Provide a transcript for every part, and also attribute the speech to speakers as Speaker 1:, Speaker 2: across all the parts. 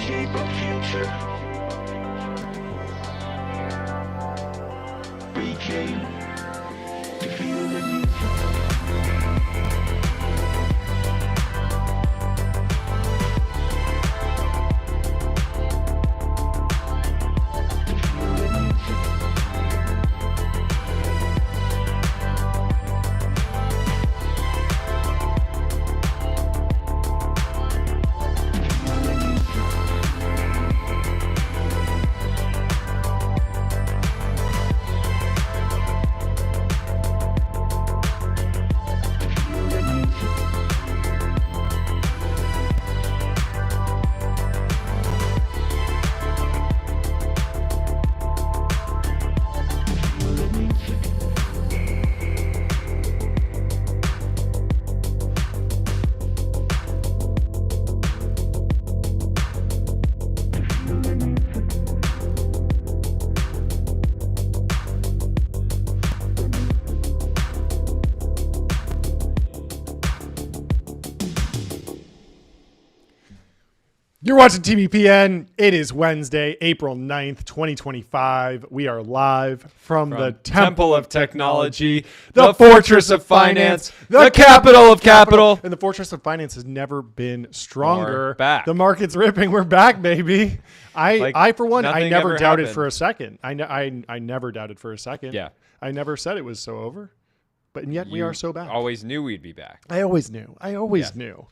Speaker 1: shape our future. We came to feel the music.
Speaker 2: You're watching TBPN. It is Wednesday, April 9th, 2025. We are live from the Temple of Technology, the Fortress of Finance, the capital of capital. And the Fortress of Finance has never been stronger.
Speaker 3: We're back.
Speaker 2: The market's ripping. We're back, baby. I for one, I never doubted
Speaker 3: happened.
Speaker 2: for a second. I never doubted for a second.
Speaker 3: Yeah.
Speaker 2: I never said it was so over. But yet we are so back.
Speaker 3: Always knew we'd be back.
Speaker 2: I always knew. Knew.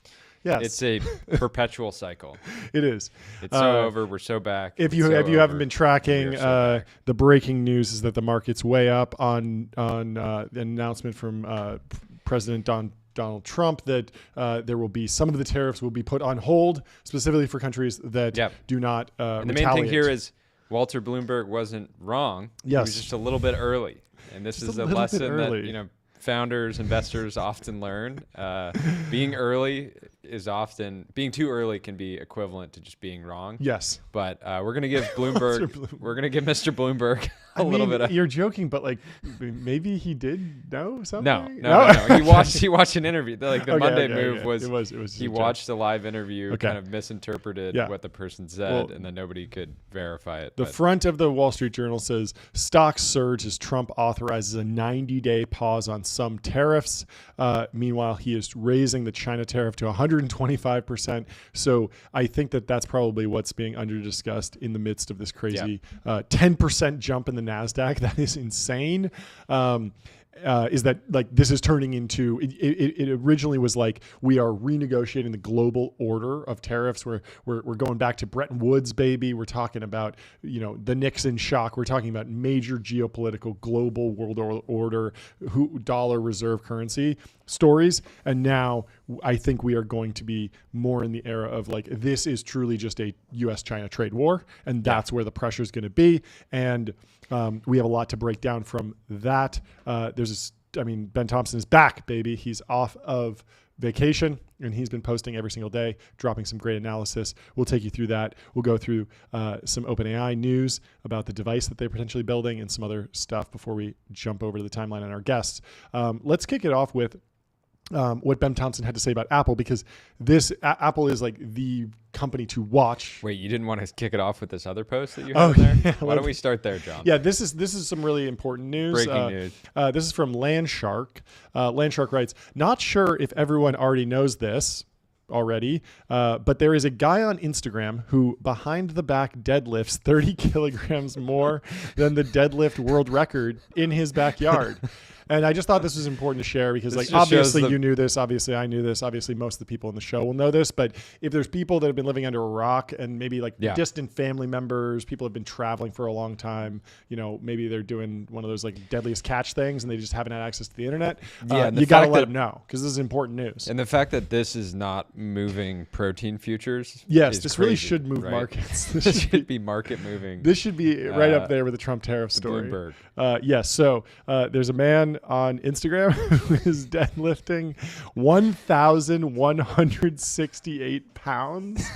Speaker 2: Yes.
Speaker 3: It's a perpetual cycle.
Speaker 2: It is.
Speaker 3: It's so over. We're so back.
Speaker 2: If you haven't been tracking, the breaking news is that the market's way up on the announcement from President Donald Trump that there will be some of the tariffs will be put on hold, specifically for countries that do not
Speaker 3: and the
Speaker 2: retaliate.
Speaker 3: main thing here is Walter Bloomberg wasn't wrong.
Speaker 2: Yes.
Speaker 3: He was just a little bit early. And this is a lesson that, founders, investors often learn. Being too early can be equivalent to just being wrong.
Speaker 2: Yes.
Speaker 3: But we're going to give we're going to give Mr. Bloomberg a little bit of.
Speaker 2: You're joking, but maybe he did know something?
Speaker 3: No. He watched an interview. The Monday move was he watched a live interview, kind of misinterpreted what the person said, and then nobody could verify it.
Speaker 2: The front of the Wall Street Journal says stocks surge as Trump authorizes a 90-day pause on some tariffs. Meanwhile, he is raising the China tariff to 125%. So I think that's probably what's being under-discussed in the midst of this crazy 10% jump in the NASDAQ. That is insane. Is that this is turning into it originally was we are renegotiating the global order of tariffs. We're going back to Bretton Woods, baby. We're talking about the Nixon shock. We're talking about major geopolitical global world order, dollar reserve currency stories. And now I think we are going to be more in the era of this is truly just a U.S.-China trade war, and that's where the pressure is going to be. And we have a lot to break down from that. Ben Thompson is back, baby. He's off of vacation, and he's been posting every single day, dropping some great analysis. We'll take you through that. We'll go through some OpenAI news about the device that they're potentially building and some other stuff before we jump over to the timeline and our guests. Let's kick it off with what Ben Thompson had to say about Apple, because Apple is the company to watch.
Speaker 3: Wait, you didn't want to kick it off with this other post that you have there? Yeah, why don't we start there, John?
Speaker 2: Yeah, this is some really important news.
Speaker 3: Breaking news.
Speaker 2: This is from Landshark. Landshark writes, not sure if everyone already knows this already, but there is a guy on Instagram who behind the back deadlifts 30 kilograms more than the deadlift world record in his backyard. And I just thought this was important to share because, obviously you knew this. Obviously I knew this. Obviously most of the people in the show will know this. But if there's people that have been living under a rock and maybe distant family members, people have been traveling for a long time, maybe they're doing one of those deadliest catch things and they just haven't had access to the internet. You got to let them know because this is important news.
Speaker 3: And the fact that this is not moving protein futures.
Speaker 2: Yes, this
Speaker 3: crazy,
Speaker 2: really should move markets.
Speaker 3: This should be market moving.
Speaker 2: This should be right up there with the Trump tariff story.
Speaker 3: Bloomberg.
Speaker 2: Yes. So there's a man on Instagram who is deadlifting 1,168 pounds,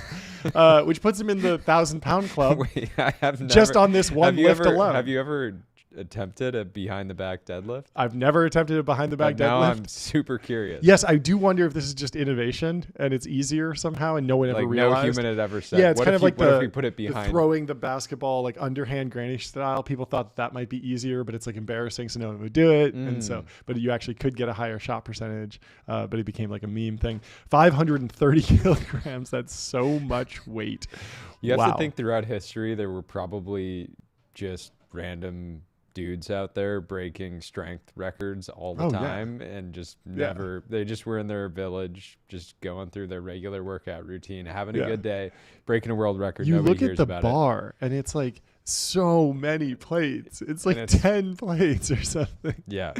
Speaker 2: which puts him in the 1,000-pound club.
Speaker 3: Wait, I have never,
Speaker 2: just on this one lift alone.
Speaker 3: Have you ever attempted a behind the back deadlift?
Speaker 2: I've never attempted a behind the back deadlift.
Speaker 3: Now I'm super curious.
Speaker 2: Yes, I do wonder if this is just innovation and it's easier somehow, and no one ever realized.
Speaker 3: No human had ever said.
Speaker 2: Yeah, it's kind of like
Speaker 3: what if we put it behind
Speaker 2: throwing the basketball like underhand granny style. People thought that might be easier, but it's like embarrassing, so no one would do it. And so, but you actually could get a higher shot percentage. But it became like a meme thing. 530 kilograms. That's so much weight.
Speaker 3: You have to think throughout history, there were probably just random dudes out there breaking strength records all the time and just never they just were in their village just going through their regular workout routine, having a good day, breaking a world record.
Speaker 2: You
Speaker 3: Nobody
Speaker 2: look at the bar and it's like so many plates. It's like 10 plates or something.
Speaker 3: Yeah.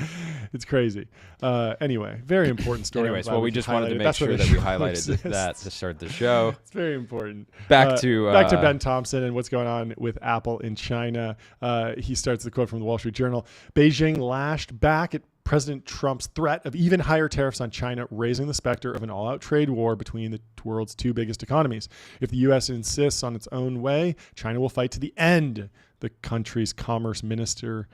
Speaker 2: It's crazy. Anyway, very important story.
Speaker 3: Anyways, well, we just wanted to make sure that we highlighted that to start the show.
Speaker 2: It's very important.
Speaker 3: Back to
Speaker 2: Ben Thompson and what's going on with Apple in China. He starts the quote from the Wall Street Journal. Beijing lashed back at President Trump's threat of even higher tariffs on China, raising the specter of an all-out trade war between the world's two biggest economies. If the U.S. insists on its own way, China will fight to the end, the country's commerce ministry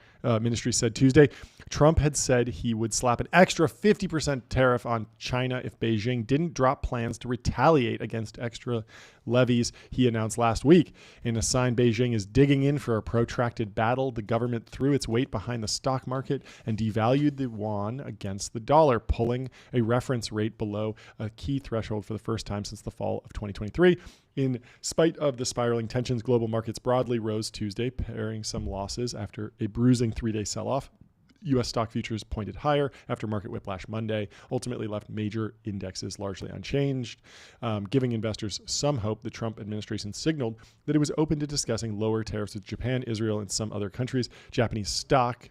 Speaker 2: said Tuesday. Trump had said he would slap an extra 50% tariff on China if Beijing didn't drop plans to retaliate against extra levies he announced last week. In a sign Beijing is digging in for a protracted battle, the government threw its weight behind the stock market and devalued the yuan against the dollar, pulling a reference rate below a key threshold for the first time since the fall of 2023. In spite of the spiraling tensions, global markets broadly rose Tuesday, pairing some losses after a bruising three-day sell-off. U.S. stock futures pointed higher after market whiplash Monday, ultimately left major indexes largely unchanged, giving investors some hope. The Trump administration signaled that it was open to discussing lower tariffs with Japan, Israel, and some other countries. Japanese stocks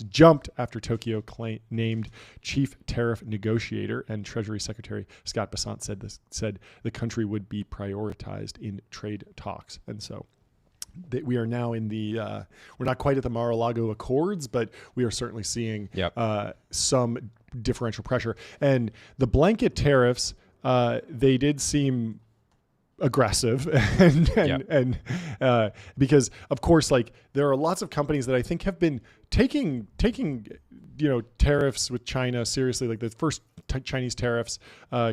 Speaker 2: jumped after Tokyo named chief tariff negotiator, and Treasury Secretary Scott Bessent said the country would be prioritized in trade talks. And so we are now in the we're not quite at the Mar-a-Lago Accords, but we are certainly seeing some differential pressure. And the blanket tariffs, they did seem aggressive and because of course, like, there are lots of companies that I think have been taking tariffs with China seriously. Like the first Chinese tariffs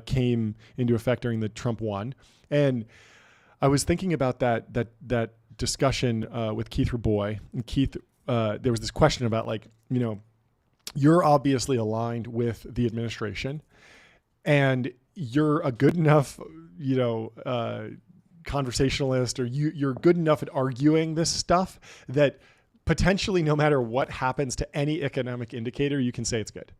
Speaker 2: came into effect during the Trump one, and I was thinking about that discussion with Keith Raboy. And Keith, there was this question about, like, you're obviously aligned with the administration and you're a good enough conversationalist, or you're good enough at arguing this stuff that potentially no matter what happens to any economic indicator, you can say it's good.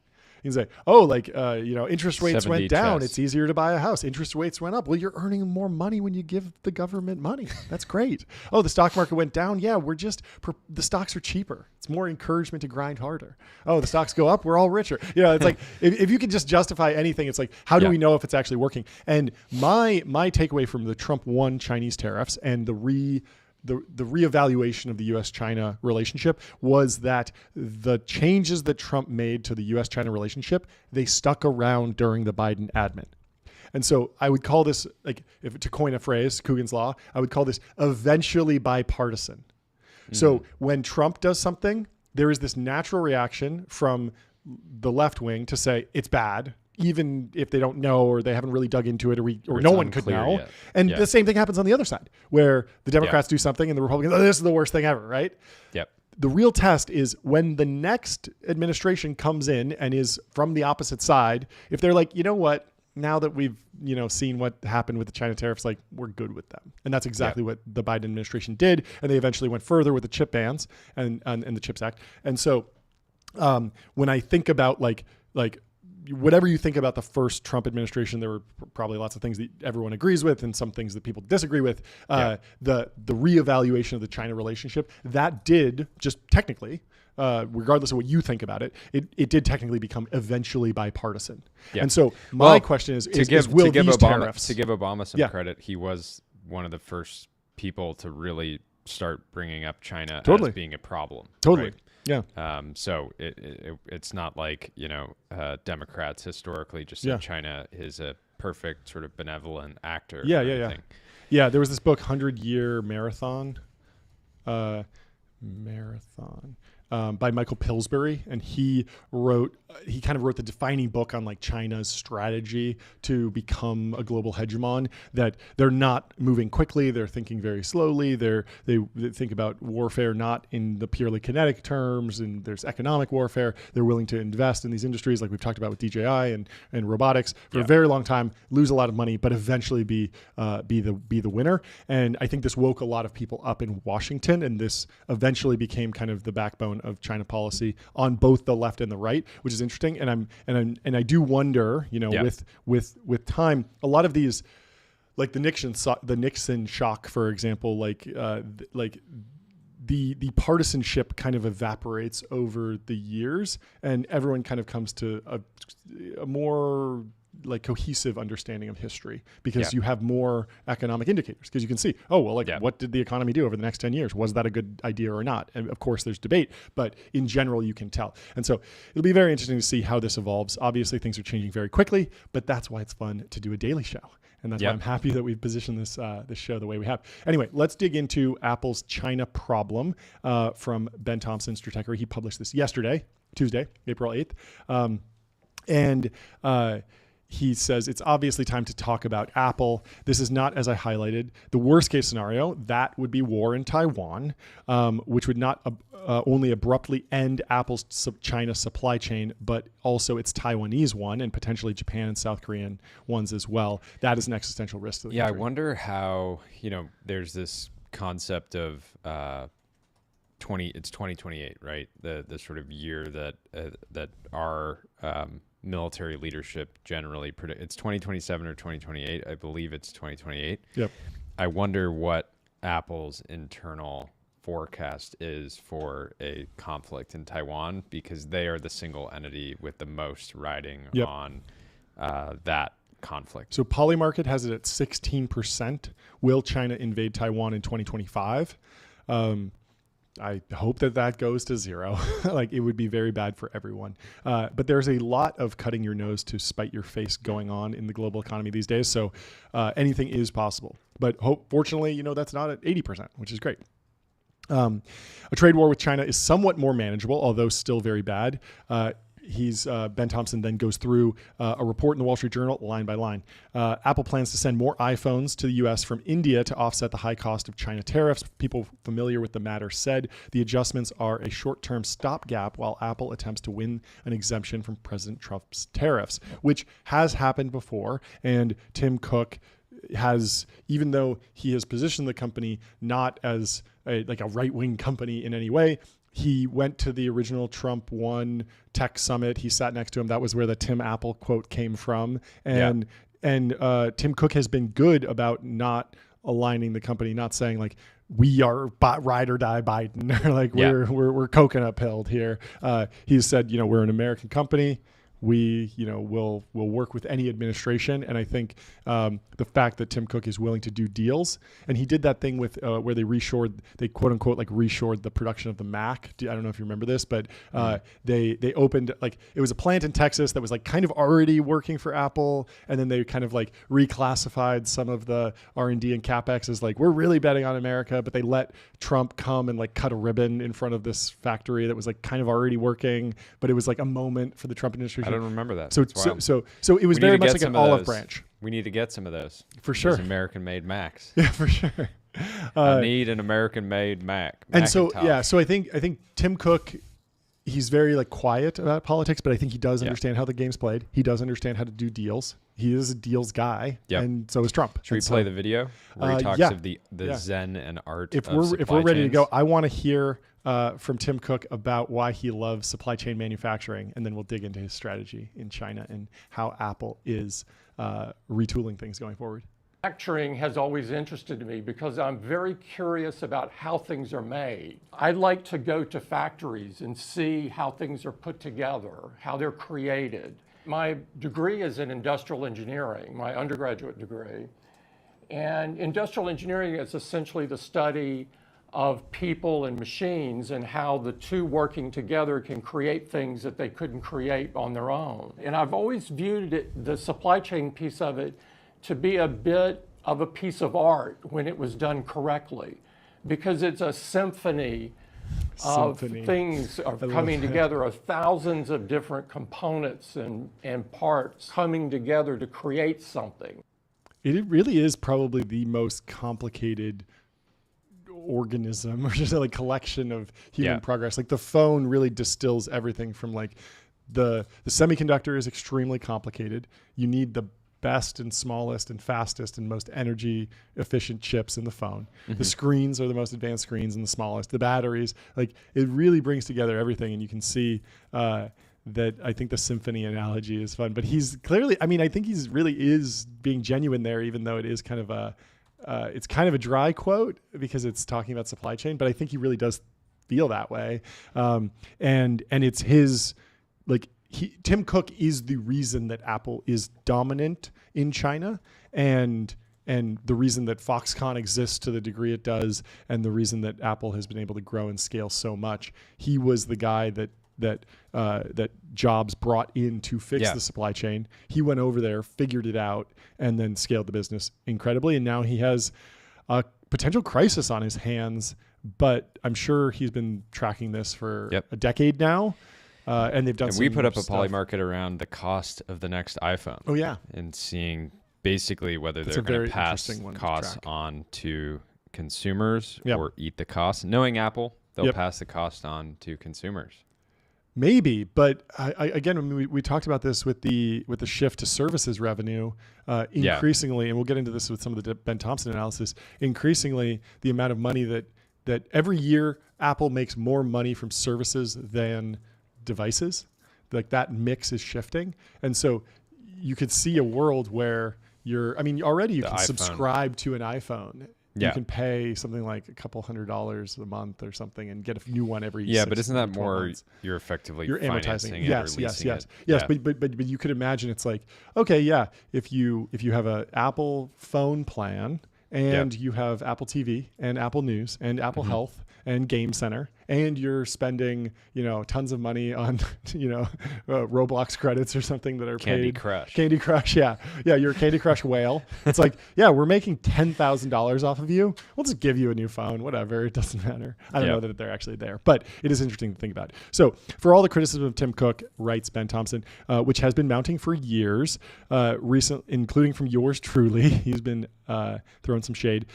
Speaker 2: You can say, interest rates went down. It's easier to buy a house. Interest rates went up. Well, you're earning more money when you give the government money. That's great. Oh, the stock market went down. Yeah, the stocks are cheaper. It's more encouragement to grind harder. Oh, the stocks go up. We're all richer. It's like, if you can just justify anything, it's like, how do we know if it's actually working? And my takeaway from the Trump 1 Chinese tariffs and the reevaluation of the U.S.-China relationship was that the changes that Trump made to the U.S.-China relationship, they stuck around during the Biden admin. And so I would call this, like, if to coin a phrase, Coogan's Law, I would call this eventually bipartisan. So when Trump does something, there is this natural reaction from the left wing to say it's bad, even if they don't know or they haven't really dug into it, or no one could know. Yet. And the same thing happens on the other side, where the Democrats do something and the Republicans, this is the worst thing ever, right?
Speaker 3: Yep.
Speaker 2: The real test is when the next administration comes in and is from the opposite side, if they're like, you know what, now that we've seen what happened with the China tariffs, like, we're good with them. And that's exactly what the Biden administration did. And they eventually went further with the chip bans and the CHIPS Act. And so when I think about like whatever you think about the first Trump administration, there were probably lots of things that everyone agrees with and some things that people disagree with. The reevaluation of the China relationship, that did just technically, regardless of what you think about it, it did technically become eventually bipartisan. Yeah. And so my question is, will these tariffs...
Speaker 3: To give Obama some credit, he was one of the first people to really start bringing up China as being a problem.
Speaker 2: Totally.
Speaker 3: Right?
Speaker 2: Yeah.
Speaker 3: So it's not like, Democrats historically just said China is a perfect sort of benevolent actor.
Speaker 2: Yeah. Yeah. There was this book, 100-Year Marathon. by Michael Pillsbury, and he kind of wrote the defining book on like China's strategy to become a global hegemon. That they're not moving quickly; they're thinking very slowly. They think about warfare not in the purely kinetic terms, and there's economic warfare. They're willing to invest in these industries, like we've talked about with DJI and robotics, for a very long time, lose a lot of money, but eventually be the winner. And I think this woke a lot of people up in Washington, and this eventually became kind of the backbone of China policy on both the left and the right, which is interesting. And I do wonder, with time, a lot of these, like the Nixon shock, for example, the partisanship kind of evaporates over the years, and everyone kind of comes to a more like cohesive understanding of history, because you have more economic indicators, because you can see, what did the economy do over the next 10 years? Was that a good idea or not? And of course there's debate, but in general you can tell. And so it'll be very interesting to see how this evolves. Obviously things are changing very quickly, but that's why it's fun to do a daily show. And that's why I'm happy that we've positioned this show the way we have. Anyway, let's dig into Apple's China problem from Ben Thompson, Stratechery. He published this yesterday, Tuesday, April 8th. He says, it's obviously time to talk about Apple. This is not, as I highlighted, the worst case scenario. That would be war in Taiwan, which would not only abruptly end Apple's China supply chain, but also its Taiwanese one, and potentially Japan and South Korean ones as well. That is an existential risk to the country.
Speaker 3: I wonder how, there's this concept of it's 2028, right? The sort of year that our military leadership generally predict. It's 2027 or 2028. I believe it's 2028.
Speaker 2: Yep.
Speaker 3: I wonder what Apple's internal forecast is for a conflict in Taiwan, because they are the single entity with the most riding on that conflict.
Speaker 2: So Polymarket has it at 16%. Will China invade Taiwan in 2025? I hope that goes to zero. Like, it would be very bad for everyone. But there's a lot of cutting your nose to spite your face going on in the global economy these days. So anything is possible. But fortunately, that's not at 80%, which is great. A trade war with China is somewhat more manageable, although still very bad. Ben Thompson then goes through a report in the Wall Street Journal line by line. Apple plans to send more iPhones to the U.S. from India to offset the high cost of China tariffs. People familiar with the matter said the adjustments are a short-term stopgap while Apple attempts to win an exemption from President Trump's tariffs, which has happened before. And Tim Cook has, even though he has positioned the company not as a right-wing company in any way, he went to the original Trump 1 tech summit. He sat next to him. That was where the Tim Apple quote came from. And Tim Cook has been good about not aligning the company, not saying like, we are ride or die Biden, or we're coconut pilled here. He said, we're an American company. We, will work with any administration. And I think the fact that Tim Cook is willing to do deals, and he did that thing with where they quote unquote reshored the production of the Mac. I don't know if you remember this, but they opened, it was a plant in Texas that was kind of already working for Apple, and then they kind of reclassified some of the R&D and CapEx as we're really betting on America, but they let Trump come and cut a ribbon in front of this factory that was kind of already working, but it was a moment for the Trump administration.
Speaker 3: I don't remember that.
Speaker 2: So it was very much like an olive branch.
Speaker 3: We need to get some of those.
Speaker 2: For sure.
Speaker 3: Those American-made Macs.
Speaker 2: Yeah, for sure.
Speaker 3: I need an American-made Mac.
Speaker 2: And so I think Tim Cook, he's very quiet about politics, but I think he does understand how the game's played. He does understand how to do deals. He is a deals guy, and so is Trump.
Speaker 3: Should we play the video where he talks of the zen and art
Speaker 2: if
Speaker 3: of
Speaker 2: we're ready to go, I want to hear from Tim Cook about why he loves supply chain manufacturing, and then we'll dig into his strategy in China and how Apple is retooling things going forward.
Speaker 4: Manufacturing has always interested me because I'm very curious about how things are made. I like to go to factories and see how things are put together, how they're created. My degree is in industrial engineering, my undergraduate degree. And industrial engineering is essentially the study of people and machines and how the two working together can create things that they couldn't create on their own. And I've always viewed it, the supply chain piece of it, to be a bit of a piece of art when it was done correctly, because it's a symphony of
Speaker 2: Symphony.
Speaker 4: things are
Speaker 2: love
Speaker 4: coming
Speaker 2: that.
Speaker 4: together, of thousands of different components and parts coming together to create something.
Speaker 2: It really is probably the most complicated organism, or just like collection of human progress. Like the phone really distills everything from like the semiconductor is extremely complicated. You need the best and smallest and fastest and most energy efficient chips in the phone. The screens are the most advanced screens and the smallest. The batteries, like it really brings together everything. And you can see that I think the symphony analogy is fun. But he's clearly, I mean, I think he's really is being genuine there, even though it is kind of it's kind of a dry quote because it's talking about supply chain. But I think he really does feel that way. And it's his, like, Tim Cook is the reason that Apple is dominant in China, and the reason that Foxconn exists to the degree it does, and the reason that Apple has been able to grow and scale so much. He was the guy that Jobs brought in to fix the supply chain. He went over there, figured it out, and then scaled the business incredibly. And now he has a potential crisis on his hands, but I'm sure he's been tracking this for a decade now. And they've done.
Speaker 3: And we put up a poly market around the cost of the next iPhone.
Speaker 2: Oh yeah,
Speaker 3: and seeing basically whether they're going to pass costs on to consumers or eat the cost. Knowing Apple, they'll pass the cost on to consumers.
Speaker 2: Maybe, but again, when we talked about this with the shift to services revenue, increasingly, and we'll get into this with some of the Ben Thompson analysis. Increasingly, the amount of money that every year Apple makes more money from services than devices, like that mix is shifting. And so you could see a world where already you can subscribe to an iPhone. You can pay something like a couple $100 a month or something and get a new one every 6
Speaker 3: but isn't that more
Speaker 2: months.
Speaker 3: You're effectively
Speaker 2: amortizing
Speaker 3: yes.
Speaker 2: But you could imagine it's like, okay, if you have a Apple phone plan and you have Apple TV and Apple News and Apple Health and Game Center, and you're spending, tons of money on, Roblox credits or something that are
Speaker 3: Candy
Speaker 2: paid.
Speaker 3: Crush.
Speaker 2: Candy Crush, yeah. You're a Candy Crush whale. It's like, we're making $10,000 off of you. We'll just give you a new phone, whatever. It doesn't matter. I don't know that they're actually there, but it is interesting to think about. So for all the criticism of Tim Cook, writes Ben Thompson, which has been mounting for years, including from yours truly, he's been throwing some shade.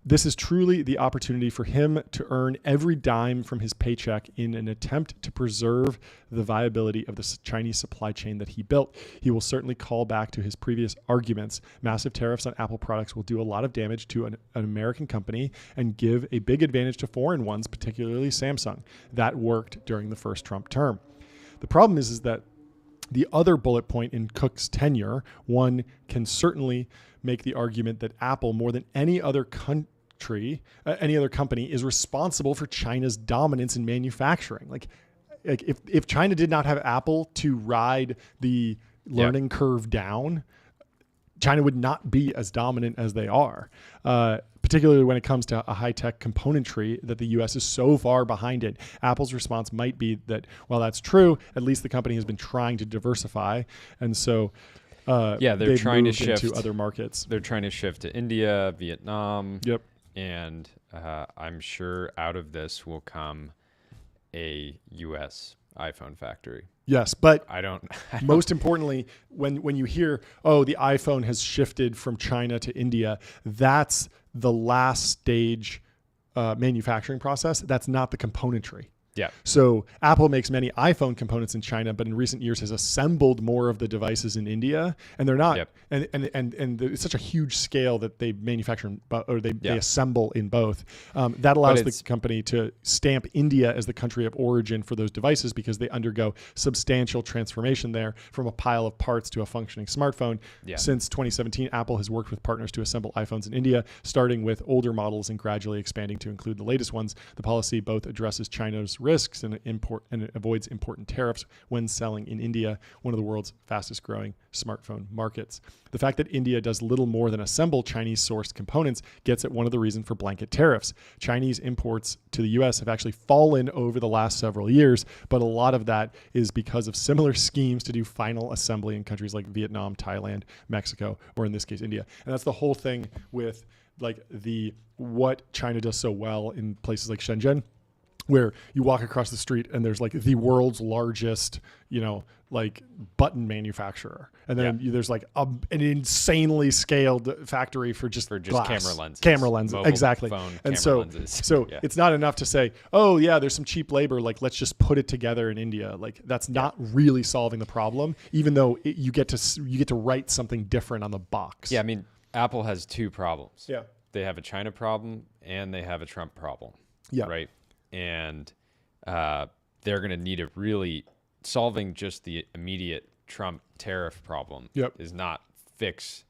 Speaker 2: This is truly the opportunity for him to earn every dime from his paycheck in an attempt to preserve the viability of the Chinese supply chain that he built. He will certainly call back to his previous arguments. Massive tariffs on Apple products will do a lot of damage to an American company and give a big advantage to foreign ones, particularly Samsung. That worked during the first Trump term. The problem is that the other bullet point in Cook's tenure, one can certainly make the argument that Apple, more than any other any other company, is responsible for China's dominance in manufacturing. Like if China did not have Apple to ride the learning curve down, China would not be as dominant as they are, particularly when it comes to a high-tech componentry that the U.S. is so far behind it. Apple's response might be that, well, that's true. At least the company has been trying to diversify. And so
Speaker 3: they're trying to shift
Speaker 2: into other markets.
Speaker 3: They're trying to shift to India, Vietnam.
Speaker 2: Yep.
Speaker 3: And I'm sure out of this will come a U.S. iPhone factory.
Speaker 2: Yes, but
Speaker 3: I don't
Speaker 2: most importantly, when you hear, the iPhone has shifted from China to India, that's the last stage manufacturing process. That's not the componentry.
Speaker 3: Yeah.
Speaker 2: So Apple makes many iPhone components in China, but in recent years has assembled more of the devices in India, and they're not.
Speaker 3: Yep.
Speaker 2: And it's such a huge scale that they manufacture they assemble in both. That allows the company to stamp India as the country of origin for those devices because they undergo substantial transformation there from a pile of parts to a functioning smartphone. Yeah. Since 2017, Apple has worked with partners to assemble iPhones in India, starting with older models and gradually expanding to include the latest ones. The policy both addresses China's risks and it avoids important tariffs when selling in India, one of the world's fastest growing smartphone markets. The fact that India does little more than assemble Chinese sourced components gets at one of the reasons for blanket tariffs. Chinese imports to the US have actually fallen over the last several years, but a lot of that is because of similar schemes to do final assembly in countries like Vietnam, Thailand, Mexico, or in this case, India. And that's the whole thing with what China does so well in places like Shenzhen where you walk across the street and there's like the world's largest, like button manufacturer. And then there's like an insanely scaled factory for just glass. Camera lenses.
Speaker 3: Mobile
Speaker 2: Exactly.
Speaker 3: phone
Speaker 2: And
Speaker 3: camera
Speaker 2: so,
Speaker 3: lenses.
Speaker 2: it's not enough to say, oh yeah, there's some cheap labor. Like, let's just put it together in India. Like, that's not really solving the problem, even though you get to write something different on the box.
Speaker 3: Yeah. I mean, Apple has two problems.
Speaker 2: Yeah.
Speaker 3: They have a China problem and they have a Trump problem.
Speaker 2: Yeah.
Speaker 3: Right. And they're going to need a really solving just the immediate Trump tariff problem does not fix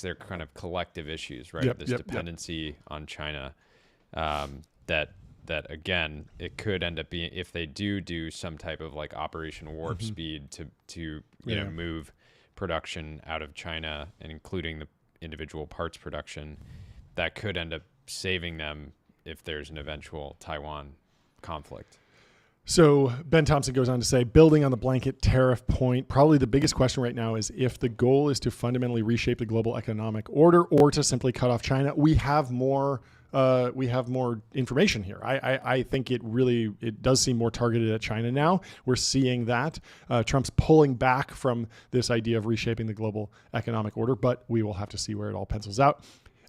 Speaker 3: their kind of collective issues, right? This dependency on China, that again, it could end up being, if they do some type of like Operation Warp Speed to move production out of China and including the individual parts production, that could end up saving them if there's an eventual Taiwan conflict.
Speaker 2: So Ben Thompson goes on to say, building on the blanket tariff point, probably the biggest question right now is if the goal is to fundamentally reshape the global economic order or to simply cut off China. We have more information here. I think it does seem more targeted at China now. We're seeing that Trump's pulling back from this idea of reshaping the global economic order, but we will have to see where it all pencils out.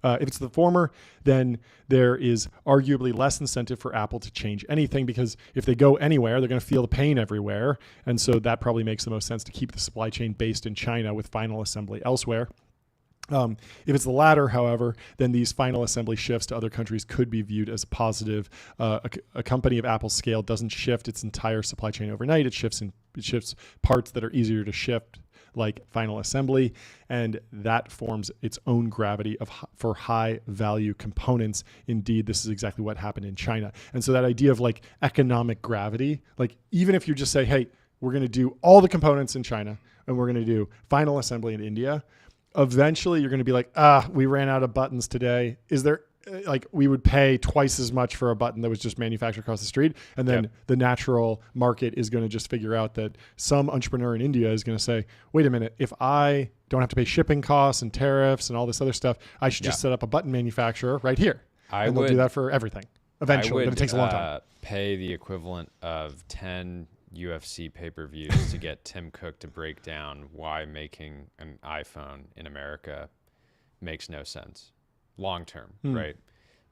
Speaker 2: If it's the former, then there is arguably less incentive for Apple to change anything, because if they go anywhere, they're going to feel the pain everywhere. And so that probably makes the most sense to keep the supply chain based in China with final assembly elsewhere. If it's the latter, however, then these final assembly shifts to other countries could be viewed as a positive. A company of Apple's scale doesn't shift its entire supply chain overnight. It shifts parts that are easier to shift, like final assembly, and that forms its own gravity for high value components. Indeed, this is exactly what happened in China. And so that idea of like economic gravity, like even if you just say, hey, we're going to do all the components in China and we're going to do final assembly in India, eventually you're going to be like, we ran out of buttons today. Is there, like, we would pay twice as much for a button that was just manufactured across the street. And then the natural market is going to just figure out that some entrepreneur in India is going to say, wait a minute, if I don't have to pay shipping costs and tariffs and all this other stuff, I should just set up a button manufacturer right here. And they'll do that for everything eventually, but it takes a long time.
Speaker 3: Pay the equivalent of 10 UFC pay-per-views to get Tim Cook to break down why making an iPhone in America makes no sense long term, right?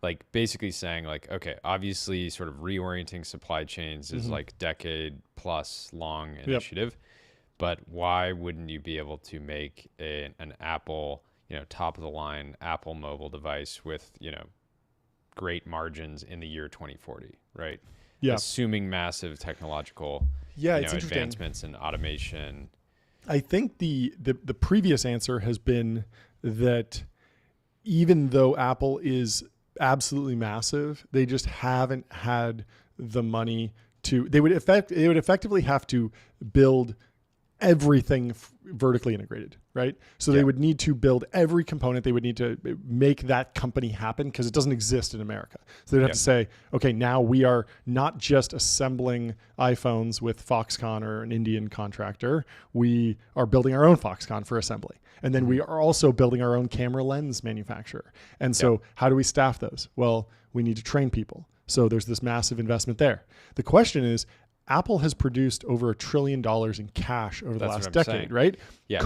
Speaker 3: Like basically saying like, okay, obviously sort of reorienting supply chains is like decade plus long initiative, but why wouldn't you be able to make an Apple, top of the line Apple mobile device with, great margins in the year 2040, right? Yeah. Assuming massive technological advancements in automation.
Speaker 2: I think the previous answer has been that even though Apple is absolutely massive, they just haven't had the money to, they would effectively have to build everything vertically integrated, right? So they would need to build every component. They would need to make that company happen because it doesn't exist in America. So they'd have to say, okay, now we are not just assembling iPhones with Foxconn or an Indian contractor. We are building our own Foxconn for assembly. And then we are also building our own camera lens manufacturer. And so how do we staff those? Well, we need to train people. So there's this massive investment there. The question is, Apple has produced over $1 trillion in cash over the last decade, right?
Speaker 3: Yeah.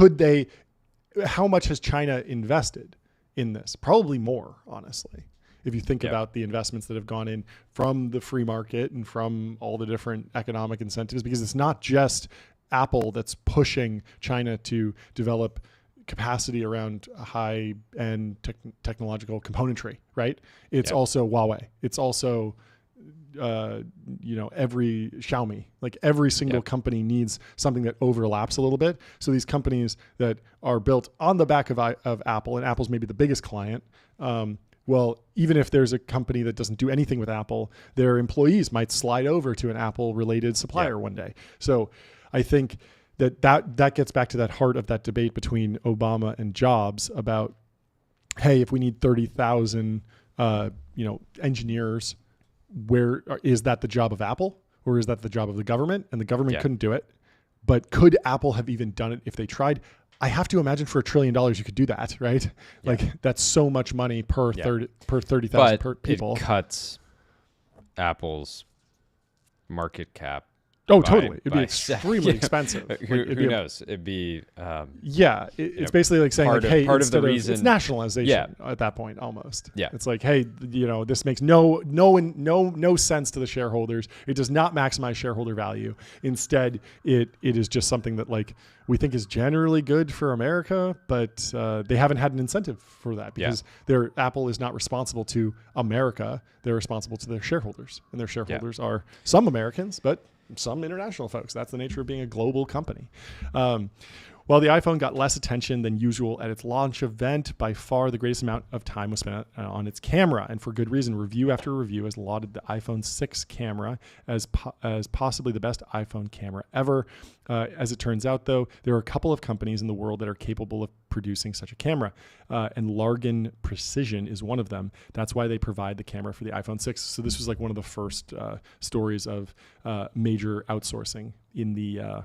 Speaker 2: How much has China invested in this? Probably more, honestly. If you think about the investments that have gone in from the free market and from all the different economic incentives, because it's not just Apple that's pushing China to develop capacity around high-end technological componentry, right? It's also Huawei. It's also every Xiaomi, like every single company needs something that overlaps a little bit. So these companies that are built on the back of Apple, and Apple's maybe the biggest client, well, even if there's a company that doesn't do anything with Apple, their employees might slide over to an Apple-related supplier one day. So I think that gets back to that heart of that debate between Obama and Jobs about, hey, if we need 30,000 engineers, where is that the job of Apple or is that the job of the government? And the government couldn't do it. But could Apple have even done it if they tried? I have to imagine for $1 trillion you could do that, right? Like that's so much money per 30,000 per people.
Speaker 3: It cuts Apple's market cap.
Speaker 2: Oh, totally. It'd be extremely expensive.
Speaker 3: Who knows? It'd be
Speaker 2: it's basically like saying, hey,
Speaker 3: part of the reason
Speaker 2: it's nationalization at that point almost.
Speaker 3: Yeah,
Speaker 2: it's like, hey, this makes no sense to the shareholders. It does not maximize shareholder value. Instead, it is just something that like we think is generally good for America, but they haven't had an incentive for that because Apple is not responsible to America. They're responsible to their shareholders, and their shareholders are some Americans, but some international folks. That's the nature of being a global company. While the iPhone got less attention than usual at its launch event, by far the greatest amount of time was spent on its camera, and for good reason. Review after review has lauded the iPhone 6 camera as possibly the best iPhone camera ever. As it turns out, though, there are a couple of companies in the world that are capable of producing such a camera, and Largan Precision is one of them. That's why they provide the camera for the iPhone 6. So this was like one of the first stories of major outsourcing in the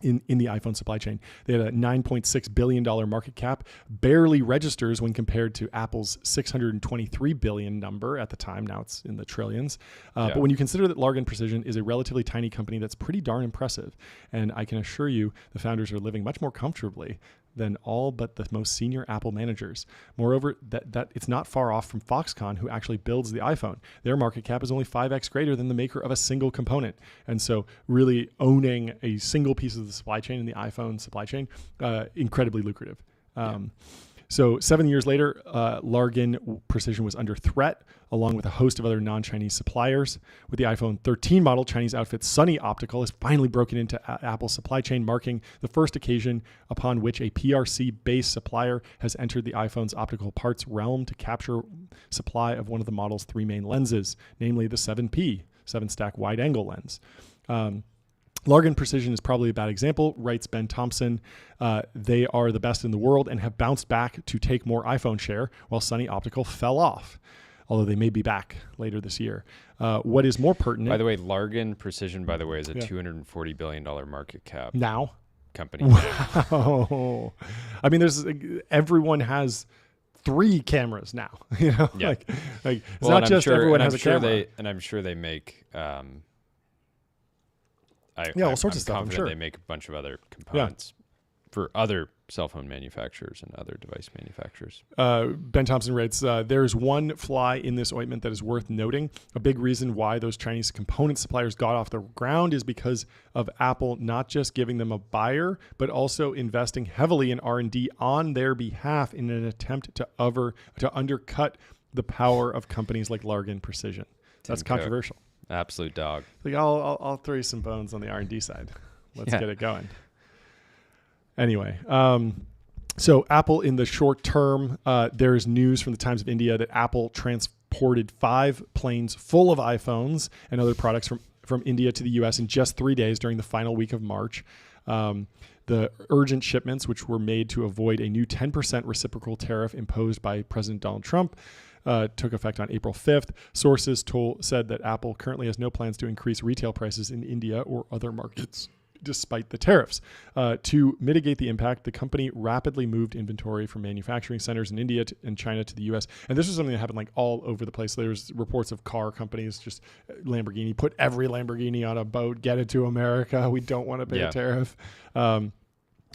Speaker 2: iPhone supply chain. They had a $9.6 billion market cap, barely registers when compared to Apple's $623 billion number at the time. Now it's in the trillions. But when you consider that Largan Precision is a relatively tiny company, that's pretty darn impressive. And I can assure you the founders are living much more comfortably than all but the most senior Apple managers. Moreover, that it's not far off from Foxconn, who actually builds the iPhone. Their market cap is only 5x greater than the maker of a single component. And so really owning a single piece of the supply chain in the iPhone supply chain, incredibly lucrative. So 7 years later, Largan Precision was under threat, along with a host of other non-Chinese suppliers. With the iPhone 13 model, Chinese outfit Sunny Optical has finally broken into Apple's supply chain, marking the first occasion upon which a PRC-based supplier has entered the iPhone's optical parts realm to capture supply of one of the model's three main lenses, namely the 7P, 7-stack wide-angle lens. Largan Precision is probably a bad example, writes Ben Thompson. They are the best in the world and have bounced back to take more iPhone share, while Sunny Optical fell off, although they may be back later this year. What is more pertinent...
Speaker 3: By the way, Largan Precision, by the way, is a $240 billion market cap
Speaker 2: now
Speaker 3: company.
Speaker 2: Wow. I mean, everyone has 3 cameras now. Like it's not just everyone has a camera.
Speaker 3: I'm sure they make...
Speaker 2: all sorts of stuff. I'm sure
Speaker 3: they make a bunch of other components for other cell phone manufacturers and other device manufacturers.
Speaker 2: Ben Thompson writes, there's one fly in this ointment that is worth noting. A big reason why those Chinese component suppliers got off the ground is because of Apple not just giving them a buyer, but also investing heavily in R&D on their behalf in an attempt to undercut the power of companies like Largan Precision. That's controversial.
Speaker 3: Absolute dog.
Speaker 2: Like I'll throw you some bones on the R&D side. Let's get it going. Anyway, so Apple in the short term, there is news from the Times of India that Apple transported 5 planes full of iPhones and other products from India to the U.S. in just 3 days during the final week of March. The urgent shipments, which were made to avoid a new 10% reciprocal tariff imposed by President Donald Trump, took effect on April 5th. Sources said that Apple currently has no plans to increase retail prices in India or other markets despite the tariffs. To mitigate the impact, the company rapidly moved inventory from manufacturing centers in India and China to the U.S. And this was something that happened like all over the place. There's reports of car companies, just Lamborghini, put every Lamborghini on a boat, get it to America. We don't want to pay a tariff. I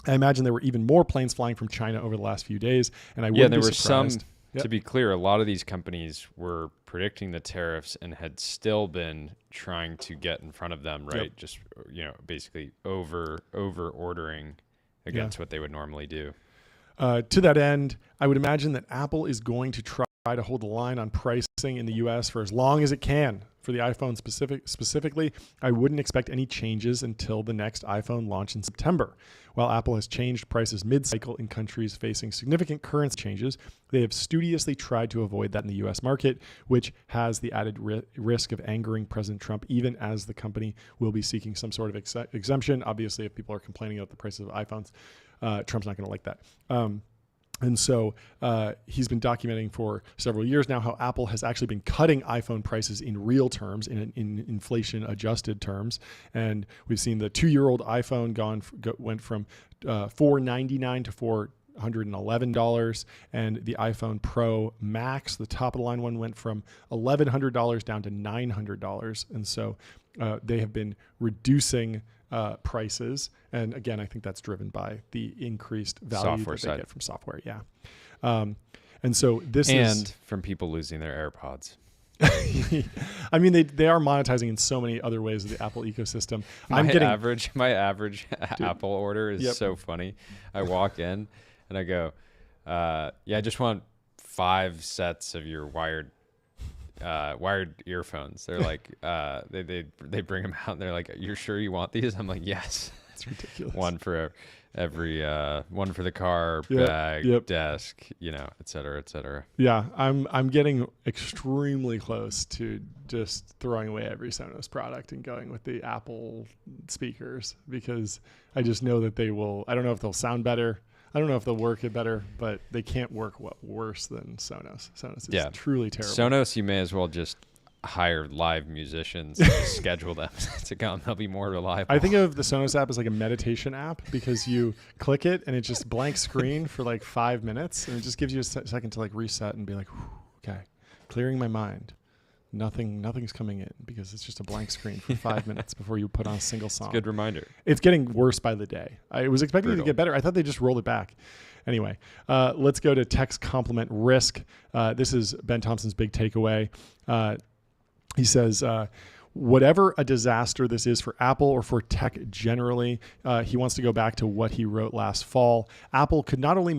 Speaker 2: imagine there were even more planes flying from China over the last few days. And I wouldn't be surprised.
Speaker 3: To be clear, a lot of these companies were predicting the tariffs and had still been trying to get in front of them, right? Just, basically over ordering against what they would normally do.
Speaker 2: To that end, I would imagine that Apple is going to try to hold the line on pricing in the U.S. for as long as it can. For the iPhone specifically, I wouldn't expect any changes until the next iPhone launch in September. While Apple has changed prices mid-cycle in countries facing significant currency changes, they have studiously tried to avoid that in the U.S. market, which has the added risk of angering President Trump, even as the company will be seeking some sort of exemption. Obviously, if people are complaining about the prices of iPhones, Trump's not going to like that. And so he's been documenting for several years now how Apple has actually been cutting iPhone prices in real terms, in inflation-adjusted terms. And we've seen the 2-year-old iPhone went from $499 to $111, and the iPhone Pro Max, the top of the line one, went from $1,100 down to $900. And so they have been reducing prices. And again, I think that's driven by the increased value
Speaker 3: Software
Speaker 2: that they
Speaker 3: side.
Speaker 2: get from software. Yeah. And so this
Speaker 3: And
Speaker 2: is
Speaker 3: from people losing their AirPods.
Speaker 2: I mean, they are monetizing in so many other ways of the Apple ecosystem.
Speaker 3: My average Apple order is
Speaker 2: Yep.
Speaker 3: so funny. I walk in and I go, yeah, I just want 5 sets of your wired earphones. They're like, they bring them out and they're like, you're sure you want these? I'm like, yes.
Speaker 2: It's ridiculous.
Speaker 3: One for every one for the car,
Speaker 2: Yep,
Speaker 3: bag,
Speaker 2: yep.
Speaker 3: desk, et cetera, et cetera.
Speaker 2: Yeah, I'm getting extremely close to just throwing away every Sonos product and going with the Apple speakers, because I just know that they will. I don't know if they'll sound better. I don't know if they'll work it better, but they can't work worse than Sonos. Sonos is truly terrible.
Speaker 3: Sonos, you may as well just hire live musicians and just schedule them to come. They'll be more reliable.
Speaker 2: I think of the Sonos app as like a meditation app, because you click it and it just blank screen for like 5 minutes, and it just gives you a second to like reset and be like, okay, clearing my mind. Nothing's coming in, because it's just a blank screen for 5 minutes before you put on a single song.
Speaker 3: It's a good reminder.
Speaker 2: It's getting worse by the day. I was expecting it to
Speaker 3: Brutal.
Speaker 2: get better. I thought they just rolled it back. Anyway, let's go to text complement risk. This is Ben Thompson's big takeaway. He says, whatever a disaster this is for Apple or for tech generally, he wants to go back to what he wrote last fall. Apple could not only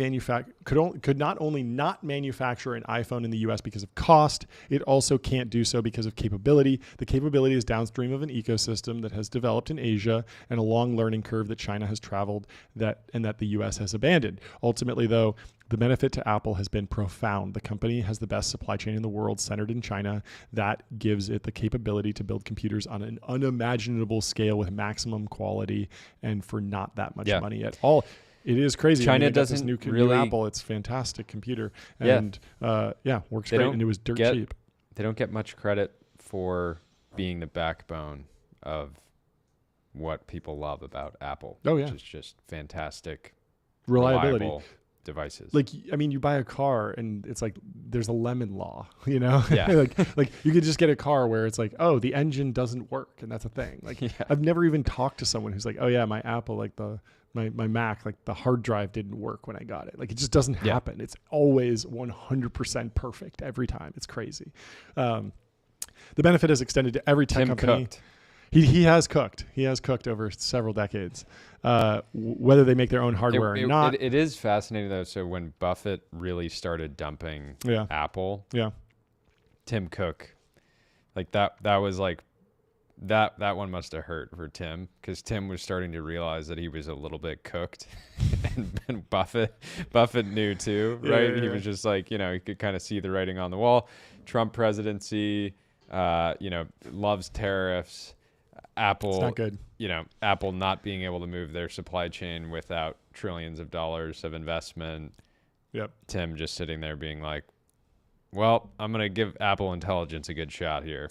Speaker 2: not manufacture an iPhone in the US because of cost, it also can't do so because of capability. The capability is downstream of an ecosystem that has developed in Asia and a long learning curve that China has traveled and that the US has abandoned. Ultimately, though, the benefit to Apple has been profound. The company has the best supply chain in the world centered in China. That gives it the capability to build computers on an unimaginable scale with maximum quality and for not that much money at all. It is crazy.
Speaker 3: China
Speaker 2: got this
Speaker 3: doesn't
Speaker 2: new
Speaker 3: really-
Speaker 2: Apple. It's a fantastic computer. And works great. And it was dirt cheap.
Speaker 3: They don't get much credit for being the backbone of what people love about Apple.
Speaker 2: Oh, yeah.
Speaker 3: Which is just fantastic,
Speaker 2: Reliability.
Speaker 3: reliable devices.
Speaker 2: Like, I mean, you buy a car and it's like there's a lemon law, you know?
Speaker 3: Yeah.
Speaker 2: like you could just get a car where it's like, oh, the engine doesn't work, and that's a thing. Like, I've never even talked to someone who's like, oh yeah, my Apple, like my Mac, like the hard drive didn't work when I got it. Like, it just doesn't happen. It's always 100% perfect every time. It's crazy. The benefit is extended to every tech
Speaker 3: Tim
Speaker 2: company.
Speaker 3: cooked.
Speaker 2: He has cooked. He has cooked over several decades. Whether they make their own hardware or not.
Speaker 3: It is fascinating though. So when Buffett really started dumping Apple, Tim Cook, like that was like that one must have hurt for Tim, because Tim was starting to realize that he was a little bit cooked, and Buffett knew too, right? He was just like, he could kind of see the writing on the wall. Trump presidency, loves tariffs. Apple,
Speaker 2: it's not good.
Speaker 3: Apple not being able to move their supply chain without trillions of dollars of investment.
Speaker 2: Yep.
Speaker 3: Tim just sitting there being like, well, I'm going to give Apple Intelligence a good shot here.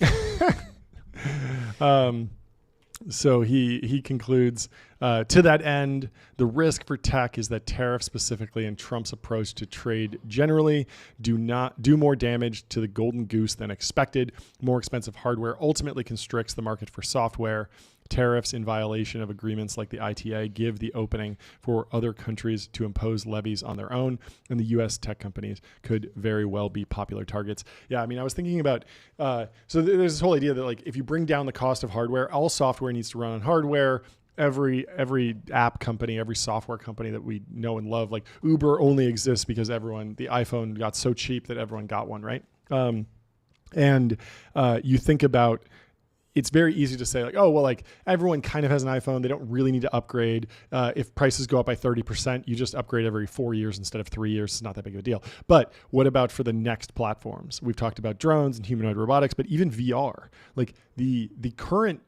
Speaker 2: So he concludes, to that end, the risk for tech is that tariffs specifically and Trump's approach to trade generally do more damage to the golden goose than expected. More expensive hardware ultimately constricts the market for software. Tariffs in violation of agreements like the ITA give the opening for other countries to impose levies on their own, and the U.S. tech companies could very well be popular targets. Yeah, I mean, I was thinking about, so there's this whole idea that like if you bring down the cost of hardware, all software needs to run on hardware. Every app company, every software company that we know and love, like Uber only exists because the iPhone got so cheap that everyone got one, right? And you think about, it's very easy to say like, oh, well, like everyone kind of has an iPhone. They don't really need to upgrade. If prices go up by 30%, you just upgrade every 4 years instead of 3 years. It's not that big of a deal. But what about for the next platforms? We've talked about drones and humanoid robotics, but even VR, like the current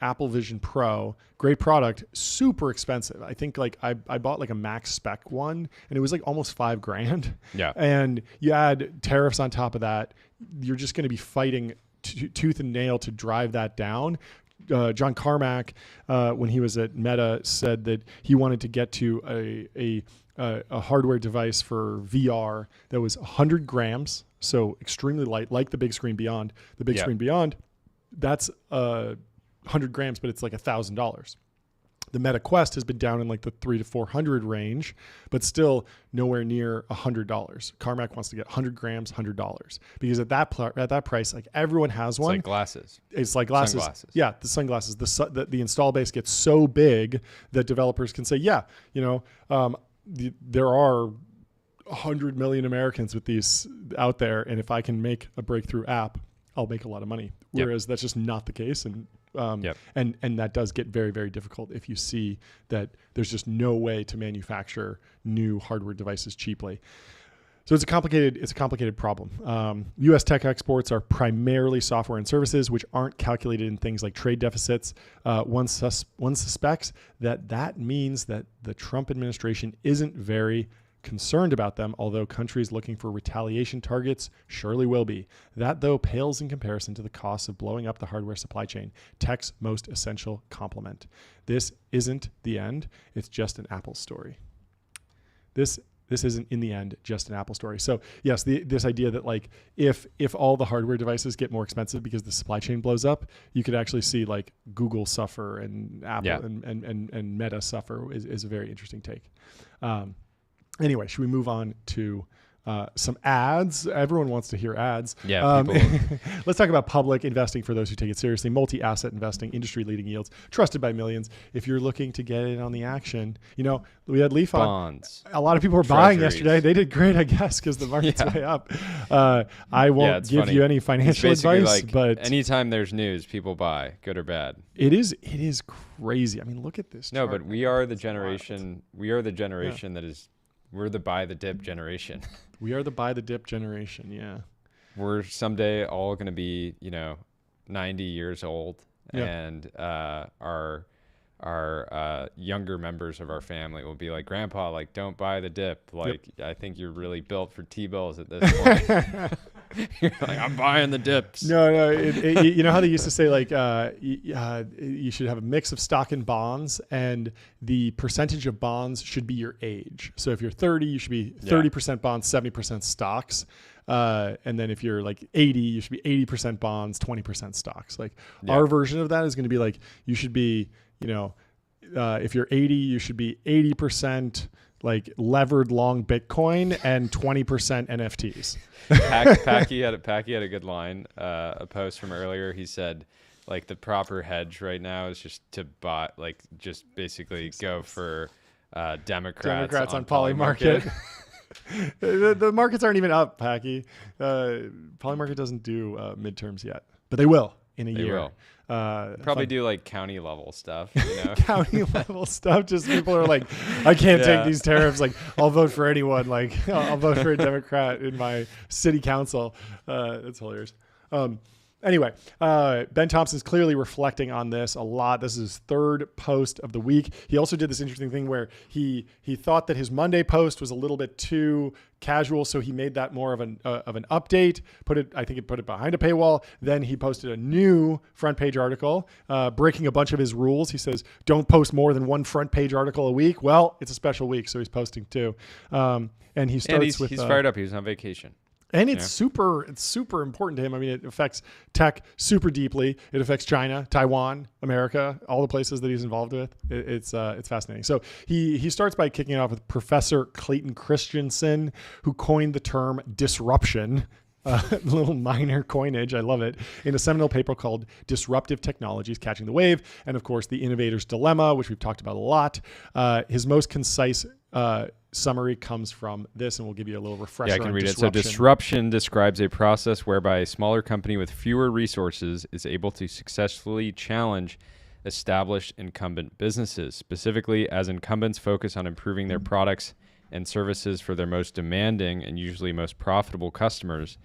Speaker 2: Apple Vision Pro, great product, super expensive. I think like I bought like a max spec one and it was like almost $5,000.
Speaker 3: Yeah.
Speaker 2: And you add tariffs on top of that, you're just going to be fighting tooth and nail to drive that down. John Carmack, when he was at Meta, said that he wanted to get to a hardware device for VR that was 100 grams, so extremely light, like the Big Screen Beyond. The Big Screen Beyond, that's 100 grams, but it's like $1,000. The Meta Quest has been down in like the $300 to $400 range, but still nowhere near $100. Carmack wants to get 100 grams, $100, because at that price, like everyone has one.
Speaker 3: It's like glasses.
Speaker 2: It's like glasses.
Speaker 3: Sunglasses.
Speaker 2: Yeah, the sunglasses. The install base gets so big that developers can say, yeah, there are 100 million Americans with these out there, and if I can make a breakthrough app, I'll make a lot of money. Whereas that's just not the case, and that does get very, very difficult if you see that there's just no way to manufacture new hardware devices cheaply. So it's a complicated problem. U.S. tech exports are primarily software and services, which aren't calculated in things like trade deficits. One suspects that means that the Trump administration isn't very concerned about them, although countries looking for retaliation targets surely will be. That, though, pales in comparison to the costs of blowing up the hardware supply chain, tech's most essential complement. This isn't the end. It's just an Apple story. This isn't in the end just an Apple story. So yes, this idea that like if all the hardware devices get more expensive because the supply chain blows up, you could actually see like Google suffer and Apple and Meta suffer is a very interesting take. Anyway, should we move on to some ads? Everyone wants to hear ads.
Speaker 3: Yeah.
Speaker 2: Let's talk about public investing for those who take it seriously. Multi-asset investing, industry-leading yields, trusted by millions. If you're looking to get in on the action, we had Leaf on.
Speaker 3: Bonds.
Speaker 2: A lot of people were buying yesterday. They did great, I guess, because the market's way up. I won't give you any financial advice, but
Speaker 3: anytime there's news, people buy, good or bad.
Speaker 2: It is crazy. I mean, look at this.
Speaker 3: No, but we are the generation. We are the generation that is. We're the buy the dip generation.
Speaker 2: We are the buy the dip generation. Yeah.
Speaker 3: We're someday all going to be, 90 years old, and our younger members of our family will be like, Grandpa, like, don't buy the dip. Like, I think you're really built for T-bills at this point. You're like, I'm buying the dips.
Speaker 2: No. You know how they used to say, like, you should have a mix of stock and bonds, and the percentage of bonds should be your age. So if you're 30, you should be 30% bonds, 70% stocks. And then if you're like 80, you should be 80% bonds, 20% stocks. Like our version of that is going to be like, you should be, if you're 80, you should be 80% like levered long Bitcoin and 20% NFTs.
Speaker 3: Packy had a good line, a post from earlier. He said, like, the proper hedge right now is just to buy, like, just basically go for Democrats on Polymarket.
Speaker 2: The markets aren't even up, Packy. Polymarket doesn't do midterms yet, but they will in a year.
Speaker 3: Will. Probably do like county level stuff.
Speaker 2: County level stuff. Just people are like, I can't take these tariffs. Like, I'll vote for anyone. Like, I'll vote for a Democrat in my city council. That's hilarious. Anyway, Ben Thompson's clearly reflecting on this a lot. This is his third post of the week. He also did this interesting thing where he thought that his Monday post was a little bit too casual, so he made that more of an update. Put it behind a paywall. Then he posted a new front page article, breaking a bunch of his rules. He says, "Don't post more than one front page article a week." Well, it's a special week, so he's posting two. And he starts with
Speaker 3: he's fired up. He was on vacation.
Speaker 2: And it's super important to him. I mean, it affects tech super deeply. It affects China, Taiwan, America, all the places that he's involved with. It's fascinating. So he starts by kicking it off with Professor Clayton Christensen, who coined the term disruption. Little minor coinage. I love it. In a seminal paper called Disruptive Technologies Catching the Wave. And of course, The Innovator's Dilemma, which we've talked about a lot. His most concise summary comes from this, and we'll give you a little refresher.
Speaker 3: Yeah, I can read it. So disruption describes a process whereby a smaller company with fewer resources is able to successfully challenge established incumbent businesses. Specifically, as incumbents focus on improving their products and services for their most demanding and usually most profitable customers,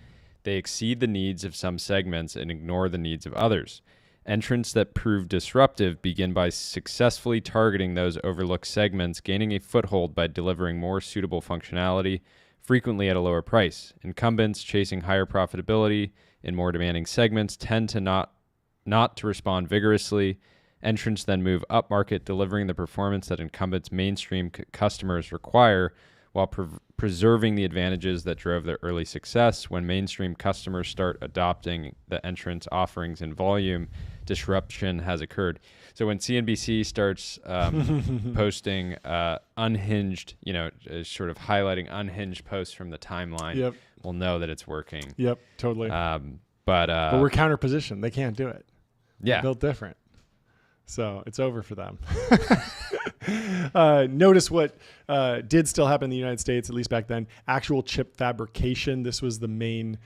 Speaker 3: they exceed the needs of some segments and ignore the needs of others. Entrants that prove disruptive begin by successfully targeting those overlooked segments, gaining a foothold by delivering more suitable functionality, frequently at a lower price. Incumbents chasing higher profitability in more demanding segments tend to not to respond vigorously Entrants then move upmarket, delivering the performance that incumbents' mainstream customers require while preserving the advantages that drove their early success. When mainstream customers start adopting the entrants' offerings in volume, disruption has occurred. So when CNBC starts posting unhinged, sort of highlighting unhinged posts from the timeline, we'll know that it's working.
Speaker 2: Yep, totally.
Speaker 3: But
Speaker 2: we're counterpositioned. They can't do it.
Speaker 3: Yeah.
Speaker 2: They're built different. So it's over for them. Notice what did still happen in the United States, at least back then, actual chip fabrication. This was the main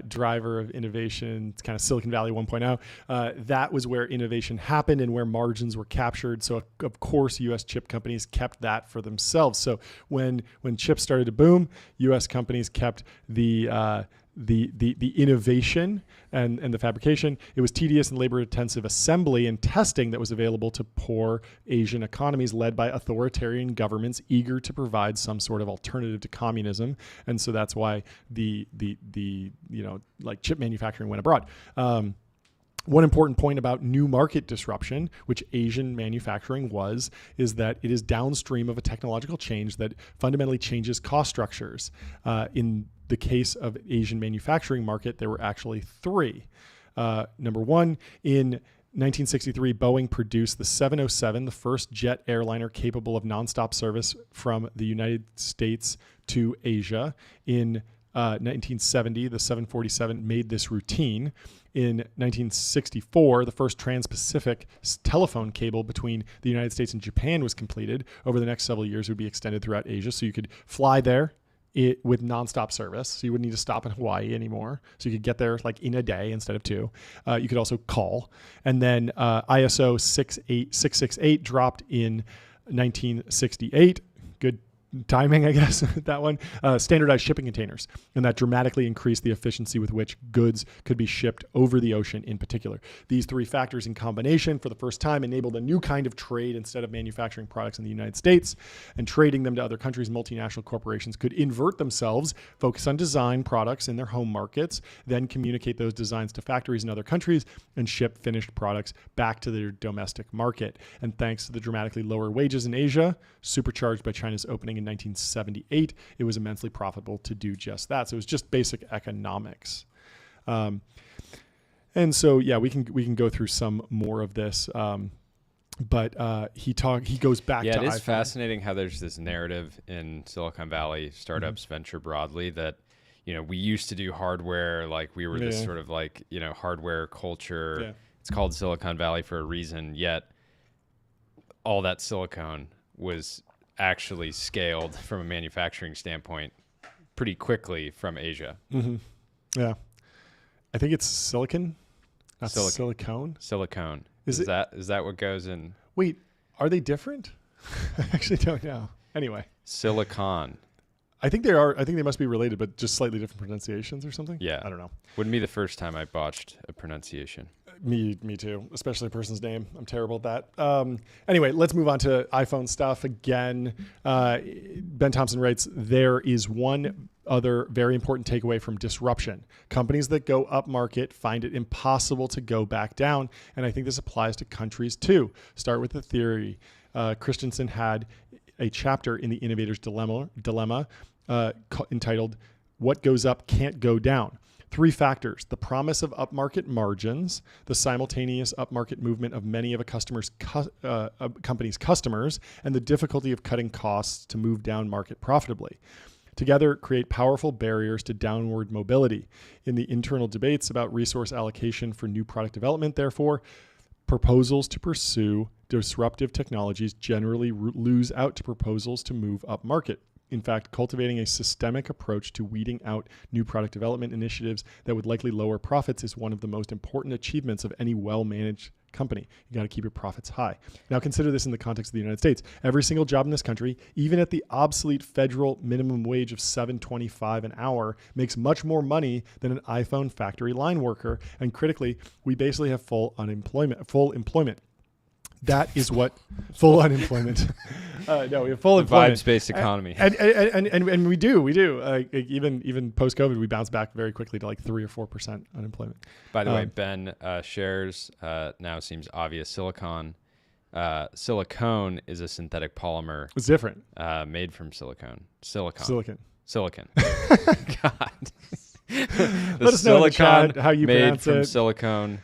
Speaker 2: driver of innovation. It's kind of Silicon Valley 1.0. That was where innovation happened and where margins were captured. So of course, U.S. chip companies kept that for themselves. So when chips started to boom, U.S. companies kept the innovation and the fabrication. It was tedious and labor-intensive assembly and testing that was available to poor Asian economies led by authoritarian governments eager to provide some sort of alternative to communism. And so that's why the chip manufacturing went abroad. One important point about new market disruption, which Asian manufacturing is that it is downstream of a technological change that fundamentally changes cost structures. In the case of Asian manufacturing market, there were actually three. Number one, in 1963, Boeing produced the 707, the first jet airliner capable of nonstop service from the United States to Asia. In 1970, the 747 made this routine. In 1964, the first trans-Pacific telephone cable between the United States and Japan was completed. Over the next several years, it would be extended throughout Asia, so you could fly there with nonstop service. So you wouldn't need to stop in Hawaii anymore. So you could get there like in a day instead of two. You could also call. And then ISO 668 dropped in 1968. Good timing, I guess, that one. Standardized shipping containers. And that dramatically increased the efficiency with which goods could be shipped over the ocean in particular. These three factors in combination for the first time enabled a new kind of trade. Instead of manufacturing products in the United States and trading them to other countries, multinational corporations could invert themselves, focus on design products in their home markets, then communicate those designs to factories in other countries and ship finished products back to their domestic market. And thanks to the dramatically lower wages in Asia, supercharged by China's opening in 1978, it was immensely profitable to do just that. So it was just basic economics. And so, yeah, we can go through some more of this. But he goes back to
Speaker 3: it is
Speaker 2: iPhone.
Speaker 3: Fascinating how there's this narrative in Silicon Valley startups, venture broadly, that we used to do hardware, like we were this sort of like hardware culture. Yeah. It's called Silicon Valley for a reason. Yet all that silicon was actually scaled from a manufacturing standpoint pretty quickly from Asia.
Speaker 2: Mm-hmm. Yeah, I think it's silicon, not silicone.
Speaker 3: Silicone. Is that what goes in?
Speaker 2: Wait, are they different? I actually don't know. Anyway,
Speaker 3: silicon.
Speaker 2: I think they are. I think they must be related, but just slightly different pronunciations or something.
Speaker 3: Yeah,
Speaker 2: I don't know.
Speaker 3: Wouldn't be the first time I botched a pronunciation.
Speaker 2: Me too, especially a person's name. I'm terrible at that. Anyway, let's move on to iPhone stuff again. Ben Thompson writes, there is one other very important takeaway from disruption. Companies that go up market find it impossible to go back down. And I think this applies to countries too. Start with the theory. Christensen had a chapter in The Innovator's Dilemma entitled, What Goes Up Can't Go Down. Three factors: the promise of upmarket margins, the simultaneous upmarket movement of many of a company's customers, and the difficulty of cutting costs to move down market profitably. Together, create powerful barriers to downward mobility. In the internal debates about resource allocation for new product development, therefore, proposals to pursue disruptive technologies generally lose out to proposals to move up market. In fact, cultivating a systemic approach to weeding out new product development initiatives that would likely lower profits is one of the most important achievements of any well-managed company. You got to keep your profits high. Now consider this in the context of the United States. Every single job in this country, even at the obsolete federal minimum wage of $7.25 an hour, makes much more money than an iPhone factory line worker. And critically, we basically have full employment. That is what full unemployment. No, we have full employment.
Speaker 3: Vibes-based economy.
Speaker 2: And we do. Even post-COVID, we bounce back very quickly to like 3 or 4% unemployment.
Speaker 3: By the way, Ben shares now seems obvious. Silicon Silicone is a synthetic polymer
Speaker 2: It's different.
Speaker 3: made from silicon.
Speaker 2: Silicon.
Speaker 3: God.
Speaker 2: Let us know in the chat how you
Speaker 3: made
Speaker 2: pronounce
Speaker 3: from
Speaker 2: it.
Speaker 3: silicone.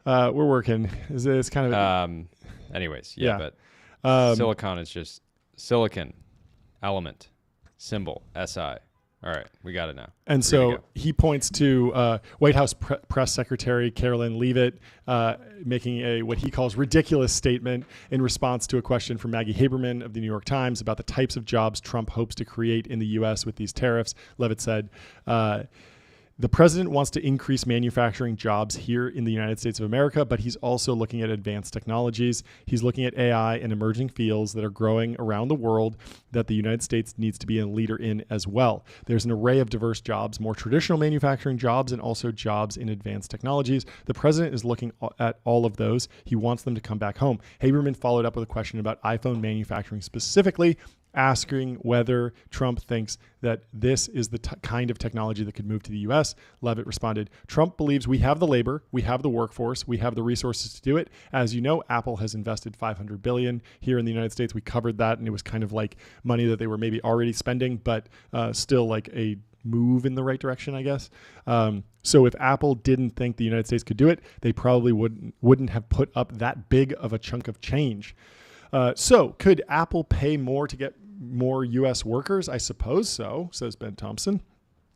Speaker 2: We're working. It's kind of
Speaker 3: Anyways,
Speaker 2: Yeah.
Speaker 3: but silicon is just silicon element symbol SI. All right, we got it now.
Speaker 2: And
Speaker 3: We're
Speaker 2: so
Speaker 3: good to go.
Speaker 2: he points to White House press secretary Carolyn Leavitt making what he calls ridiculous statement in response to a question from Maggie Haberman of the New York Times about the types of jobs Trump hopes to create in the U.S. with these tariffs. Leavitt said, the president wants to increase manufacturing jobs here in the United States of America, but he's also looking at advanced technologies. He's looking at AI and emerging fields that are growing around the world that the United States needs to be a leader in as well. There's an array of diverse jobs, more traditional manufacturing jobs, and also jobs in advanced technologies. The president is looking at all of those. He wants them to come back home. Haberman followed up with a question about iPhone manufacturing specifically, asking whether Trump thinks that this is the kind of technology that could move to the U.S. Leavitt responded, Trump believes we have the labor, we have the workforce, we have the resources to do it. As you know, Apple has invested $500 billion here in the United States. We covered that, and it was kind of like money that they were maybe already spending, but still like a move in the right direction, I guess. So if Apple didn't think the United States could do it, they probably wouldn't have put up that big of a chunk of change. So could Apple pay more to get more U.S. workers? I suppose so, says Ben Thompson,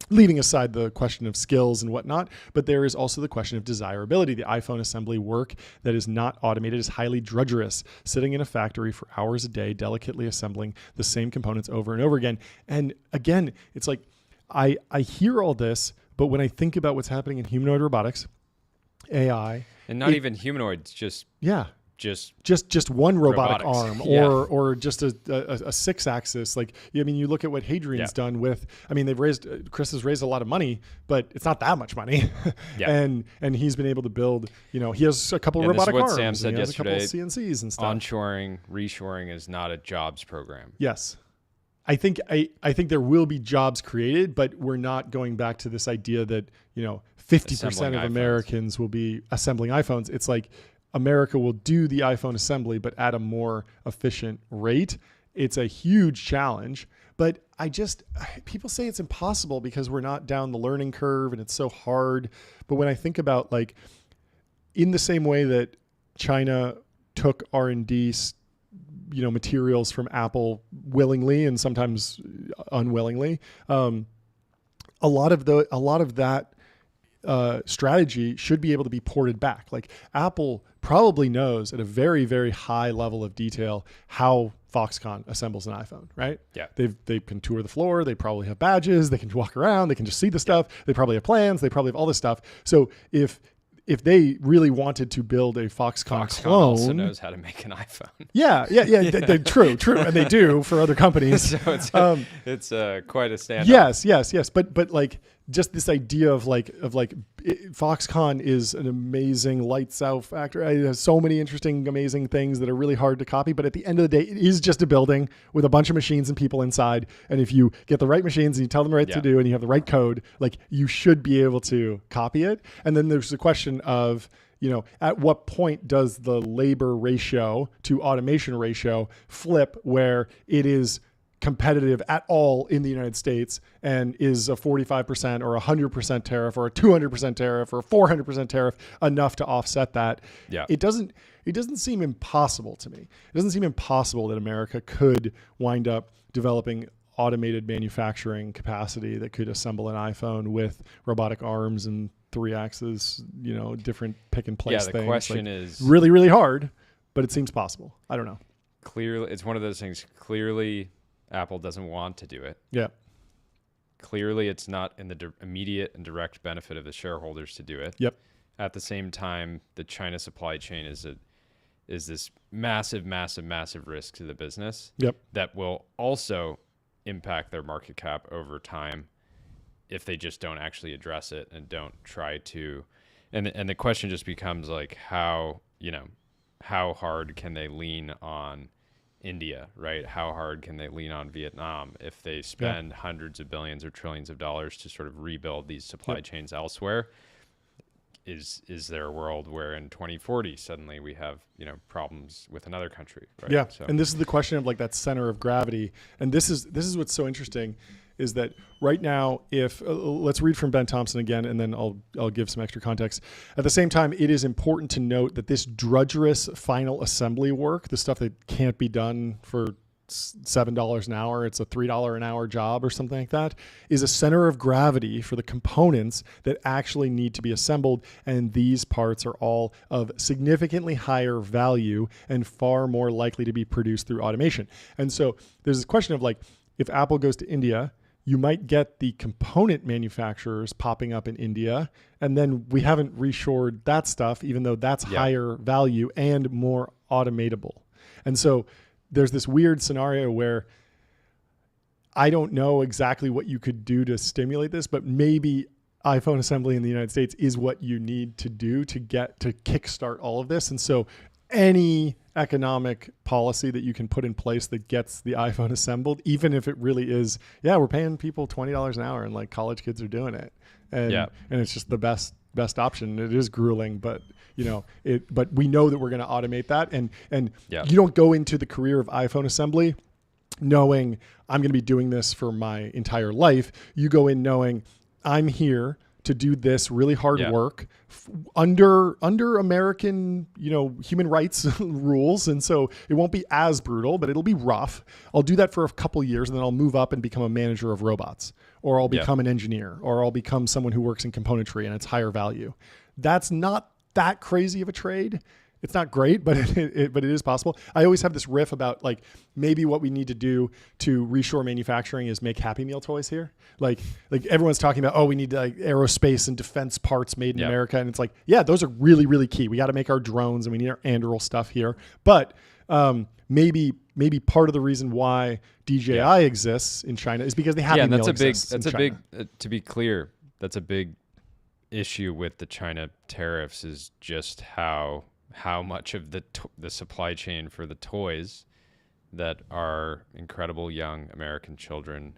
Speaker 2: leaving aside the question of skills and whatnot. But there is also the question of desirability. The iPhone assembly work that is not automated is highly drudgerous, sitting in a factory for hours a day, delicately assembling the same components over and over again. And again, it's like I hear all this, but when I think about what's happening in humanoid robotics, AI,
Speaker 3: And not even humanoids, just
Speaker 2: just one robotic
Speaker 3: robotics.
Speaker 2: arm
Speaker 3: Yeah.
Speaker 2: or just a 6-axis. Like, I mean, you look at what Hadrian's done with, I mean, Chris has raised a lot of money, but it's not that much money.
Speaker 3: Yeah.
Speaker 2: And he's been able to build, he has a couple
Speaker 3: And this is
Speaker 2: robotic
Speaker 3: what
Speaker 2: arms.
Speaker 3: Sam
Speaker 2: and
Speaker 3: said
Speaker 2: he has a couple
Speaker 3: yesterday,
Speaker 2: CNCs and stuff.
Speaker 3: onshoring, reshoring is not a jobs program.
Speaker 2: Yes. I think there will be jobs created, but we're not going back to this idea that, 50%
Speaker 3: Assembling
Speaker 2: of
Speaker 3: iPhones.
Speaker 2: Americans will be assembling iPhones. It's like America will do the iPhone assembly, but at a more efficient rate. It's a huge challenge, but people say it's impossible because we're not down the learning curve and it's so hard. But when I think about, like, in the same way that China took R&D materials from Apple willingly and sometimes unwillingly, a lot of that strategy should be able to be ported back. Like, Apple probably knows at a very, very high level of detail how Foxconn assembles an iPhone, right?
Speaker 3: Yeah.
Speaker 2: They can tour the floor. They probably have badges. They can walk around. They can just see the stuff. They probably have plans. They probably have all this stuff. So if they really wanted to build a Foxconn clone,
Speaker 3: also knows how to make an iPhone.
Speaker 2: Yeah. True, and they do for other companies.
Speaker 3: So it's quite a standout.
Speaker 2: Yes. But like, just this idea of Foxconn is an amazing lights out factory. It has so many interesting, amazing things that are really hard to copy. But at the end of the day, it is just a building with a bunch of machines and people inside. And if you get the right machines and you tell them what to do and you have the right code, like, you should be able to copy it. And then there's the question of, at what point does the labor ratio to automation ratio flip where it is competitive at all in the United States and is a 45% or 100% tariff or a 200% tariff or a 400% tariff enough to offset that?
Speaker 3: Yeah.
Speaker 2: It doesn't seem impossible to me. It doesn't seem impossible that America could wind up developing automated manufacturing capacity that could assemble an iPhone with robotic arms and 3-axis, different pick and place
Speaker 3: things.
Speaker 2: things.
Speaker 3: The question is
Speaker 2: really, really hard, but it seems possible. I don't know.
Speaker 3: Clearly, it's one of those things. Clearly, Apple doesn't want to do it.
Speaker 2: Yeah.
Speaker 3: Clearly, it's not in the immediate and direct benefit of the shareholders to do it.
Speaker 2: Yep.
Speaker 3: At the same time, the China supply chain is this massive, massive, massive risk to the business.
Speaker 2: Yep.
Speaker 3: That will also impact their market cap over time if they just don't actually address it and don't try to. And the question just becomes, like, how hard can they lean on India, right? How hard can they lean on Vietnam if they spend hundreds of billions or trillions of dollars to sort of rebuild these supply chains elsewhere? is there a world where in 2040 suddenly we have, problems with another country? Right?
Speaker 2: Yeah.
Speaker 3: So,
Speaker 2: And this is the question of like that center of gravity. And this is what's so interesting is that right now, if let's read from Ben Thompson again, and then I'll give some extra context. At the same time, it is important to note that this drudgerous final assembly work, the stuff that can't be done for $7 an hour, it's a $3 an hour job or something like that, is a center of gravity for the components that actually need to be assembled. And these parts are all of significantly higher value and far more likely to be produced through automation. And so there's this question of like, if Apple goes to India, you might get the component manufacturers popping up in India, and then we haven't reshored that stuff, even though that's higher value and more automatable. And so there's this weird scenario where I don't know exactly what you could do to stimulate this, but maybe iPhone assembly in the United States is what you need to do to get to kickstart all of this. And so any economic policy that you can put in place that gets the iPhone assembled, even if it really is, we're paying people $20 an hour and like college kids are doing it. And it's just the best option. It is grueling, but but we know that we're going to automate that. And you don't go into the career of iPhone assembly knowing I'm going to be doing this for my entire life. You go in knowing I'm here to do this really hard work under American, human rights rules. And so it won't be as brutal, but it'll be rough. I'll do that for a couple years and then I'll move up and become a manager of robots, or I'll become an engineer, or I'll become someone who works in componentry and it's higher value. That's not that crazy of a trade. It's not great, but it is possible. I always have this riff about like maybe what we need to do to reshore manufacturing is make Happy Meal toys here. Like everyone's talking about, we need like aerospace and defense parts made in America. And it's like, those are really, really key. We got to make our drones and we need our Anduril stuff here. But maybe part of the reason why DJI exists in China is because they Happy Meal exists in China.
Speaker 3: To be clear, that's a big issue with the China tariffs is just how much of the supply chain for the toys that our incredible young American children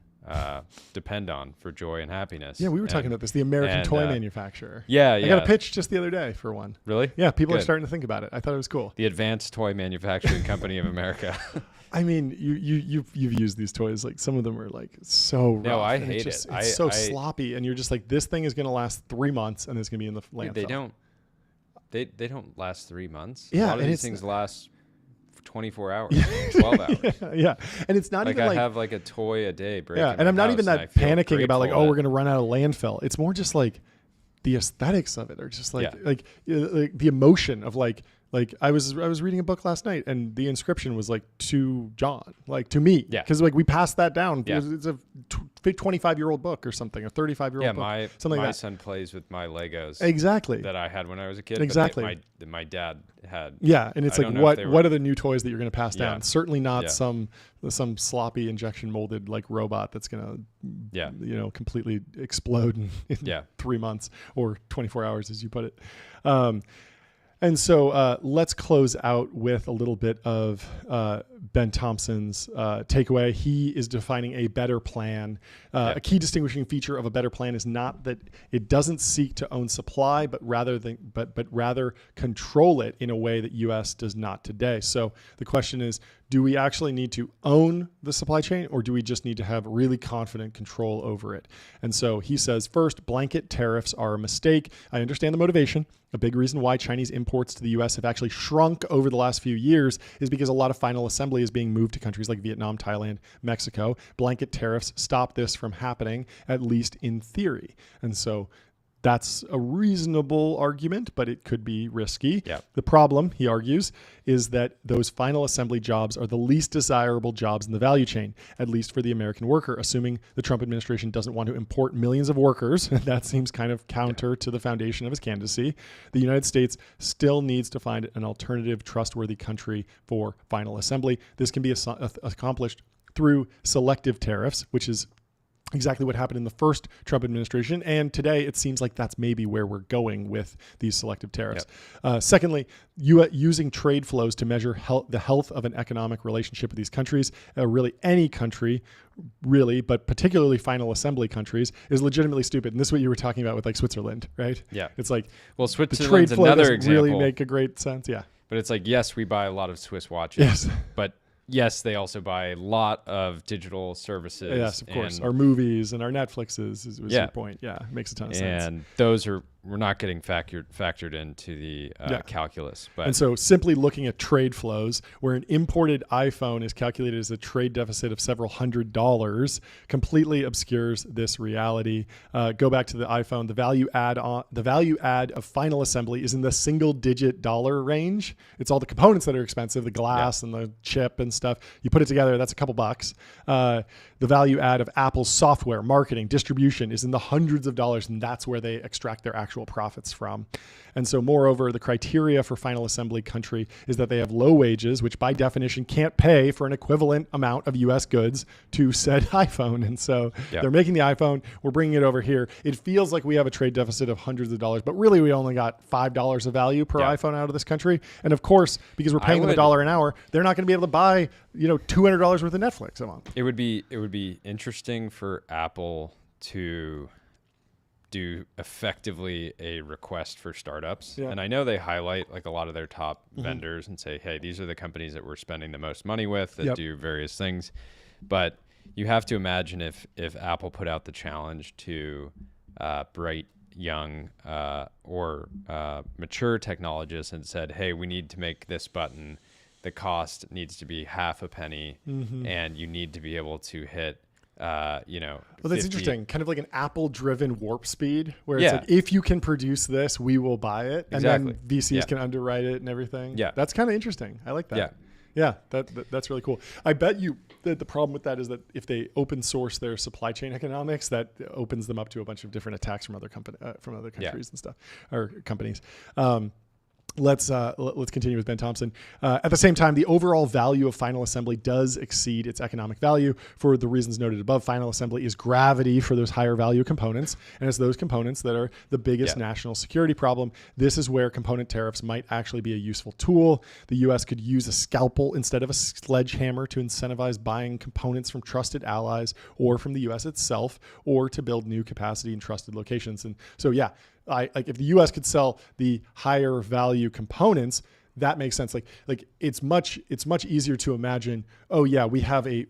Speaker 3: depend on for joy and happiness.
Speaker 2: Yeah, we were talking about this, the American toy manufacturer.
Speaker 3: I
Speaker 2: got a pitch just the other day for one.
Speaker 3: Really?
Speaker 2: Yeah, people are starting to think about it. I thought it was cool.
Speaker 3: The Advanced Toy Manufacturing Company of America.
Speaker 2: I mean, you've used these toys. Like some of them are like so rough.
Speaker 3: No, I hate it.
Speaker 2: It's so sloppy, and you're just like, this thing is going to last 3 months, and it's going to be in the landfill.
Speaker 3: They don't last 3 months.
Speaker 2: Yeah,
Speaker 3: a lot of these things last 24 hours, 12 hours.
Speaker 2: Yeah, and it's not
Speaker 3: like
Speaker 2: even
Speaker 3: I have like a toy a day.
Speaker 2: And I'm not even that panicking about like, we're going to run out of landfill. It's more just like the aesthetics of it are just like the emotion of like I was reading a book last night and the inscription was like to John, like to me. Yeah. Because like we passed that down. Yeah. It's a 25-year-old book or something, a 35-year-old book.
Speaker 3: Yeah,
Speaker 2: something
Speaker 3: my
Speaker 2: like
Speaker 3: son plays with my Legos.
Speaker 2: That
Speaker 3: I had when I was a kid.
Speaker 2: Exactly.
Speaker 3: But my dad had.
Speaker 2: Yeah, and it's like what are the new toys that you're going to pass down? Certainly not some sloppy injection molded like robot that's going to completely explode in 3 months or 24 hours as you put it. And so let's close out with a little bit of Ben Thompson's takeaway. He is defining a better plan. A key distinguishing feature of a better plan is not that it doesn't seek to own supply, but rather control it in a way that U.S. does not today. So the question is, do we actually need to own the supply chain, or do we just need to have really confident control over it? And so he says, first, blanket tariffs are a mistake. I understand the motivation. A big reason why Chinese imports to the U.S. have actually shrunk over the last few years is because a lot of final assembly is being moved to countries like Vietnam, Thailand, Mexico. Blanket tariffs stop this from happening, at least in theory. And so that's a reasonable argument, but it could be risky. Yeah. The problem, he argues, is that those final assembly jobs are the least desirable jobs in the value chain, at least for the American worker, assuming the Trump administration doesn't want to import millions of workers. That seems kind of counter to the foundation of his candidacy. The United States still needs to find an alternative, trustworthy country for final assembly. This can be accomplished through selective tariffs, which is exactly what happened in the first Trump administration. And today it seems like that's maybe where we're going with these selective tariffs. Secondly, using trade flows to measure the health of an economic relationship with these countries, really any country, really, but particularly final assembly countries, is legitimately stupid. And this is what you were talking about with like Switzerland, right?
Speaker 3: Yeah.
Speaker 2: It's like,
Speaker 3: well,
Speaker 2: the trade
Speaker 3: Switzerland's
Speaker 2: flow
Speaker 3: another
Speaker 2: doesn't
Speaker 3: example.
Speaker 2: really make a great sense. Yeah.
Speaker 3: But it's like, yes, we buy a lot of Swiss watches.
Speaker 2: Yes.
Speaker 3: But yes, they also buy a lot of digital services.
Speaker 2: Yes, of course.
Speaker 3: and-
Speaker 2: Our movies and our Netflixes was
Speaker 3: Yeah.
Speaker 2: your point. Yeah, it makes a ton of sense.
Speaker 3: And those we're not getting factored into the calculus. But
Speaker 2: And so simply looking at trade flows, where an imported iPhone is calculated as a trade deficit of several $100s, completely obscures this reality. Go back to the iPhone. The value add of final assembly is in the single-digit dollar range. It's all the components that are expensive, the glass and the chip and stuff. You put it together, that's a couple bucks. The value add of Apple's software, marketing, distribution is in the hundreds of dollars, and that's where they extract their actual profits from. And so moreover, the criteria for final assembly country is that they have low wages, which by definition can't pay for an equivalent amount of US goods to said iPhone. And so they're making the iPhone, we're bringing it over here. It feels like we have a trade deficit of hundreds of dollars, but really we only got $5 of value per iPhone out of this country. And of course, because we're paying them $1 an hour, they're not going to be able to buy, $200 worth of Netflix a month.
Speaker 3: It would be interesting for Apple to do effectively a request for startups. And I know they highlight like a lot of their top vendors and say, hey, these are the companies that we're spending the most money with that do various things. But you have to imagine if Apple put out the challenge to bright, young, or mature technologists and said, hey, we need to make this button. The cost needs to be half a penny, and you need to be able to hit well, that's
Speaker 2: 50. Interesting. Kind of like an Apple-driven warp speed, where it's
Speaker 3: Yeah.
Speaker 2: like, if you can produce this, we will buy it, and
Speaker 3: Exactly.
Speaker 2: then VCs
Speaker 3: Yeah.
Speaker 2: can underwrite it and everything.
Speaker 3: Yeah.
Speaker 2: That's kind of interesting. I like that.
Speaker 3: Yeah.
Speaker 2: That's really cool. I bet you that the problem with that is that if they open source their supply chain economics, that opens them up to a bunch of different attacks from other countries and stuff, or companies. Let's continue with Ben Thompson. At the same time, the overall value of final assembly does exceed its economic value for the reasons noted above. Final assembly is gravity for those higher value components, and it's those components that are the biggest national security problem. This is where component tariffs might actually be a useful tool. The U.S. could use a scalpel instead of a sledgehammer to incentivize buying components from trusted allies or from the U.S. itself, or to build new capacity in trusted locations. And so, if the U.S. could sell the higher value components, that makes sense. Like it's much easier to imagine. Oh yeah, we have a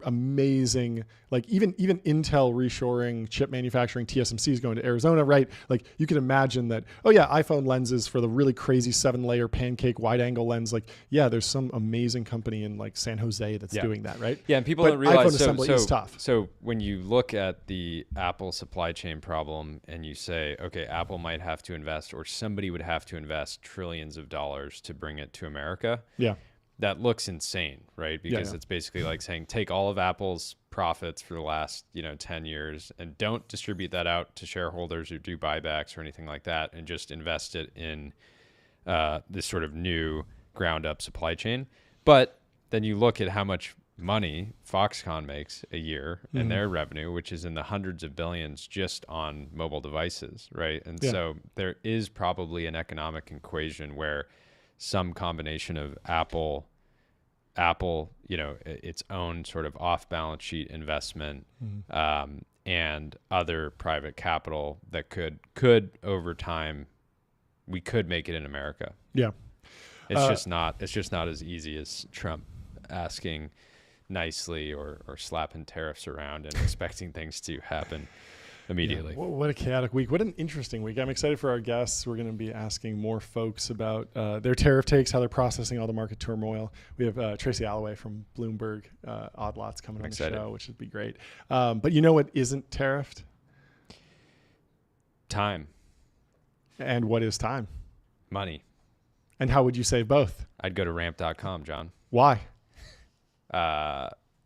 Speaker 2: amazing, like even Intel reshoring chip manufacturing, TSMC is going to Arizona, right? Like you can imagine that. Oh yeah, iPhone lenses for the really crazy 7-layer pancake wide angle lens. Like there's some amazing company in like San Jose that's doing that, right?
Speaker 3: Yeah, and people
Speaker 2: But
Speaker 3: don't realize
Speaker 2: iPhone assembly is tough.
Speaker 3: So when you look at the Apple supply chain problem and you say, okay, Apple might have to invest, or somebody would have to invest trillions of dollars to bring it to America.
Speaker 2: Yeah.
Speaker 3: That looks insane, right? Because it's basically like saying, take all of Apple's profits for the last, 10 years and don't distribute that out to shareholders or do buybacks or anything like that, and just invest it in this sort of new ground up supply chain. But then you look at how much money Foxconn makes a year and their revenue, which is in the hundreds of billions just on mobile devices, right? And so there is probably an economic equation where some combination of Apple, its own sort of off-balance sheet investment, and other private capital that could over time, we could make it in America.
Speaker 2: Yeah.
Speaker 3: It's just not as easy as Trump asking nicely or slapping tariffs around and expecting things to happen immediately.
Speaker 2: Yeah. What a chaotic week. What an interesting week. I'm excited for our guests. We're going to be asking more folks about their tariff takes, how they're processing all the market turmoil. We have Tracy Alloway from Bloomberg Odd Lots coming on the show, which would be great. But you know what isn't tariffed?
Speaker 3: Time.
Speaker 2: And what is time?
Speaker 3: Money.
Speaker 2: And how would you save both?
Speaker 3: I'd go to ramp.com, John.
Speaker 2: Why?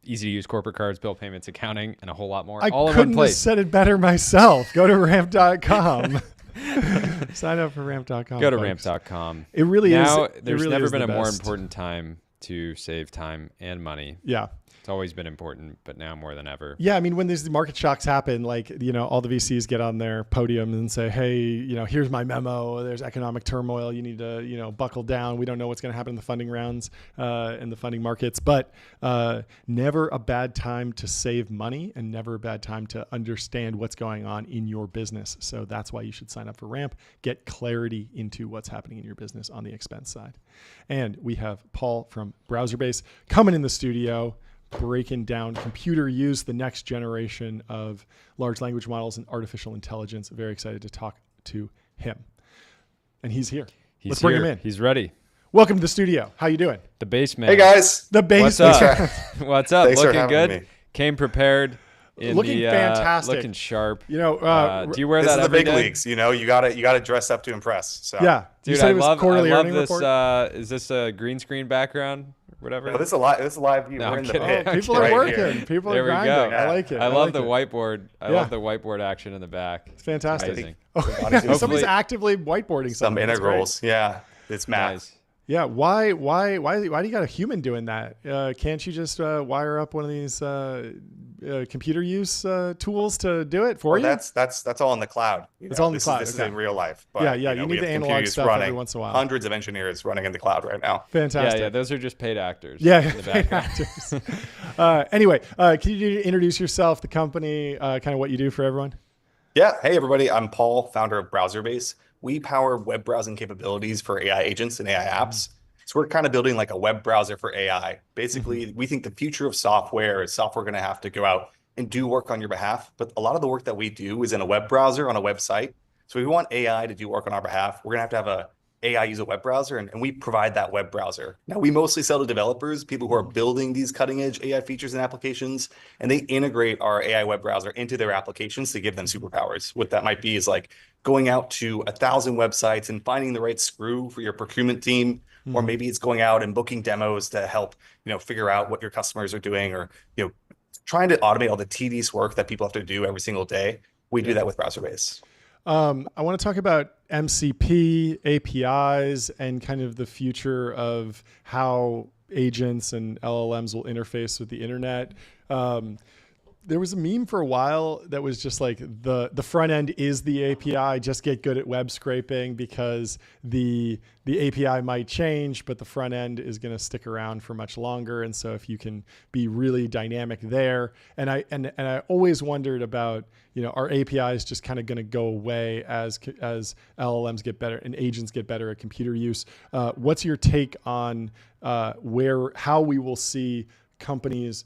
Speaker 3: Easy to use corporate cards, bill payments, accounting, and a whole lot more.
Speaker 2: I
Speaker 3: all in one
Speaker 2: couldn't have
Speaker 3: place.
Speaker 2: said it better myself. Go to ramp.com. Sign up for ramp.com.
Speaker 3: Go to
Speaker 2: folks.
Speaker 3: ramp.com.
Speaker 2: It really
Speaker 3: now,
Speaker 2: is.
Speaker 3: There's
Speaker 2: really
Speaker 3: never
Speaker 2: is
Speaker 3: been
Speaker 2: the
Speaker 3: a more
Speaker 2: best.
Speaker 3: important time to save time and money.
Speaker 2: Yeah.
Speaker 3: It's always been important, but now more than ever.
Speaker 2: Yeah, I mean, when these market shocks happen, like, all the VCs get on their podium and say, hey, here's my memo. There's economic turmoil. You need to, buckle down. We don't know what's going to happen in the funding rounds and the funding markets, but never a bad time to save money and never a bad time to understand what's going on in your business. So that's why you should sign up for Ramp, get clarity into what's happening in your business on the expense side. And we have Paul from BrowserBase coming in the studio, breaking down computer use, the next generation of large language models and artificial intelligence. Very excited to talk to him. And he's here. Let's bring him in.
Speaker 3: He's ready.
Speaker 2: Welcome to the studio. How you doing?
Speaker 3: The base man.
Speaker 5: Hey guys.
Speaker 2: The base
Speaker 3: What's
Speaker 2: man.
Speaker 3: up? What's up?
Speaker 5: Thanks for
Speaker 3: Looking
Speaker 5: having
Speaker 3: good?
Speaker 5: me.
Speaker 3: Came prepared.
Speaker 2: Looking fantastic.
Speaker 3: Looking sharp.
Speaker 2: You know,
Speaker 3: do you wear
Speaker 5: This
Speaker 3: that
Speaker 5: is the
Speaker 3: every
Speaker 5: big
Speaker 3: day?
Speaker 5: leagues. You gotta dress up to impress. So
Speaker 2: yeah. You
Speaker 3: Dude,
Speaker 2: said
Speaker 3: I
Speaker 2: it was
Speaker 3: love
Speaker 2: quarterly earning
Speaker 3: this.
Speaker 2: report?
Speaker 3: Is this a green screen background or whatever?
Speaker 5: No, this is a live view.
Speaker 3: No,
Speaker 5: We're
Speaker 3: I'm
Speaker 5: in the
Speaker 3: kidding.
Speaker 5: pit.
Speaker 3: Oh,
Speaker 2: People
Speaker 3: okay.
Speaker 2: are
Speaker 5: right
Speaker 2: working.
Speaker 5: here.
Speaker 2: People
Speaker 3: There
Speaker 2: are
Speaker 3: we
Speaker 2: grinding.
Speaker 3: go.
Speaker 2: I like it.
Speaker 3: I love
Speaker 2: like
Speaker 3: the
Speaker 2: it.
Speaker 3: whiteboard. I
Speaker 2: Yeah.
Speaker 3: love the whiteboard action in the back.
Speaker 2: It's fantastic.
Speaker 3: Amazing.
Speaker 2: Oh,
Speaker 5: Hopefully-
Speaker 2: somebody's actively whiteboarding
Speaker 5: Some
Speaker 2: something. That's great.
Speaker 5: integrals. Yeah, it's math.
Speaker 3: Nice.
Speaker 2: Yeah, why do you got a human doing that? Can't you just wire up one of these computer use tools to do it for
Speaker 5: Well,
Speaker 2: you?
Speaker 5: that's all in the cloud.
Speaker 2: It's all in the cloud,
Speaker 5: This is
Speaker 2: okay.
Speaker 5: in real life. But,
Speaker 2: Yeah, you
Speaker 5: we
Speaker 2: need
Speaker 5: have
Speaker 2: to analog
Speaker 5: computers
Speaker 2: stuff every
Speaker 5: running,
Speaker 2: once in a while.
Speaker 5: Hundreds of engineers running in the cloud right now.
Speaker 2: Fantastic.
Speaker 3: Yeah, those are just paid actors.
Speaker 2: Yeah,
Speaker 3: in the background.
Speaker 2: actors. Anyway, can you introduce yourself, the company, kind of what you do for everyone?
Speaker 5: Yeah. Hey, everybody. I'm Paul, founder of BrowserBase. We power web browsing capabilities for AI agents and AI apps. So we're kind of building like a web browser for AI. Basically, we think the future of software is software going to have to go out and do work on your behalf. But a lot of the work that we do is in a web browser on a website. So if we want AI to do work on our behalf, we're going to have a AI use a web browser, and we provide that web browser. Now, we mostly sell to developers, people who are building these cutting edge AI features and applications, and they integrate our AI web browser into their applications to give them superpowers. What that might be is like going out to 1,000 websites and finding the right screw for your procurement team, or maybe it's going out and booking demos to help, figure out what your customers are doing, or, trying to automate all the tedious work that people have to do every single day. We do that with BrowserBase.
Speaker 2: I want to talk about MCP, APIs, and kind of the future of how agents and LLMs will interface with the internet. There was a meme for a while that was just like the front end is the API. Just get good at web scraping because the API might change, but the front end is going to stick around for much longer. And so if you can be really dynamic there, and I always wondered about, are APIs just kind of going to go away as LLMs get better and agents get better at computer use? What's your take on how we will see companies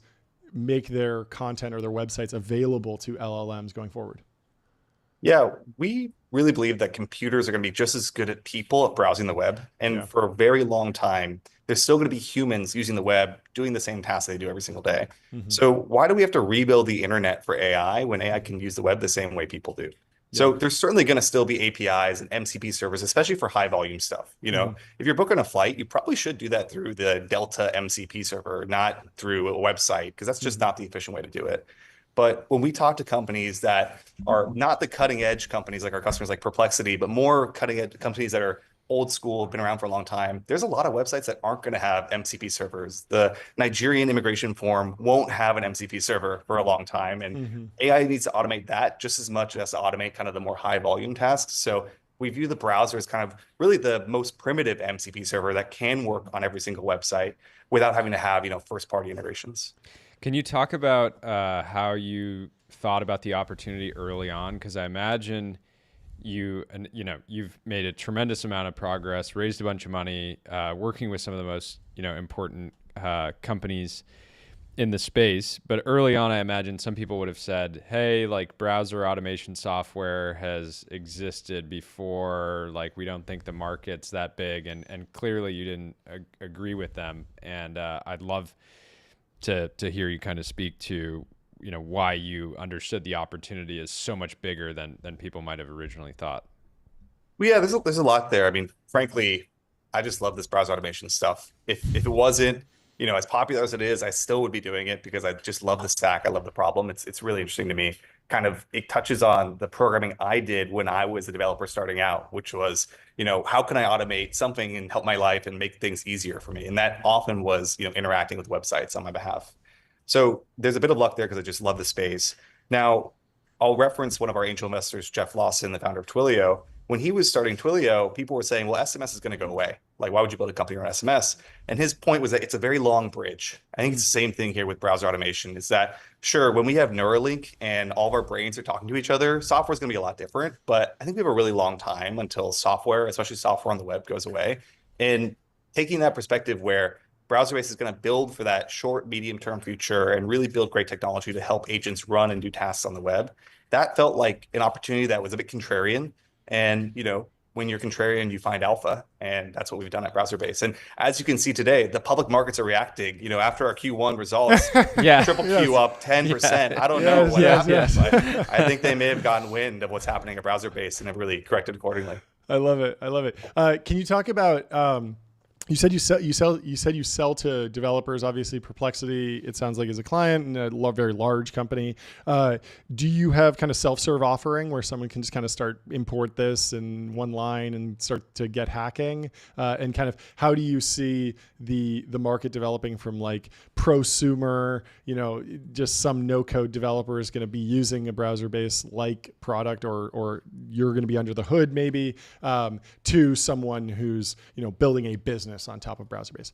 Speaker 2: make their content or their websites available to LLMs going forward?
Speaker 5: Yeah, we really believe that computers are going to be just as good at people at browsing the web. And for a very long time, there's still going to be humans using the web, doing the same tasks they do every single day. So why do we have to rebuild the internet for AI when AI can use the web the same way people do? So there's certainly going to still be APIs and MCP servers, especially for high volume stuff. If you're booking a flight, you probably should do that through the Delta MCP server, not through a website, because that's just not the efficient way to do it. But when we talk to companies that are not the cutting edge companies like our customers like Perplexity, but more cutting edge companies that are old school, been around for a long time, there's a lot of websites that aren't going to have MCP servers. The Nigerian immigration form won't have an MCP server for a long time. And AI needs to automate that just as much as to automate kind of the more high volume tasks. So we view the browser as kind of really the most primitive MCP server that can work on every single website without having to have, first party integrations.
Speaker 3: Can you talk about how you thought about the opportunity early on? Because I imagine you've made a tremendous amount of progress, raised a bunch of money, working with some of the most important companies in the space. But early on, I imagine some people would have said, "Hey, like browser automation software has existed before. Like we don't think the market's that big." And clearly, you didn't agree with them. And I'd love to hear you kind of speak to why you understood the opportunity is so much bigger than people might have originally thought.
Speaker 5: Well, yeah, there's a lot there. I mean, frankly, I just love this browser automation stuff. If it wasn't, as popular as it is, I still would be doing it because I just love the stack. I love the problem. It's really interesting to me. Kind of, it touches on the programming I did when I was a developer starting out, which was, how can I automate something and help my life and make things easier for me? And that often was, interacting with websites on my behalf. So there's a bit of luck there because I just love the space. Now, I'll reference one of our angel investors, Jeff Lawson, the founder of Twilio. When he was starting Twilio, people were saying, well, SMS is going to go away. Like, why would you build a company around SMS? And his point was that it's a very long bridge. I think it's the same thing here with browser automation, is that, sure, when we have Neuralink and all of our brains are talking to each other, software is going to be a lot different. But I think we have a really long time until software, especially software on the web, goes away. And taking that perspective where browser-based is going to build for that short, medium-term future and really build great technology to help agents run and do tasks on the web, that felt like an opportunity that was a bit contrarian. And, when you're contrarian, you find alpha. And that's what we've done at browser-based. And as you can see today, the public markets are reacting. After our Q1 results, triple Q up 10%. I don't know what happened. But I think they may have gotten wind of what's happening at browser-based and have really corrected accordingly.
Speaker 2: I love it. Can you talk about? You said you sell to developers. Obviously, Perplexity, it sounds like, is a client and a very large company. Do you have kind of self-serve offering where someone can just kind of start import this in one line and start to get hacking? And kind of how do you see the market developing from like prosumer, just some no-code developer is going to be using a browser-based like product, or you're going to be under the hood maybe, to someone who's building a business on top of browser-based?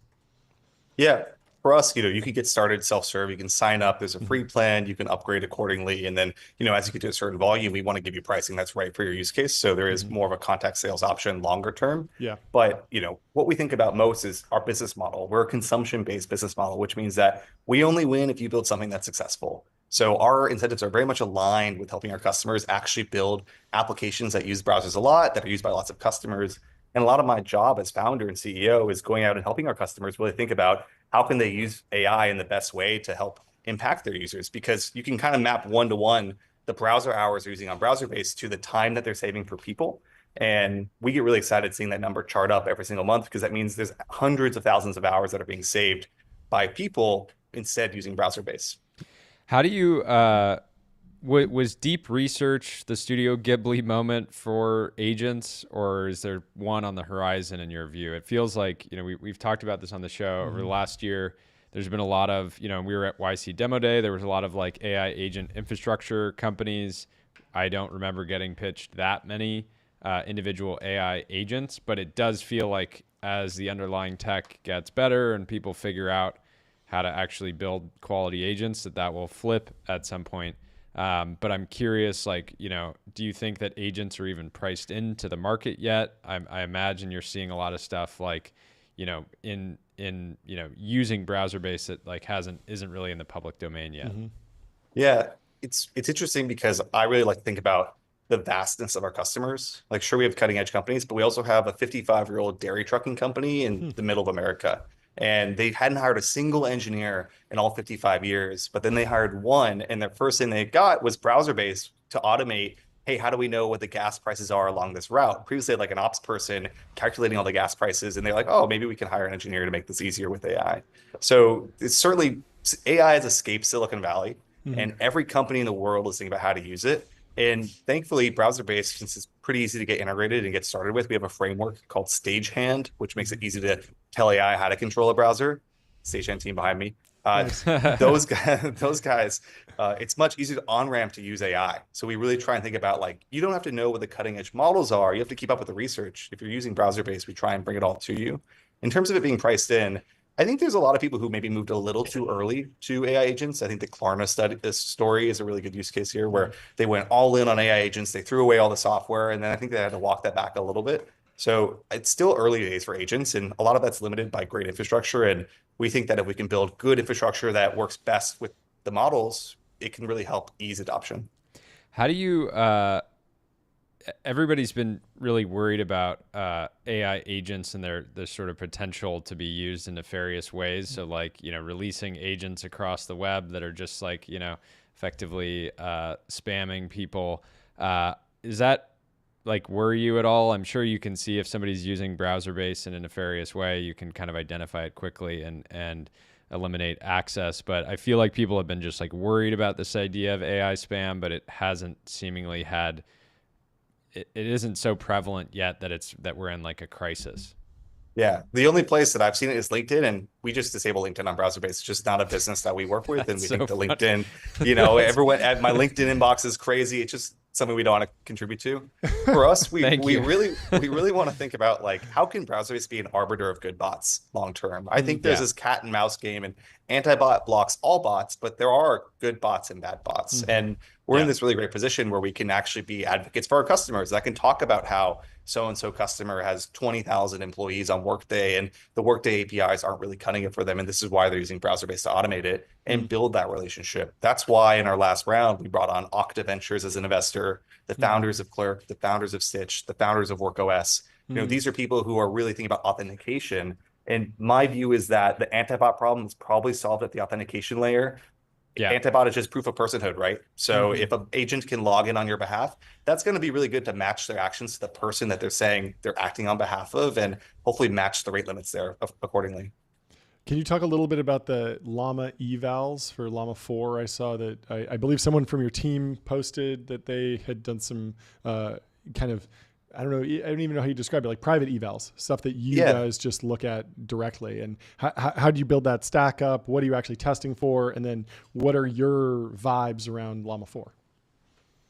Speaker 5: Yeah, for us, you could get started self-serve. You can sign up. There's a free plan. You can upgrade accordingly. And then, as you get to a certain volume, we want to give you pricing that's right for your use case. So there is more of a contact sales option longer term.
Speaker 2: Yeah.
Speaker 5: But, what we think about most is our business model. We're a consumption-based business model, which means that we only win if you build something that's successful. So our incentives are very much aligned with helping our customers actually build applications that use browsers a lot, that are used by lots of customers. And a lot of my job as founder and CEO is going out and helping our customers really think about how can they use AI in the best way to help impact their users, because you can kind of map one-to-one the browser hours they're using on browser-based to the time that they're saving for people. And we get really excited seeing that number chart up every single month, because that means there's hundreds of thousands of hours that are being saved by people instead using browser-based.
Speaker 3: How do you... Was deep research the Studio Ghibli moment for agents, or is there one on the horizon in your view? It feels like, we've talked about this on the show over the last year. There's been a lot of, we were at YC Demo Day. There was a lot of like AI agent infrastructure companies. I don't remember getting pitched that many individual AI agents, but it does feel like as the underlying tech gets better and people figure out how to actually build quality agents, that will flip at some point. But I'm curious, do you think that agents are even priced into the market yet? I imagine you're seeing a lot of stuff in using browser-based that isn't really in the public domain yet.
Speaker 2: Mm-hmm.
Speaker 5: Yeah, it's interesting because I really like to think about the vastness of our customers. Like, sure, we have cutting edge companies, but we also have a 55-year-old dairy trucking company in the middle of America. And they hadn't hired a single engineer in all 55 years, but then they hired one, and the first thing they got was browser-based to automate, hey, how do we know what the gas prices are along this route? Previously, like an ops person calculating all the gas prices, and they're like, oh, maybe we can hire an engineer to make this easier with AI. So it's certainly, AI has escaped Silicon Valley, and every company in the world is thinking about how to use it. And thankfully, browser-based, since it's pretty easy to get integrated and get started with, we have a framework called Stagehand, which makes it easy to tell AI how to control a browser. Stagehand team behind me. Those guys, it's much easier to on-ramp to use AI. So we really try and think about, you don't have to know what the cutting-edge models are. You have to keep up with the research. If you're using browser-based, we try and bring it all to you. In terms of it being priced in, I think there's a lot of people who maybe moved a little too early to AI agents. I think the Klarna story is a really good use case here, where they went all in on AI agents. They threw away all the software, and then I think they had to walk that back a little bit. So it's still early days for agents, and a lot of that's limited by great infrastructure. And we think that if we can build good infrastructure that works best with the models, it can really help ease adoption.
Speaker 3: How do you... everybody's been really worried about AI agents and their sort of potential to be used in nefarious ways. So releasing agents across the web that are just effectively spamming people. Is that worry you at all? I'm sure you can see if somebody's using browser-based in a nefarious way, you can kind of identify it quickly and eliminate access. But I feel like people have been just worried about this idea of AI spam, but it hasn't seemingly had... It isn't so prevalent yet that we're in a crisis.
Speaker 5: Yeah, the only place that I've seen it is LinkedIn, and we just disable LinkedIn on browser base. It's just not a business that we work with, and we
Speaker 3: So
Speaker 5: think the
Speaker 3: funny.
Speaker 5: LinkedIn, everyone at my LinkedIn inbox is crazy. It's just something we don't want to contribute to. For us, we
Speaker 3: Thank you.
Speaker 5: really want to think about like how can browser base be an arbiter of good bots long term. I think there's
Speaker 3: Yeah.
Speaker 5: this cat and mouse game, and anti-bot blocks all bots, but there are good bots and bad bots, and we're in
Speaker 3: Yeah.
Speaker 5: this really great position where we can actually be advocates for our customers that can talk about how so-and-so customer has 20,000 employees on Workday and the Workday APIs aren't really cutting it for them. And this is why they're using browser-based to automate it and build that relationship. That's why in our last round, we brought on Okta Ventures as an investor, the founders of Clerk, the founders of Stitch, the founders of WorkOS. These are people who are really thinking about authentication. And my view is that the anti-bot problem is probably solved at the authentication layer.
Speaker 3: Yeah.
Speaker 5: Anti-bot is just proof of personhood, right? So if an agent can log in on your behalf, that's going to be really good to match their actions to the person that they're saying they're acting on behalf of, and hopefully match the rate limits there accordingly.
Speaker 2: Can you talk a little bit about the Llama evals for Llama 4? I saw that I believe someone from your team posted that they had done some kind of, I don't even know how you describe it, like private evals, stuff that you guys just look at directly. And how do you build that stack up? What are you actually testing for? And then what are your vibes around Llama 4?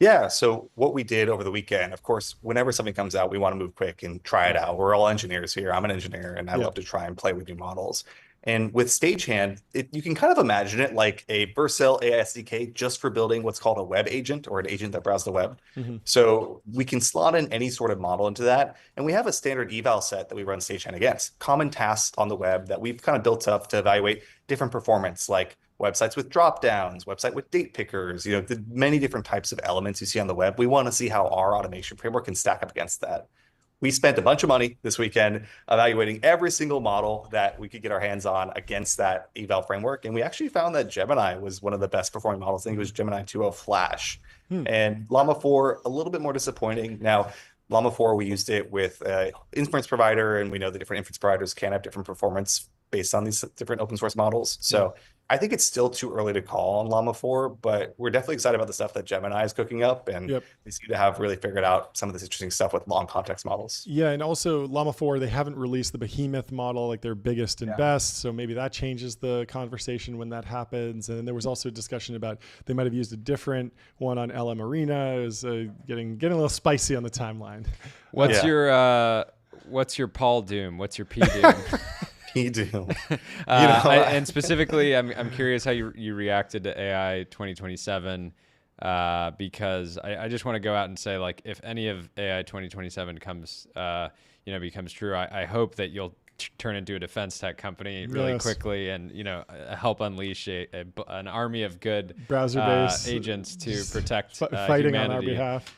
Speaker 5: Yeah, so what we did over the weekend, of course, whenever something comes out, we want to move quick and try it out. We're all engineers here. I'm an engineer, and I love to try and play with new models. And with Stagehand, you can kind of imagine it like a Vercel AI SDK just for building what's called a web agent or an agent that browses the web. So we can slot in any sort of model into that. And we have a standard eval set that we run Stagehand against, common tasks on the web that we've kind of built up to evaluate different performance, like websites with drop downs, website with date pickers, the many different types of elements you see on the web. We want to see how our automation framework can stack up against that. We spent a bunch of money this weekend evaluating every single model that we could get our hands on against that eval framework. And we actually found that Gemini was one of the best performing models. I think it was Gemini 2.0 Flash. And Llama 4, a little bit more disappointing. Now, Llama 4, we used it with an inference provider, and we know the different inference providers can have different performance based on these different open source models. So I think it's still too early to call on Llama 4, but we're definitely excited about the stuff that Gemini is cooking up, and they seem to have really figured out some of this interesting stuff with long context models.
Speaker 2: Yeah, and also Llama 4, they haven't released the behemoth model, like their biggest and best, so maybe that changes the conversation when that happens. And then there was also a discussion about they might have used a different one on LM Arena. It was getting a little spicy on the timeline.
Speaker 3: What's your Paul Doom? What's your P Doom?
Speaker 5: Doom.
Speaker 3: And specifically, I'm curious how you reacted to AI 2027, because I just want to go out and say, like, if any of AI 2027 becomes true, I hope that you'll turn into a defense tech company really quickly and help unleash an army of good
Speaker 2: browser-based
Speaker 3: agents to protect
Speaker 2: fighting
Speaker 3: humanity.
Speaker 2: on our behalf.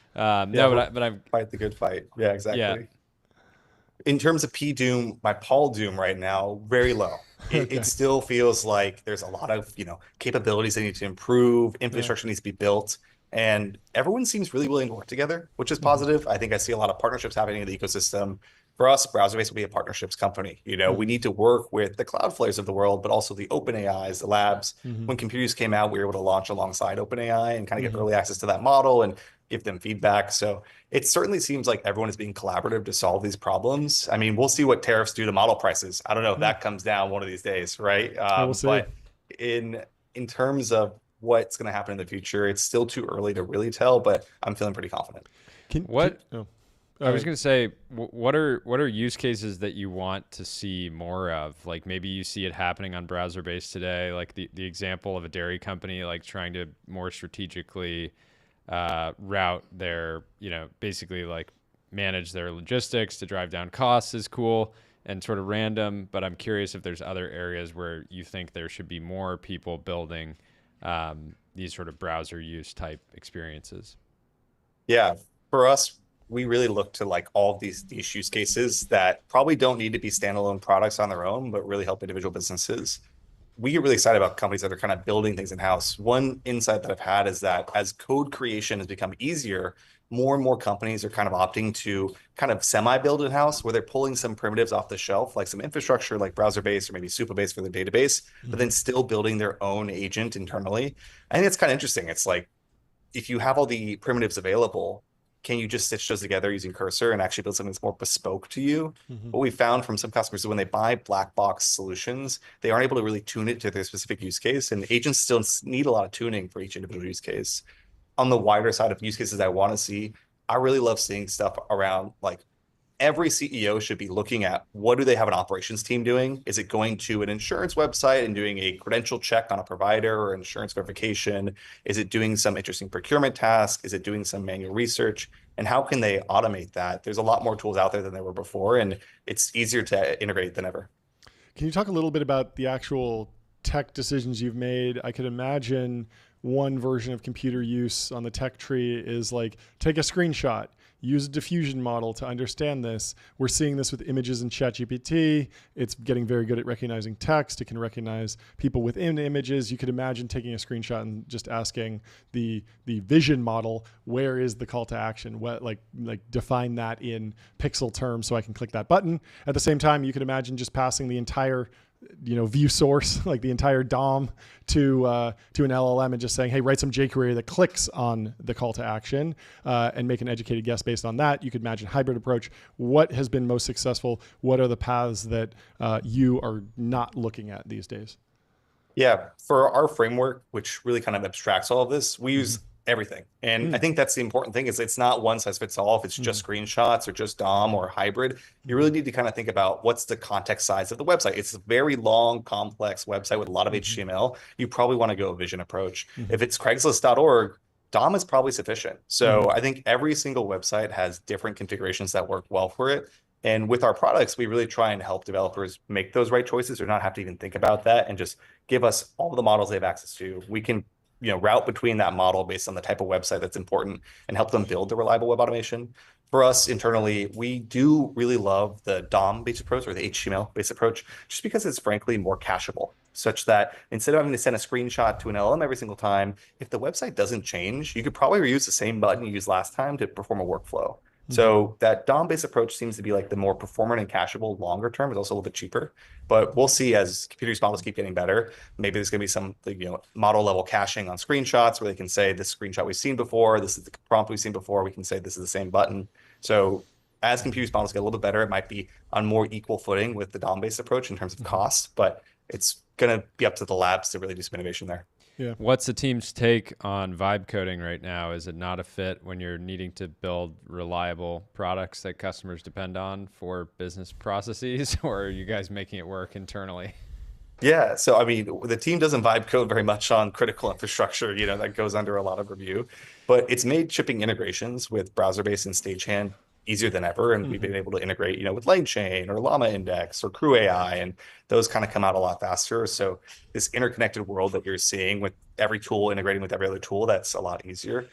Speaker 3: But I'm
Speaker 5: fight the good fight. Yeah, exactly.
Speaker 3: Yeah.
Speaker 5: In terms of P Doom, my Paul Doom right now, very low. It still feels like there's a lot of, capabilities that need to improve, infrastructure needs to be built, and everyone seems really willing to work together, which is positive. I think I see a lot of partnerships happening in the ecosystem. For us, BrowserBase will be a partnerships company. We need to work with the Cloudflares of the world, but also the OpenAIs, the labs. When computers came out, we were able to launch alongside OpenAI and kind of get early access to that model and give them feedback. So it certainly seems like everyone is being collaborative to solve these problems. I mean, we'll see what tariffs do to model prices. I don't know if that comes down one of these days, right?
Speaker 2: We'll see.
Speaker 5: But in terms of what's going to happen in the future, it's still too early to really tell, but I'm feeling pretty confident.
Speaker 3: I was going to say, what are use cases that you want to see more of? Like maybe you see it happening on browser-based today, like the example of a dairy company like trying to more strategically route their, basically like manage their logistics to drive down costs is cool and sort of random. But I'm curious if there's other areas where you think there should be more people building these sort of browser use type experiences.
Speaker 5: Yeah, for us, we really look to like all of these use cases that probably don't need to be standalone products on their own, but really help individual businesses. We get really excited about companies that are kind of building things in-house. One insight that I've had is that as code creation has become easier, more and more companies are kind of opting to kind of semi-build in-house, where they're pulling some primitives off the shelf, like some infrastructure like browser-based or maybe Supabase for their database, but then still building their own agent internally. I think it's kind of interesting. It's like, if you have all the primitives available, can you just stitch those together using Cursor and actually build something that's more bespoke to you? What we found from some customers is when they buy black box solutions, they aren't able to really tune it to their specific use case. And agents still need a lot of tuning for each individual use case. On the wider side of use cases I want to see, I really love seeing stuff around like every CEO should be looking at what do they have an operations team doing? Is it going to an insurance website and doing a credential check on a provider or insurance verification? Is it doing some interesting procurement task? Is it doing some manual research? And how can they automate that? There's a lot more tools out there than there were before, and it's easier to integrate than ever.
Speaker 2: Can you talk a little bit about the actual tech decisions you've made? I could imagine one version of computer use on the tech tree is like, take a screenshot, use a diffusion model to understand this. We're seeing this with images in ChatGPT. It's getting very good at recognizing text. It can recognize people within images. You could imagine taking a screenshot and just asking the vision model, where is the call to action? What, like define that in pixel terms so I can click that button. At the same time, you could imagine just passing the entire view source, like the entire DOM to an LLM and just saying, hey, write some jQuery that clicks on the call to action and make an educated guess based on that. You could imagine a hybrid approach. What has been most successful? What are the paths that you are not looking at these days?
Speaker 5: Yeah, for our framework, which really kind of abstracts all of this, we use everything. And I think that's the important thing is it's not one size fits all. If it's just screenshots or just DOM or hybrid, you really need to kind of think about what's the context size of the website. It's a very long, complex website with a lot of HTML. You probably want to go a vision approach. If it's Craigslist.org, DOM is probably sufficient. So I think every single website has different configurations that work well for it. And with our products, we really try and help developers make those right choices or not have to even think about that and just give us all the models they have access to. We can route between that model based on the type of website that's important and help them build the reliable web automation. For us internally, we do really love the DOM-based approach or the HTML-based approach, just because it's frankly more cacheable, such that instead of having to send a screenshot to an LLM every single time, if the website doesn't change, you could probably reuse the same button you used last time to perform a workflow. So that DOM-based approach seems to be like the more performant and cacheable longer term. It's also a little bit cheaper, but we'll see as computer use models keep getting better. Maybe there's going to be some model level caching on screenshots where they can say this screenshot we've seen before, this is the prompt we've seen before. We can say this is the same button. So as computer use models get a little bit better, it might be on more equal footing with the DOM-based approach in terms of cost, but it's going to be up to the labs to really do some innovation there.
Speaker 2: Yeah.
Speaker 3: What's the team's take on vibe coding right now? Is it not a fit when you're needing to build reliable products that customers depend on for business processes, or are you guys making it work internally?
Speaker 5: Yeah, so I mean, the team doesn't vibe code very much on critical infrastructure, that goes under a lot of review, but it's made shipping integrations with browser-based and Stagehand easier than ever. And we've been able to integrate, with LangChain or Llama Index or Crew AI, and those kind of come out a lot faster. So this interconnected world that you're seeing with every tool integrating with every other tool, that's a lot easier.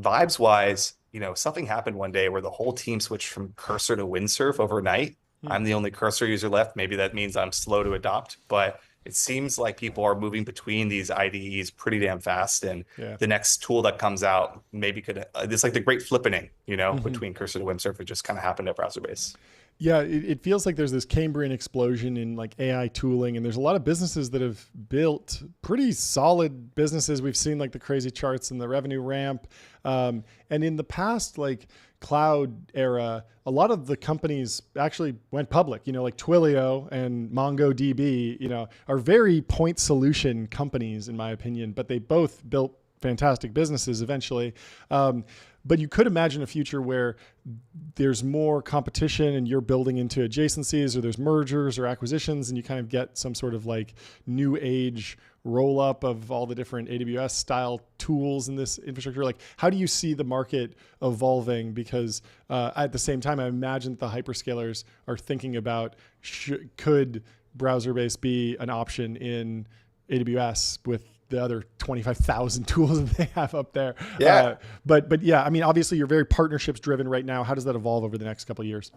Speaker 5: Vibes wise, something happened one day where the whole team switched from Cursor to Windsurf overnight. I'm the only Cursor user left. Maybe that means I'm slow to adopt, but it seems like people are moving between these IDEs pretty damn fast. And the next tool that comes out maybe could, it's like the great flippening, between Cursor to Windsurf. It just kind of happened at browser base.
Speaker 2: Yeah, it feels like there's this Cambrian explosion in like AI tooling, and there's a lot of businesses that have built pretty solid businesses. We've seen like the crazy charts and the revenue ramp. And in the past, like cloud era, a lot of the companies actually went public, like Twilio and MongoDB, are very point solution companies in my opinion, but they both built fantastic businesses eventually. But you could imagine a future where there's more competition and you're building into adjacencies, or there's mergers or acquisitions, and you kind of get some sort of like new age roll up of all the different AWS style tools in this infrastructure. Like, how do you see the market evolving? Because at the same time, I imagine the hyperscalers are thinking about could browser-based be an option in AWS with the other 25,000 tools that they have up there.
Speaker 5: Yeah.
Speaker 2: But yeah, I mean, obviously you're very partnerships driven right now. How does that evolve over the next couple of years?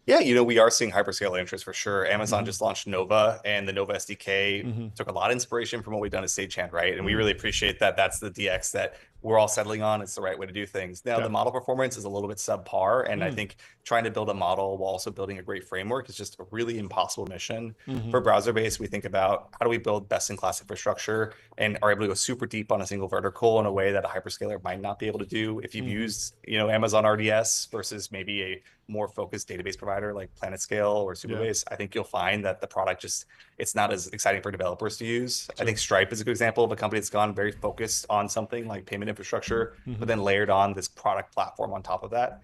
Speaker 5: Yeah, we are seeing hyperscaler interest for sure. Amazon just launched Nova, and the Nova SDK took a lot of inspiration from what we've done at Stagehand, right? And we really appreciate that that's the DX that we're all settling on it's the right way to do things. Now, the model performance is a little bit subpar. And I think trying to build a model while also building a great framework is just a really impossible mission. For browser-based, we think about how do we build best-in-class infrastructure and are able to go super deep on a single vertical in a way that a hyperscaler might not be able to do. If you've used, Amazon RDS versus maybe a more focused database provider like PlanetScale or Supabase, I think you'll find that the product it's not as exciting for developers to use. I think Stripe is a good example of a company that's gone very focused on something like payment infrastructure, but then layered on this product platform on top of that.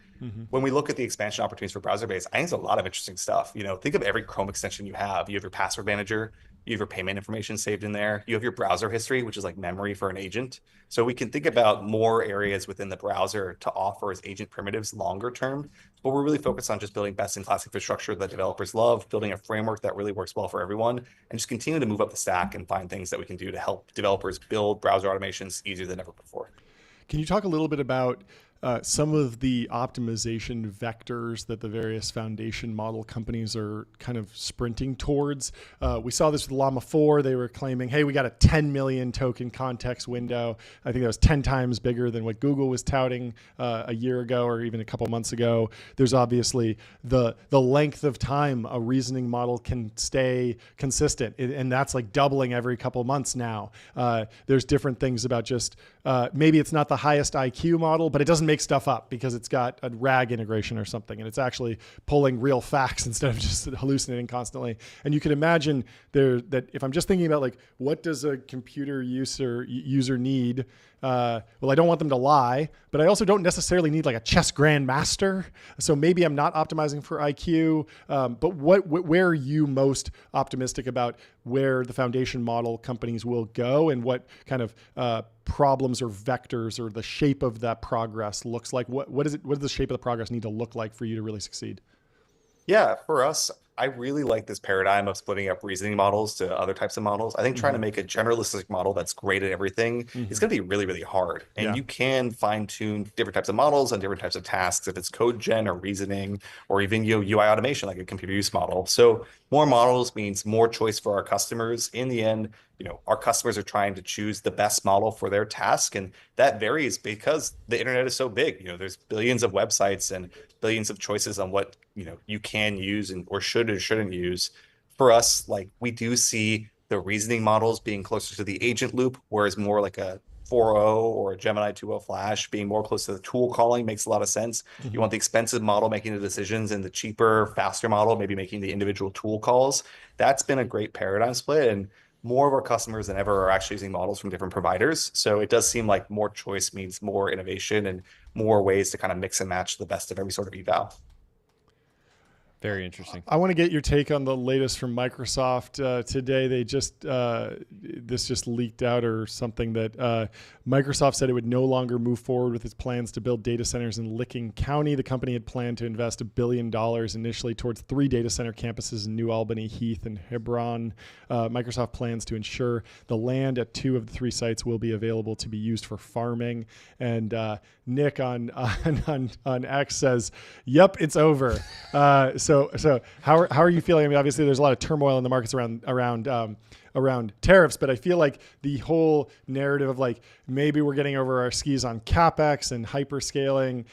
Speaker 5: When we look at the expansion opportunities for browser-based, I think there's a lot of interesting stuff. Think of every Chrome extension you have. You have your password manager, you have your payment information saved in there. You have your browser history, which is like memory for an agent. So we can think about more areas within the browser to offer as agent primitives longer term. But we're really focused on just building best-in-class infrastructure that developers love, building a framework that really works well for everyone, and just continue to move up the stack and find things that we can do to help developers build browser automations easier than ever before.
Speaker 2: Can you talk a little bit about some of the optimization vectors that the various foundation model companies are kind of sprinting towards? We saw this with Llama 4. They were claiming, hey, we got a 10 million token context window. I think that was 10 times bigger than what Google was touting a year ago or even a couple months ago. There's obviously the length of time a reasoning model can stay consistent, and that's like doubling every couple months now. There's different things about just maybe it's not the highest IQ model, but it doesn't make stuff up because it's got a RAG integration or something, and it's actually pulling real facts instead of just hallucinating constantly. And you can imagine that if I'm just thinking about like, what does a computer user need? Well, I don't want them to lie, but I also don't necessarily need like a chess grandmaster. So maybe I'm not optimizing for IQ. But where are you most optimistic about where the foundation model companies will go, and what kind of problems or vectors or the shape of that progress looks like? What does the shape of the progress need to look like for you to really succeed?
Speaker 5: Yeah, for us, I really like this paradigm of splitting up reasoning models to other types of models. I think trying to make a generalistic model that's great at everything is going to be really, really hard. And you can fine tune different types of models and different types of tasks, if it's code gen or reasoning, or even UI automation, like a computer use model. So more models means more choice for our customers. In the end, our customers are trying to choose the best model for their task. And that varies because the internet is so big. There's billions of websites and billions of choices on what, you can use or should or shouldn't use. For us, like, we do see the reasoning models being closer to the agent loop, whereas more like a 4.0 or a Gemini 2.0 Flash being more close to the tool calling makes a lot of sense. You want the expensive model making the decisions and the cheaper, faster model maybe making the individual tool calls. That's been a great paradigm split. And more of our customers than ever are actually using models from different providers. So it does seem like more choice means more innovation and more ways to kind of mix and match the best of every sort of eval.
Speaker 3: Very interesting.
Speaker 2: I want to get your take on the latest from Microsoft. Today, they this just leaked out or something that Microsoft said it would no longer move forward with its plans to build data centers in Licking County. The company had planned to invest $1 billion initially towards 3 data center campuses in New Albany, Heath, and Hebron. Microsoft plans to ensure the land at 2 of the 3 sites will be available to be used for farming. And Nick on X says, "Yep, it's over." So how are you feeling? I mean, obviously there's a lot of turmoil in the markets around tariffs, but I feel like the whole narrative of like maybe we're getting over our skis on CapEx and hyperscaling.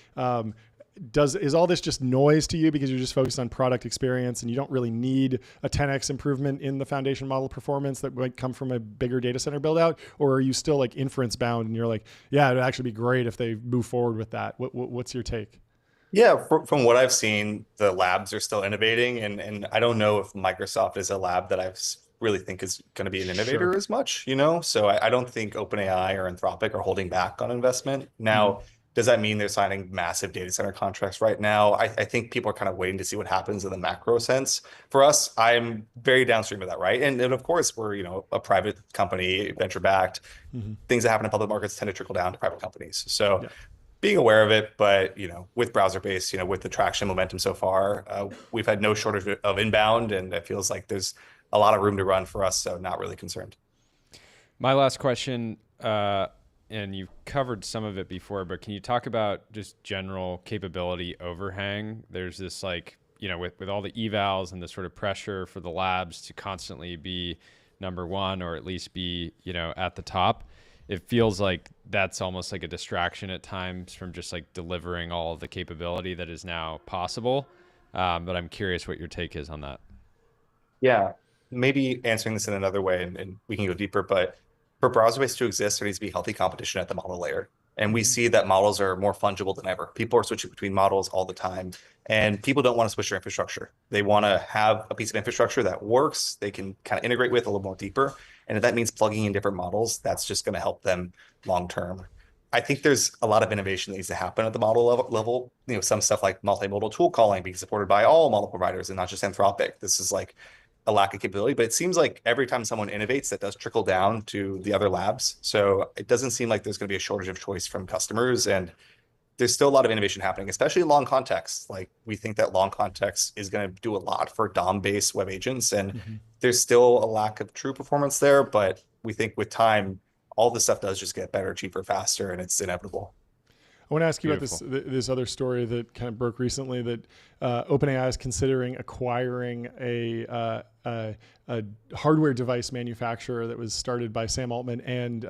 Speaker 2: Is all this just noise to you because you're just focused on product experience and you don't really need a 10x improvement in the foundation model performance that might come from a bigger data center build out? Or are you still like inference bound and you're like, yeah, it'd actually be great if they move forward with that? What's your take?
Speaker 5: Yeah, from what I've seen, the labs are still innovating, and I don't know if Microsoft is a lab that really think is going to be an innovator as much, So I don't think OpenAI or Anthropic are holding back on investment. Now, does that mean they're signing massive data center contracts right now? I think people are kind of waiting to see what happens in the macro sense. For us, I'm very downstream of that, right? And of course, we're a private company, venture backed. Things that happen in public markets tend to trickle down to private companies. So. Being aware of it, but with browser-based, with the traction momentum so far, we've had no shortage of inbound, and it feels like there's a lot of room to run for us, so not really concerned.
Speaker 3: My last question, and you've covered some of it before, but can you talk about just general capability overhang? There's this with all the evals and the sort of pressure for the labs to constantly be number one or at least be at the top. it feels like that's almost like a distraction at times from just like delivering all of the capability that is now possible. But I'm curious what your take is on that.
Speaker 5: Yeah, maybe answering this in another way, and we can go deeper, but for browser-based to exist, there needs to be healthy competition at the model layer. And we see that models are more fungible than ever. People are switching between models all the time, and people don't want to switch their infrastructure. They want to have a piece of infrastructure that works, they can kind of integrate with a little more deeper. And if that means plugging in different models, that's just going to help them long term. I think there's a lot of innovation that needs to happen at the model level. Some stuff like multimodal tool calling being supported by all model providers and not just Anthropic. This is like a lack of capability, but it seems like every time someone innovates, that does trickle down to the other labs. So it doesn't seem like there's going to be a shortage of choice from customers. And there's still a lot of innovation happening, especially in long context. Like we think that long context is going to do a lot for DOM-based web agents. And there's still a lack of true performance there. But we think with time, all this stuff does just get better, cheaper, faster, and it's inevitable.
Speaker 2: I want to ask you
Speaker 3: Beautiful.
Speaker 2: about this other story that kind of broke recently, that OpenAI is considering acquiring a hardware device manufacturer that was started by Sam Altman and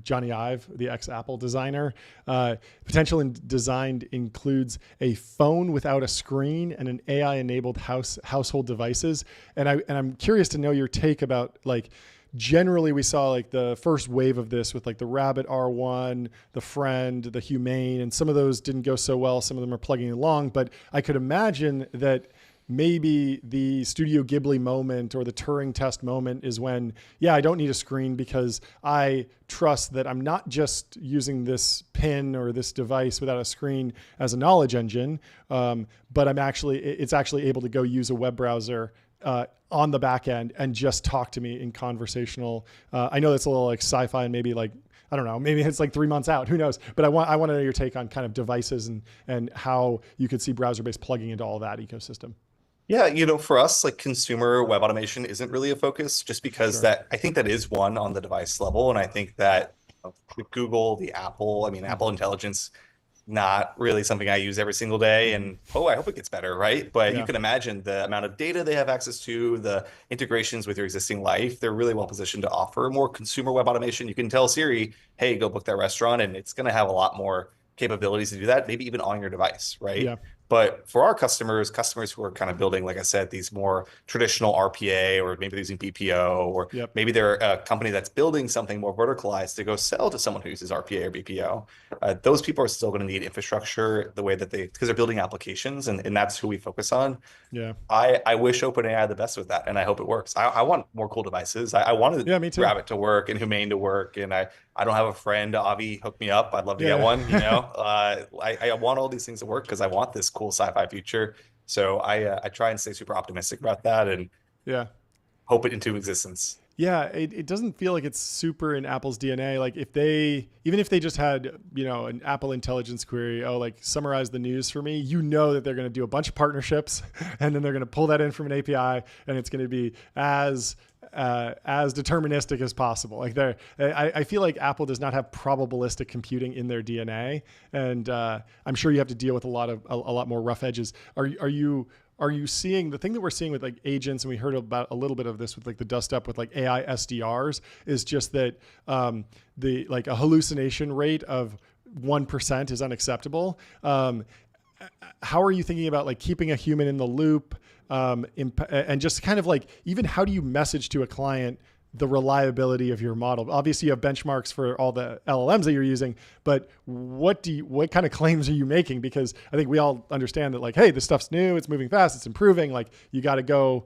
Speaker 2: Johnny Ive, the ex-Apple designer. Potential design includes a phone without a screen and an AI-enabled household devices. And I'm curious to know your take about, like, generally we saw like the first wave of this with like the Rabbit R1, the Friend, the Humane, and some of those didn't go so well. Some of them are plugging along, but I could imagine that maybe the Studio Ghibli moment or the Turing test moment is when, yeah, I don't need a screen because I trust that I'm not just using this pin or this device without a screen as a knowledge engine, but it's actually able to go use a web browser on the back end and just talk to me in conversational. I know that's a little like sci-fi and maybe like, I don't know, maybe it's like 3 months out, who knows? But I want to know your take on kind of devices and how you could see browser-based plugging into all that ecosystem.
Speaker 5: Yeah, for us, like consumer web automation isn't really a focus just because I think that is one on the device level. And I think that the Google, the Apple, Apple Intelligence, not really something I use every single day. And I hope it gets better, right? But you can imagine the amount of data they have access to, the integrations with your existing life. They're really well positioned to offer more consumer web automation. You can tell Siri, hey, go book that restaurant, and it's going to have a lot more capabilities to do that, maybe even on your device, right?
Speaker 2: Yeah.
Speaker 5: But for our customers who are kind of building, like I said, these more traditional RPA, or maybe they're using BPO, or maybe they're a company that's building something more verticalized to go sell to someone who uses RPA or BPO, those people are still going to need infrastructure the way that because they're building applications, and that's who we focus on.
Speaker 2: Yeah.
Speaker 5: I wish OpenAI had the best with that, and I hope it works. I want more cool devices. I wanted Rabbit to work and Humane to work, and I don't have a friend, Avi, hook me up. I'd love to get one, I want all these things to work because I want this cool sci-fi future. So I try and stay super optimistic about that and hope it into existence.
Speaker 2: Yeah, it doesn't feel like it's super in Apple's DNA. Like even if they just had, an Apple intelligence query, like summarize the news for me, that they're going to do a bunch of partnerships and then they're going to pull that in from an API and it's going to be as deterministic as possible. Like I feel like Apple does not have probabilistic computing in their DNA, and I'm sure you have to deal with a lot more rough edges. Are you seeing the thing that we're seeing with like agents, and we heard about a little bit of this with like the dust up with like AI SDRs, is just that the like a hallucination rate of 1% is unacceptable. How are you thinking about like keeping a human in the loop, and just kind of like, even how do you message to a client the reliability of your model? Obviously you have benchmarks for all the LLMs that you're using, but what kind of claims are you making? Because I think we all understand that, like, hey, this stuff's new, it's moving fast, it's improving. Like, you got to go,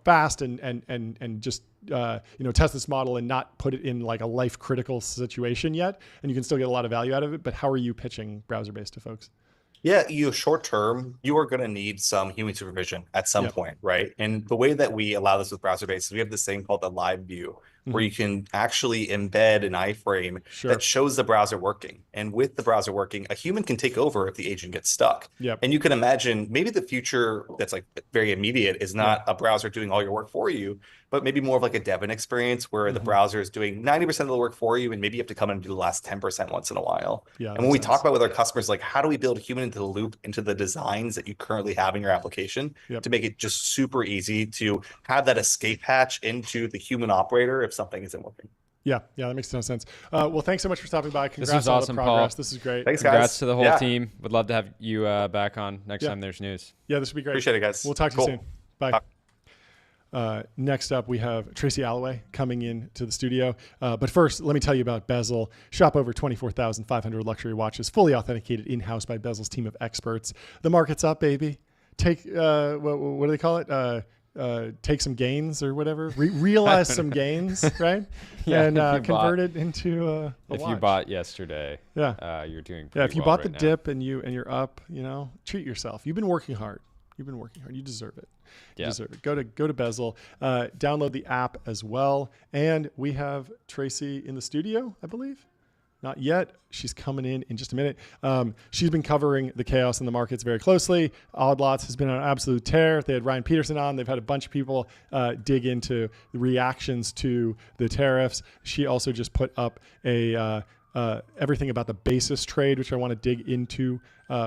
Speaker 2: fast and just, test this model and not put it in like a life critical situation yet. And you can still get a lot of value out of it. But how are you pitching browser-based to folks?
Speaker 5: Yeah, short term, you are going to need some human supervision at some point, right? And the way that we allow this with browser-based is we have this thing called the live view, where you can actually embed an iframe that shows the browser working. And with the browser working, a human can take over if the agent gets stuck. And you can imagine maybe the future that's like very immediate is not a browser doing all your work for you, but maybe more of like a Devin experience where the browser is doing 90% of the work for you, and maybe you have to come and do the last 10% once in a while. And when we talk about with our customers, like, how do we build human into the loop into the designs that you currently have in your application to make it just super easy to have that escape hatch into the human operator if something isn't working?
Speaker 2: Yeah, that makes a ton of sense. Well, thanks so much for stopping by. Congrats
Speaker 3: This was awesome,
Speaker 2: on the progress.
Speaker 3: Paul.
Speaker 2: This is great.
Speaker 5: Thanks,
Speaker 3: Congrats
Speaker 5: guys.
Speaker 3: to the whole
Speaker 5: Yeah.
Speaker 3: team. Would love to have you back on next
Speaker 2: Yeah.
Speaker 3: time there's news.
Speaker 2: Yeah, this would be great.
Speaker 5: Appreciate it, guys.
Speaker 2: We'll talk to
Speaker 5: Cool.
Speaker 2: you soon. Bye. Next up, we have Tracy Alloway coming in to the studio. But first, let me tell you about Bezel. Shop over 24,500 luxury watches, fully authenticated in-house by Bezel's team of experts. The market's up, baby. Take, what do they call it? Take some gains or whatever. Realize some gains, right?
Speaker 3: Yeah,
Speaker 2: And convert it into a
Speaker 3: If
Speaker 2: watch.
Speaker 3: you bought yesterday,
Speaker 2: Yeah.
Speaker 3: you're doing pretty
Speaker 2: Yeah, if you
Speaker 3: well
Speaker 2: bought the
Speaker 3: right now.
Speaker 2: dip and you're up, treat yourself. You've been working hard. You deserve it. You
Speaker 3: Yeah.
Speaker 2: deserve it. Go to Bezel. Download the app as well. And we have Tracy in the studio, I believe. Not yet. She's coming in just a minute. She's been covering the chaos in the markets very closely. Odd Lots has been on an absolute tear. They had Ryan Peterson on. They've had a bunch of people dig into the reactions to the tariffs. She also just put up a everything about the basis trade, which I want to dig into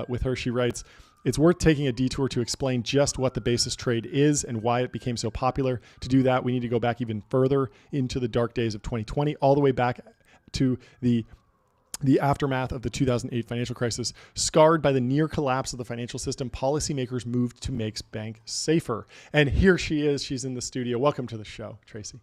Speaker 2: with her. She writes, it's worth taking a detour to explain just what the basis trade is and why it became so popular. To do that, we need to go back even further into the dark days of 2020, all the way back to the aftermath of the 2008 financial crisis. Scarred by the near collapse of the financial system, policymakers moved to make banks safer. And here she is. She's in the studio. Welcome to the show, Tracy.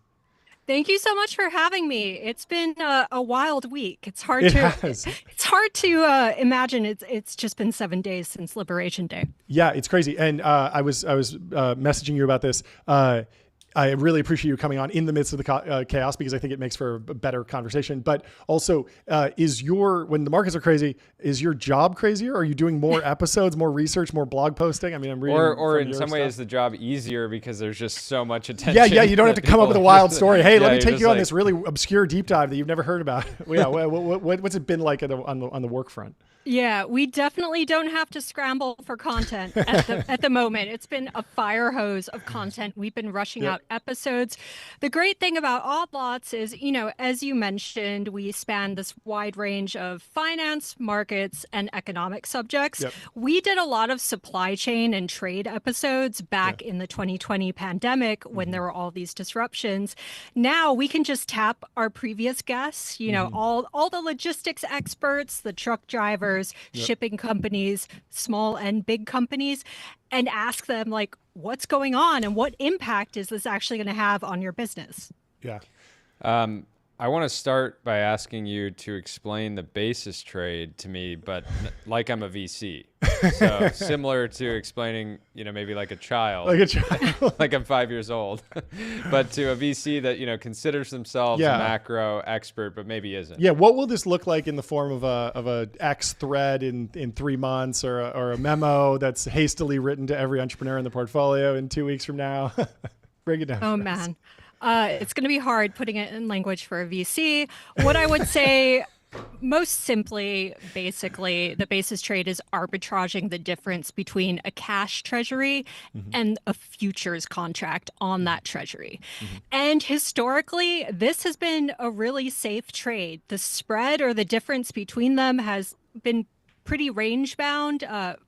Speaker 6: Thank you so much for having me. It's been a wild week. It's hard to imagine. It's just been 7 days since Liberation Day.
Speaker 2: Yeah, it's crazy. And I was messaging you about this. I really appreciate you coming on in the midst of the chaos, because I think it makes for a better conversation. But also, when the markets are crazy, is your job crazier? Are you doing more episodes, more research, more blog posting? I mean, I'm reading.
Speaker 3: Or in
Speaker 2: your
Speaker 3: some
Speaker 2: stuff.
Speaker 3: ways, the job easier because there's just so much attention.
Speaker 2: Yeah. You don't have to come up with a wild story. Hey, let me take you on
Speaker 3: like,
Speaker 2: this really obscure deep dive that you've never heard about. Yeah. What's it been like on the work front?
Speaker 6: Yeah, we definitely don't have to scramble for content at the moment. It's been a fire hose of content. We've been rushing out episodes. The great thing about Odd Lots is, as you mentioned, we span this wide range of finance, markets, and economic subjects.
Speaker 2: Yep.
Speaker 6: We did a lot of supply chain and trade episodes back in the 2020 pandemic when there were all these disruptions. Now we can just tap our previous guests, all the logistics experts, the truck drivers, shipping companies, small and big companies, and ask them, like, what's going on and what impact is this actually going to have on your business?
Speaker 2: Yeah.
Speaker 3: I want to start by asking you to explain the basis trade to me, but like I'm a VC. So similar to explaining, maybe like a child.
Speaker 2: Like a child.
Speaker 3: Like I'm 5 years old. But to a VC that, considers themselves a macro expert, but maybe isn't.
Speaker 2: Yeah. What will this look like in the form of a X thread in 3 months, or a memo that's hastily written to every entrepreneur in the portfolio in 2 weeks from now? Break it down.
Speaker 6: Oh, man. It's going to be hard putting it in language for a VC. What I would say, most simply, basically, the basis trade is arbitraging the difference between a cash treasury and a futures contract on that treasury. And historically, this has been a really safe trade. The spread, or the difference between them, has been pretty range bound,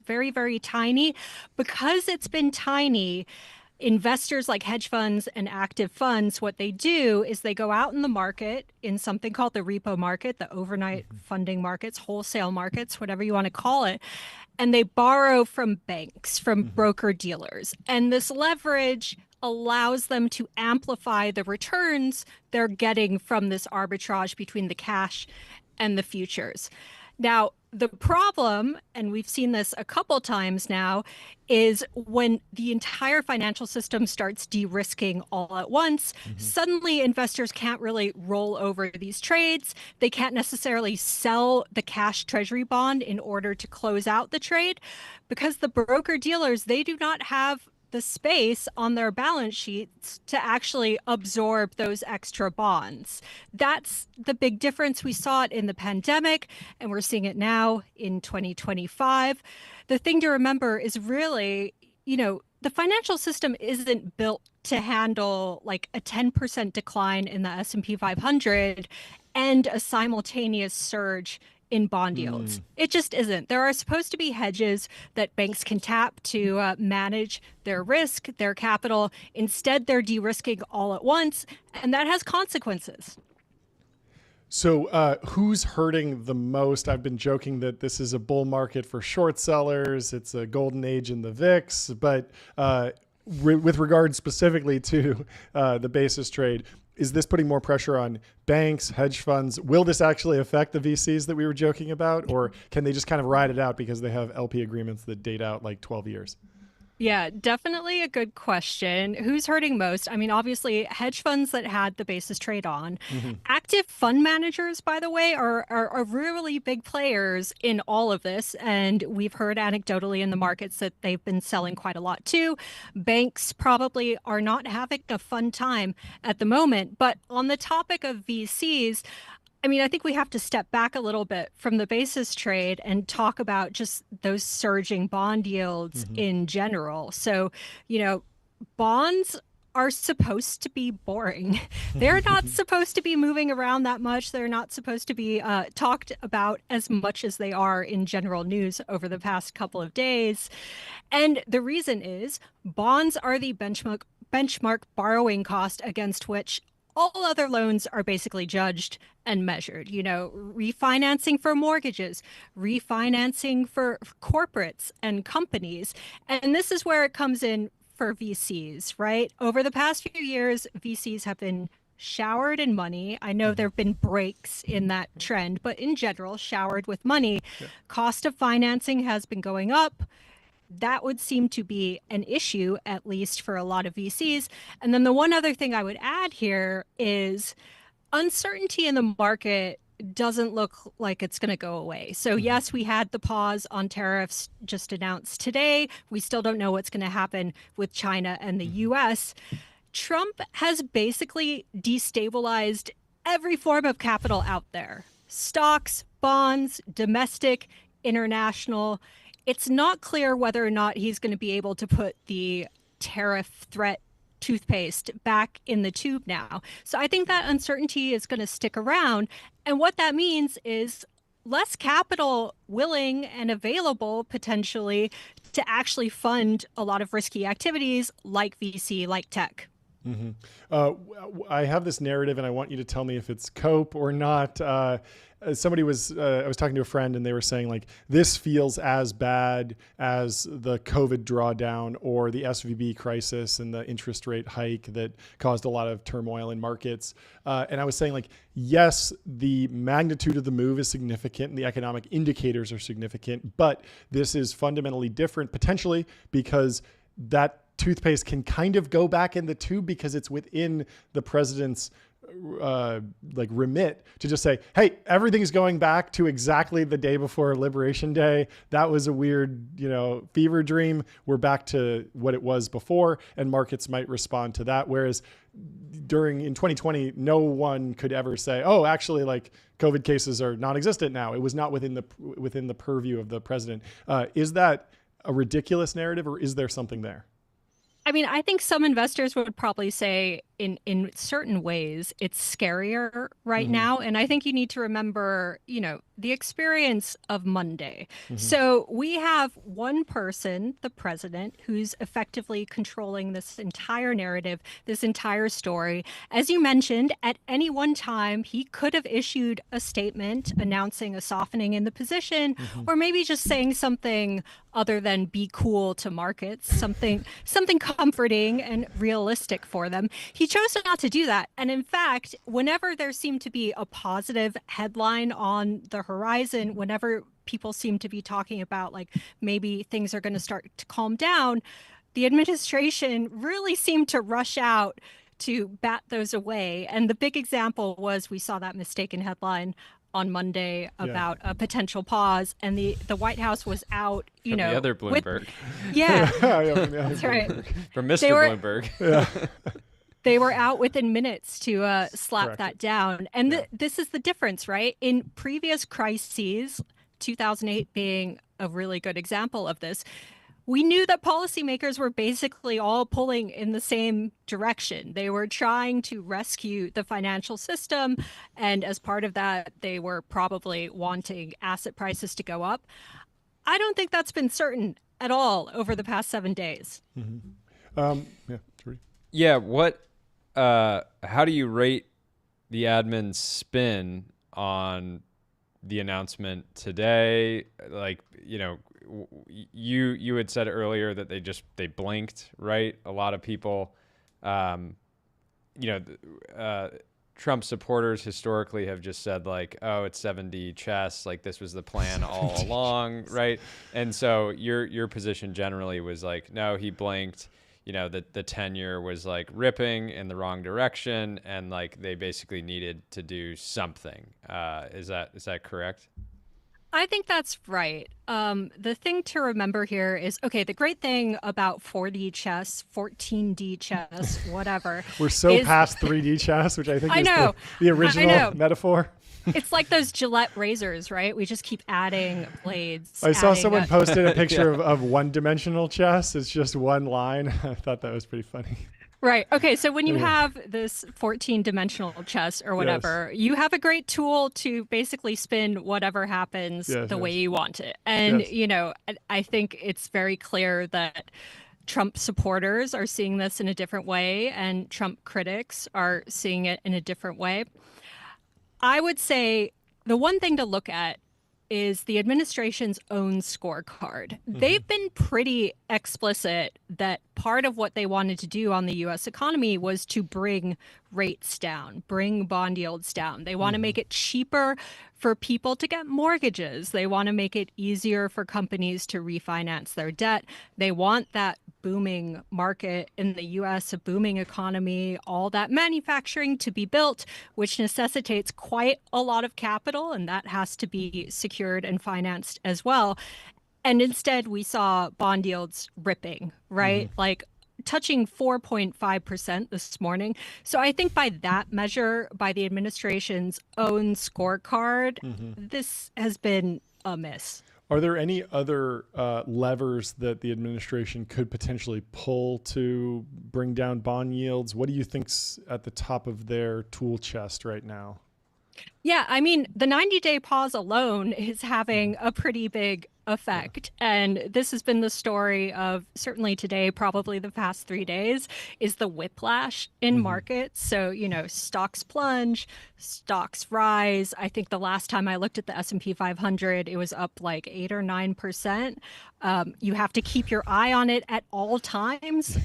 Speaker 6: very, very tiny. Because it's been tiny, investors like hedge funds and active funds, what they do is they go out in the market, in something called the repo market, the overnight funding markets, wholesale markets, whatever you want to call it, and they borrow from banks, from broker dealers. And this leverage allows them to amplify the returns they're getting from this arbitrage between the cash and the futures. Now, the problem, and we've seen this a couple times now, is when the entire financial system starts de-risking all at once, suddenly investors can't really roll over these trades. They can't necessarily sell the cash treasury bond in order to close out the trade, because the broker dealers, they do not have the space on their balance sheets to actually absorb those extra bonds. That's the big difference. We saw it in the pandemic, and we're seeing it now in 2025. The thing to remember is really, the financial system isn't built to handle like a 10% decline in the S&P 500 and a simultaneous surge in bond yields. It just isn't. There are supposed to be hedges that banks can tap to manage their risk, their capital. Instead, they're de-risking all at once, and that has consequences.
Speaker 2: So who's hurting the most? I've been joking that this is a bull market for short sellers. It's a golden age in the VIX. But with regard specifically to the basis trade, is this putting more pressure on banks, hedge funds? Will this actually affect the VCs that we were joking about? Or can they just kind of ride it out because they have LP agreements that date out like 12 years?
Speaker 6: Yeah, definitely a good question. Who's hurting most? I mean, obviously, hedge funds that had the basis trade on. Active fund managers, by the way, are really big players in all of this. And we've heard anecdotally in the markets that they've been selling quite a lot too. Banks probably are not having a fun time at the moment. But on the topic of VCs, I mean, I think we have to step back a little bit from the basis trade and talk about just those surging bond yields in general. So, bonds are supposed to be boring. They're not supposed to be moving around that much. They're not supposed to be talked about as much as they are in general news over the past couple of days. And the reason is bonds are the benchmark borrowing cost against which all other loans are basically judged and measured. Refinancing for mortgages, refinancing for corporates and companies. And this is where it comes in for VCs, right? Over the past few years, VCs have been showered in money. I know there have been breaks in that trend, but in general, showered with money. Yeah. Cost of financing has been going up. That would seem to be an issue, at least for a lot of VCs. And then the one other thing I would add here is uncertainty in the market doesn't look like it's going to go away. So yes, we had the pause on tariffs just announced today. We still don't know what's going to happen with China and the US. Trump has basically destabilized every form of capital out there. Stocks, bonds, domestic, international. It's not clear whether or not he's going to be able to put the tariff threat toothpaste back in the tube now. So I think that uncertainty is going to stick around. And what that means is less capital willing and available potentially to actually fund a lot of risky activities like VC, like tech.
Speaker 2: I have this narrative and I want you to tell me if it's cope or not. I was talking to a friend and they were saying like, this feels as bad as the COVID drawdown or the SVB crisis and the interest rate hike that caused a lot of turmoil in markets. And I was saying like, yes, the magnitude of the move is significant and the economic indicators are significant, but this is fundamentally different potentially because that toothpaste can kind of go back in the tube because it's within the president's remit to just say, hey, everything's going back to exactly the day before Liberation Day. That was a weird, fever dream. We're back to what it was before, and markets might respond to that. Whereas in 2020, no one could ever say, oh, actually, like COVID cases are non-existent now. It was not within the purview of the president. Is that a ridiculous narrative, or is there something there?
Speaker 6: I mean, I think some investors would probably say in certain ways it's scarier right now. And I think you need to remember, the experience of Monday. So we have one person, the president, who's effectively controlling this entire narrative, this entire story. As you mentioned, at any one time, he could have issued a statement announcing a softening in the position, or maybe just saying something other than be cool to markets, something comforting and realistic for them. He chose not to do that. And in fact, whenever there seemed to be a positive headline on the horizon, whenever people seem to be talking about like maybe things are going to start to calm down, the administration really seemed to rush out to bat those away. And the big example was we saw that mistaken headline on Monday about a potential pause, and the White House was out,
Speaker 3: From the other Bloomberg.
Speaker 6: That's right.
Speaker 3: From Mr. Bloomberg.
Speaker 6: They were out within minutes to slap that down. And this is the difference, right? In previous crises, 2008 being a really good example of this, we knew that policymakers were basically all pulling in the same direction. They were trying to rescue the financial system. And as part of that, they were probably wanting asset prices to go up. I don't think that's been certain at all over the past 7 days.
Speaker 3: How do you rate the admin's spin on the announcement today? Like, you had said earlier that they blinked, right? A lot of people, Trump supporters historically have just said like, oh, it's 7D chess. Like this was the plan all along, right? And so your position generally was like, no, he blinked. The 10-year was like ripping in the wrong direction, and like they basically needed to do something. Is that correct?
Speaker 6: I think that's right. The thing to remember here is, okay, the great thing about 4D chess, 14D chess, whatever.
Speaker 2: We're so past 3D chess, which I think is the original metaphor.
Speaker 6: It's like those Gillette razors, right? We just keep adding blades.
Speaker 2: I saw someone posted a picture of one-dimensional chess. It's just one line. I thought that was pretty funny.
Speaker 6: Right. Okay. So when you have this 14-dimensional chess or whatever, you have a great tool to basically spin whatever happens the way you want it. And, I think it's very clear that Trump supporters are seeing this in a different way, and Trump critics are seeing it in a different way. I would say the one thing to look at is the administration's own scorecard. They've been pretty explicit that part of what they wanted to do on the U.S. economy was to bring rates down, bring bond yields down. They want to make it cheaper for people to get mortgages. They want to make it easier for companies to refinance their debt. They want that booming market in the U.S., a booming economy, all that manufacturing to be built, which necessitates quite a lot of capital, and that has to be secured and financed as well. And instead, we saw bond yields ripping, right? Like touching 4.5% this morning. So I think by that measure, by the administration's own scorecard, this has been a miss.
Speaker 2: Are there any other levers that the administration could potentially pull to bring down bond yields? What do you think's at the top of their tool chest right now?
Speaker 6: Yeah, I mean, the 90-day pause alone is having a pretty big effect. And this has been the story of certainly today, probably the past 3 days, is the whiplash in markets. So, stocks plunge, stocks rise. I think the last time I looked at the S&P 500, it was up like 8 or 9%. You have to keep your eye on it at all times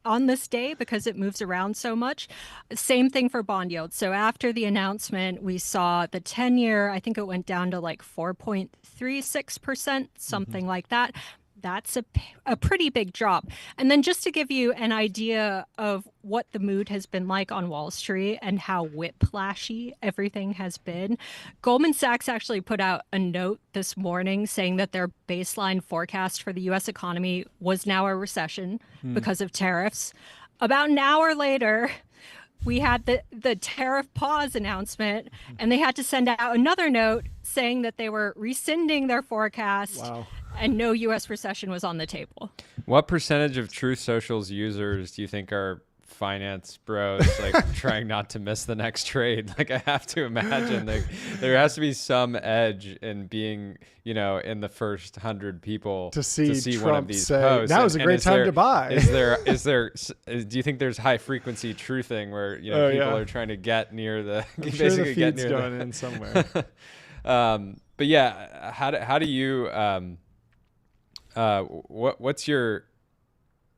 Speaker 6: on this day because it moves around so much. Same thing for bond yields. So after the announcement, we saw the 10-year, I think it went down to like 4.36%, something like that. That's a pretty big drop. And then just to give you an idea of what the mood has been like on Wall Street and how whiplashy everything has been, Goldman Sachs actually put out a note this morning saying that their baseline forecast for the U.S. economy was now a recession because of tariffs. About an hour later, we had the tariff pause announcement, and they had to send out another note saying that they were rescinding their forecast.
Speaker 2: Wow.
Speaker 6: And no U.S. recession was on the table.
Speaker 3: What percentage of Truth Social's users do you think are finance bros, like trying not to miss the next trade? Like, I have to imagine there has to be some edge in being, in the first 100 people to see
Speaker 2: Trump
Speaker 3: one of these
Speaker 2: say,
Speaker 3: posts.
Speaker 2: Now is a great time to buy.
Speaker 3: Do you think there's high frequency truthing where people are trying to get neir the
Speaker 2: I'm
Speaker 3: basically
Speaker 2: sure the
Speaker 3: get
Speaker 2: feed's
Speaker 3: near
Speaker 2: going in somewhere.
Speaker 3: But yeah, how do you what's your?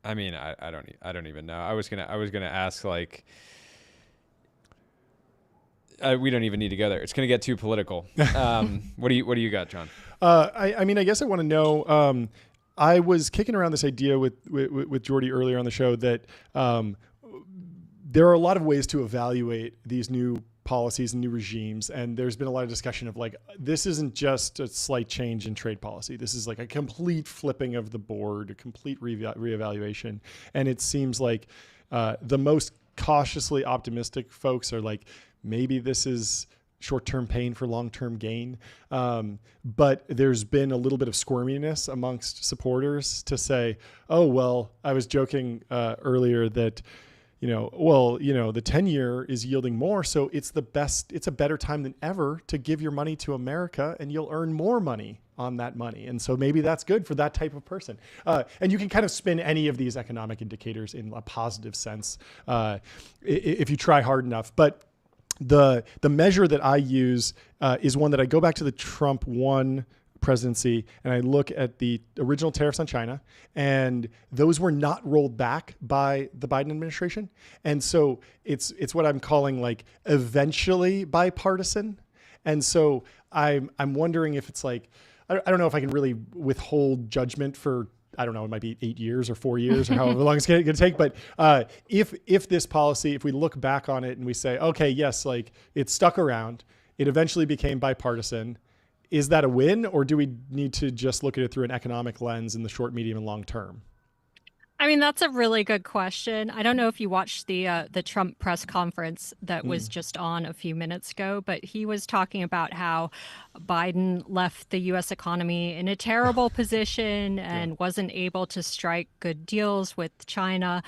Speaker 3: I mean, I don't even know. I was gonna ask like. We don't even need to go there. It's gonna get too political. What do you got, John?
Speaker 2: I mean, I guess I want to know. I was kicking around this idea with Jordy earlier on the show that there are a lot of ways to evaluate these new policies and new regimes. And there's been a lot of discussion of like, this isn't just a slight change in trade policy. This is like a complete flipping of the board, a complete reevaluation. And it seems like the most cautiously optimistic folks are like, maybe this is short-term pain for long-term gain. But there's been a little bit of squirminess amongst supporters to say, oh, well, I was joking earlier that the 10-year is yielding more. So it's a better time than ever to give your money to America, and you'll earn more money on that money. And so maybe that's good for that type of person. And you can kind of spin any of these economic indicators in a positive sense if you try hard enough. But the measure that I use is one that I go back to the Trump 1 presidency, and I look at the original tariffs on China, and those were not rolled back by the Biden administration. And so it's what I'm calling like eventually bipartisan. And so I'm wondering if it's like, I don't know if I can really withhold judgment for, I don't know, it might be 8 years or 4 years or however long it's going to take. But if this policy, if we look back on it and we say, okay, yes, like it stuck around, it eventually became bipartisan. Is that a win, or do we need to just look at it through an economic lens in the short, medium, and long term?
Speaker 6: I mean, that's a really good question. I don't know if you watched the Trump press conference that was just on a few minutes ago, but he was talking about how Biden left the U.S. economy in a terrible position and wasn't able to strike good deals with China.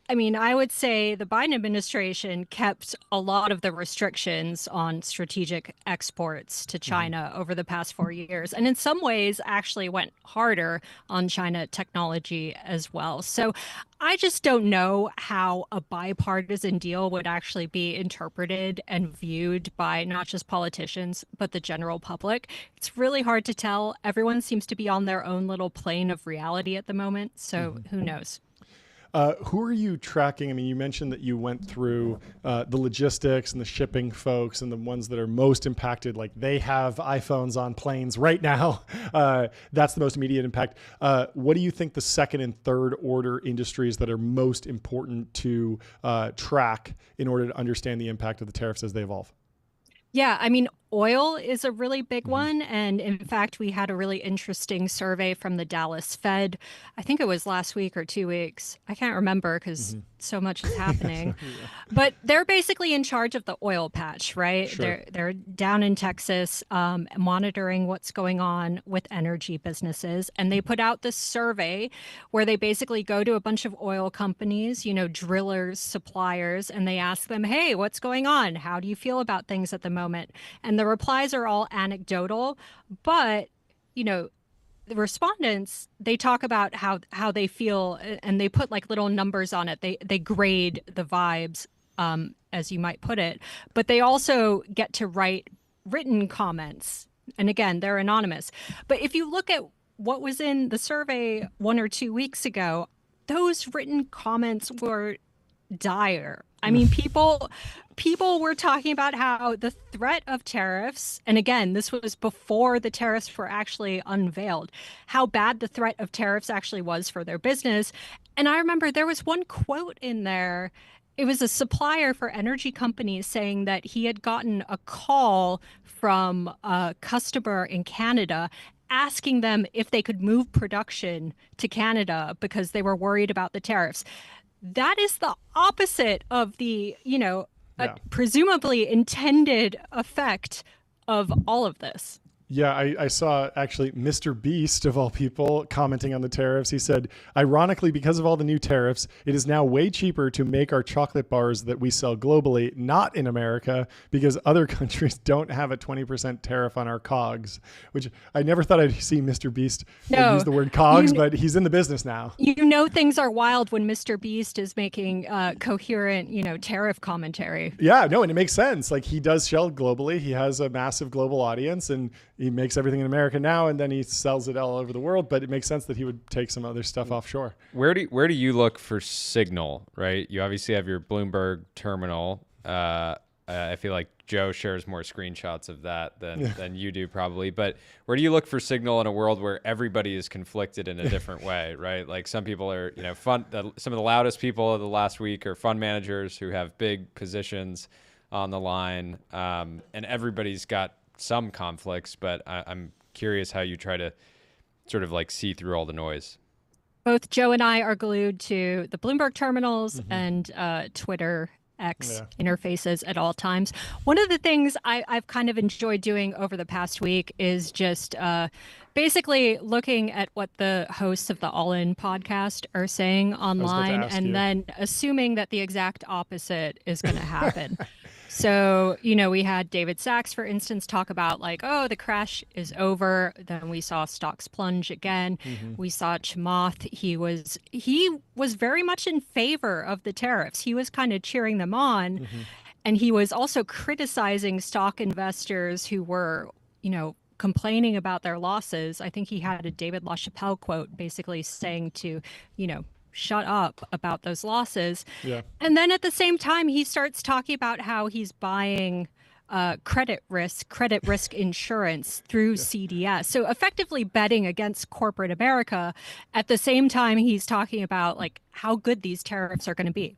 Speaker 6: I mean, I would say the Biden administration kept a lot of the restrictions on strategic exports to China over the past 4 years, and in some ways actually went harder on China technology as well. So I just don't know how a bipartisan deal would actually be interpreted and viewed by not just politicians, but the general public. It's really hard to tell. Everyone seems to be on their own little plane of reality at the moment. So who knows?
Speaker 2: Who are you tracking? I mean, you mentioned that you went through the logistics and the shipping folks and the ones that are most impacted, like they have iPhones on planes right now. That's the most immediate impact. What do you think the second and third order industries that are most important to track in order to understand the impact of the tariffs as they evolve?
Speaker 6: Yeah, I mean, oil is a really big one. And in fact, we had a really interesting survey from the Dallas Fed. I think it was last week or 2 weeks. I can't remember because so much is happening. But they're basically in charge of the oil patch, right?
Speaker 2: Sure.
Speaker 6: They're down in Texas monitoring what's going on with energy businesses. And they put out this survey where they basically go to a bunch of oil companies, you know, drillers, suppliers, and they ask them, hey, what's going on? How do you feel about things at the moment? And the replies are all anecdotal, but, you know, the respondents, they talk about how they feel, and they put like little numbers on it. They grade the vibes, as you might put it, but they also get to write written comments. And again, they're anonymous. But if you look at what was in the survey 1 or 2 weeks ago, those written comments were dire. I mean, people were talking about how the threat of tariffs, and again, this was before the tariffs were actually unveiled, how bad the threat of tariffs actually was for their business. And I remember there was one quote in there. It was a supplier for energy companies saying that he had gotten a call from a customer in Canada asking them if they could move production to Canada because they were worried about the tariffs. That is the opposite of the, you know, presumably intended effect of all of this.
Speaker 2: Yeah, I saw actually Mr. Beast, of all people, commenting on the tariffs. He said, ironically, because of all the new tariffs, it is now way cheaper to make our chocolate bars that we sell globally, not in America, because other countries don't have a 20% tariff on our cogs, which I never thought I'd see Mr. Beast use the word cogs, but he's in the business now.
Speaker 6: You know, things are wild when Mr. Beast is making coherent, you know, tariff commentary.
Speaker 2: Yeah, no, and it makes sense. Like, he does sell globally. He has a massive global audience, and he makes everything in America now, and then he sells it all over the world. But it makes sense that he would take some other stuff offshore.
Speaker 3: Where do you look for signal, right? You obviously have your Bloomberg terminal. I feel like Joe shares more screenshots of that than you do probably. But where do you look for signal in a world where everybody is conflicted in a different way, right? Like some people are, you know, some of the loudest people of the last week are fund managers who have big positions on the line, and everybody's got some conflicts, but I'm curious how you try to sort of like see through all the noise.
Speaker 6: Both Joe and I are glued to the Bloomberg terminals and Twitter X interfaces at all times. One of the things I've kind of enjoyed doing over the past week is just basically looking at what the hosts of the All In podcast are saying online and then assuming that the exact opposite is going to happen. So, you know, we had David Sachs, for instance, talk about like, oh, the crash is over. Then we saw stocks plunge again. We saw Chamath. He was very much in favor of the tariffs. He was kind of cheering them on. And he was also criticizing stock investors who were, complaining about their losses. I think he had a David LaChapelle quote basically saying to, shut up about those losses.
Speaker 2: Yeah.
Speaker 6: And then at the same time, he starts talking about how he's buying credit risk insurance through CDS. So effectively betting against corporate America. At the same time, he's talking about like how good these tariffs are going to be.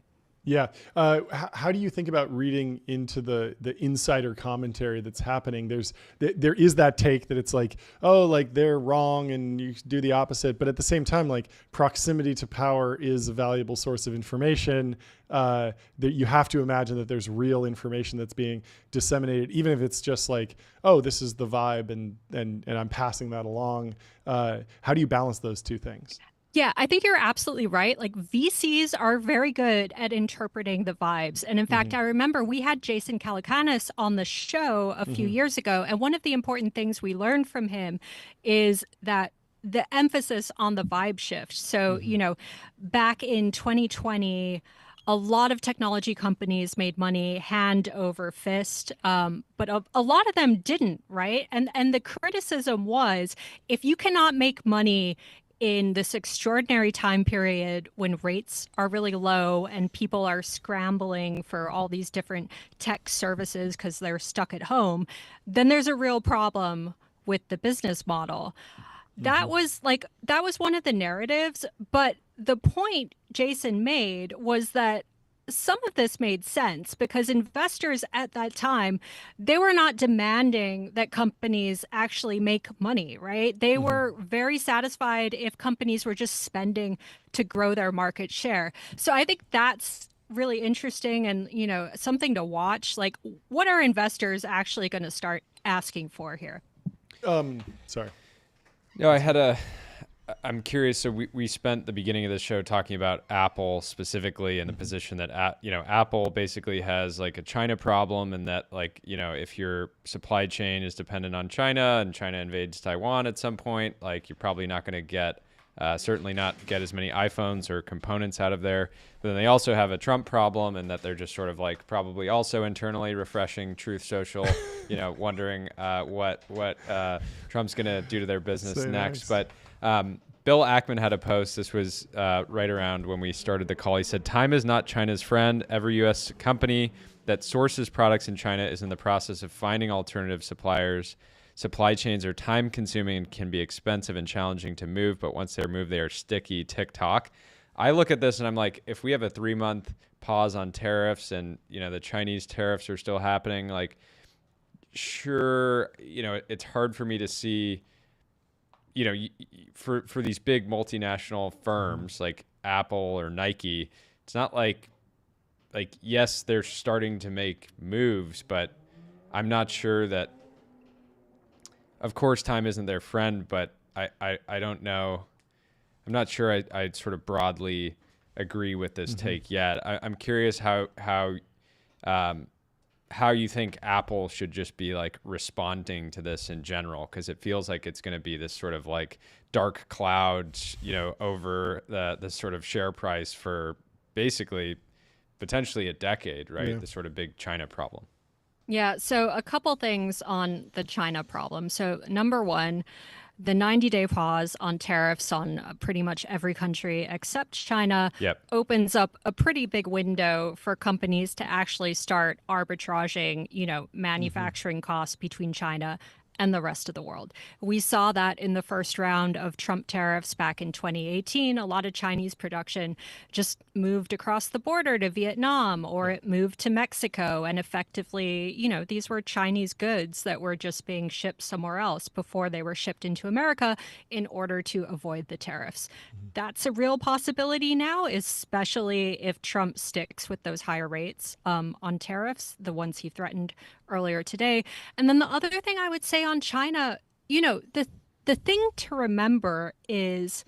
Speaker 2: Yeah. How do you think about reading into the insider commentary that's happening? There is that take that it's like, oh, like they're wrong and you do the opposite. But at the same time, like proximity to power is a valuable source of information. That you have to imagine that there's real information that's being disseminated, even if it's just like, oh, this is the vibe and I'm passing that along. How do you balance those two things?
Speaker 6: Yeah, I think you're absolutely right. Like VCs are very good at interpreting the vibes. And in fact, I remember we had Jason Calacanis on the show a few years ago. And one of the important things we learned from him is that the emphasis on the vibe shift. So, back in 2020, a lot of technology companies made money hand over fist, but a lot of them didn't, right? And the criticism was, if you cannot make money in this extraordinary time period when rates are really low and people are scrambling for all these different tech services because they're stuck at home, then there's a real problem with the business model. That was one of the narratives, but the point Jason made was that some of this made sense because investors at that time, they were not demanding that companies actually make money, right? They were very satisfied if companies were just spending to grow their market share. So I think that's really interesting and, something to watch. Like, what are investors actually going to start asking for here?
Speaker 2: Sorry.
Speaker 3: No, I'm curious. So we spent the beginning of the show talking about Apple specifically and the position that, Apple basically has like a China problem and that like, if your supply chain is dependent on China and China invades Taiwan at some point, like you're probably not going to certainly not get as many iPhones or components out of there. But then they also have a Trump problem and that they're just sort of like probably also internally refreshing Truth Social, wondering what Trump's going to do to their business next.
Speaker 2: Nice.
Speaker 3: But Bill Ackman had a post. This was right around when we started the call. He said, "Time is not China's friend. Every U.S. company that sources products in China is in the process of finding alternative suppliers. Supply chains are time-consuming and can be expensive and challenging to move, but once they're moved, they are sticky." TikTok. I look at this and I'm like, if we have a 3-month pause on tariffs and the Chinese tariffs are still happening, like, sure, it's hard for me to see. For these big multinational firms like Apple or Nike, it's not like yes, they're starting to make moves, but I'm not sure that. Of course, time isn't their friend, but I don't know. I'm not sure I sort of broadly agree with this take yet. I'm curious how you think Apple should just be like responding to this in general, because it feels like it's going to be this sort of like dark cloud, over the sort of share price for basically potentially a decade, right?
Speaker 2: Yeah.
Speaker 3: The sort of big China problem.
Speaker 6: Yeah, so a couple things on the China problem. So number one, the 90-day pause on tariffs on pretty much every country except China opens up a pretty big window for companies to actually start arbitraging, manufacturing costs between China and the rest of the world. We saw that in the first round of Trump tariffs back in 2018. A lot of Chinese production just moved across the border to Vietnam, or it moved to Mexico. And effectively, these were Chinese goods that were just being shipped somewhere else before they were shipped into America in order to avoid the tariffs. That's a real possibility now, especially if Trump sticks with those higher rates on tariffs, the ones he threatened earlier today. And then the other thing I would say on China, the thing to remember is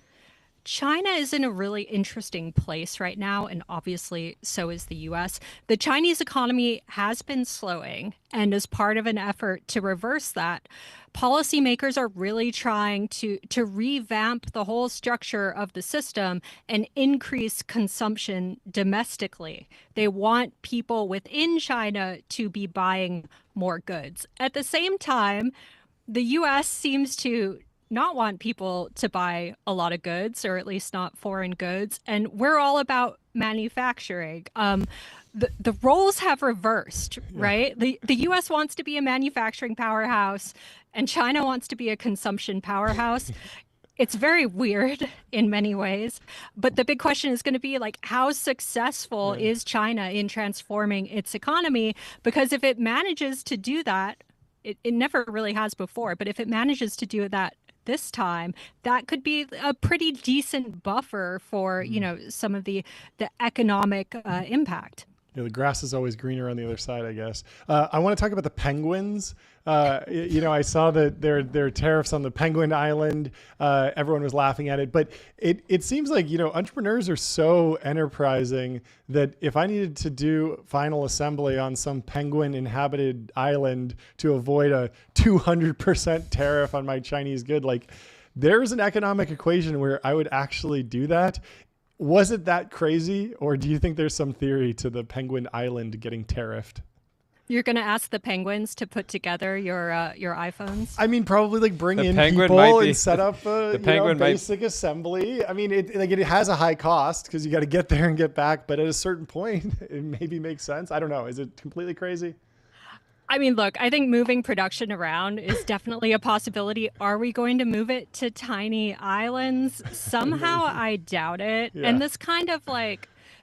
Speaker 6: China is in a really interesting place right now, and obviously so is the US. The Chinese economy has been slowing, and as part of an effort to reverse that, policymakers are really trying to revamp the whole structure of the system and increase consumption domestically. They want people within China to be buying more goods. At the same time, the US seems to not want people to buy a lot of goods, or at least not foreign goods. And we're all about manufacturing. The roles have reversed, right? The US wants to be a manufacturing powerhouse, and China wants to be a consumption powerhouse. It's very weird in many ways. But the big question is going to be like, how successful is China in transforming its economy? Because if it manages to do that, it never really has before, but if it manages to do that this time, that could be a pretty decent buffer for, some of the economic impact.
Speaker 2: The grass is always greener on the other side, I guess. I want to talk about the penguins. I saw that there are tariffs on the Penguin Island. Everyone was laughing at it, but it seems like, entrepreneurs are so enterprising that if I needed to do final assembly on some penguin inhabited island to avoid a 200% tariff on my Chinese good, like there's an economic equation where I would actually do that. Was it that crazy, or do you think there's some theory to the Penguin Island getting tariffed?
Speaker 6: You're going to ask the penguins to put together your iPhones?
Speaker 2: I mean, probably like bring in
Speaker 3: penguin
Speaker 2: people and set up a basic
Speaker 3: might...
Speaker 2: assembly. I mean, it has a high cost because you got to get there and get back. But at a certain point, it maybe makes sense. I don't know. Is it completely crazy?
Speaker 6: I mean, look, I think moving production around is definitely a possibility. Are we going to move it to tiny islands? Somehow I doubt it.
Speaker 2: Yeah.
Speaker 6: And this kind of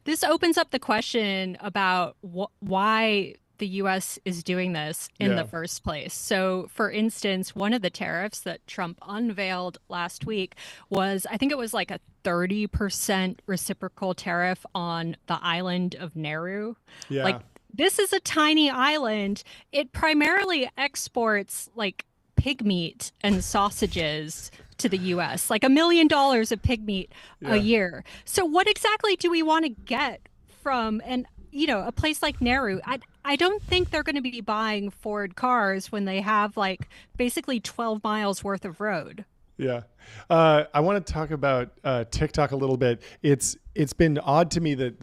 Speaker 6: this opens up the question about why the U.S. is doing this in the first place. So, for instance, one of the tariffs that Trump unveiled last week was, I think it was like a 30% reciprocal tariff on the island of Nauru.
Speaker 2: Yeah.
Speaker 6: This is a tiny island. It primarily exports like pig meat and sausages to the US, like $1 million of pig meat a year. So what exactly do we want to get from a place like Nauru? I don't think they're going to be buying Ford cars when they have like basically 12 miles worth of road.
Speaker 2: Yeah. I want to talk about TikTok a little bit. It's been odd to me that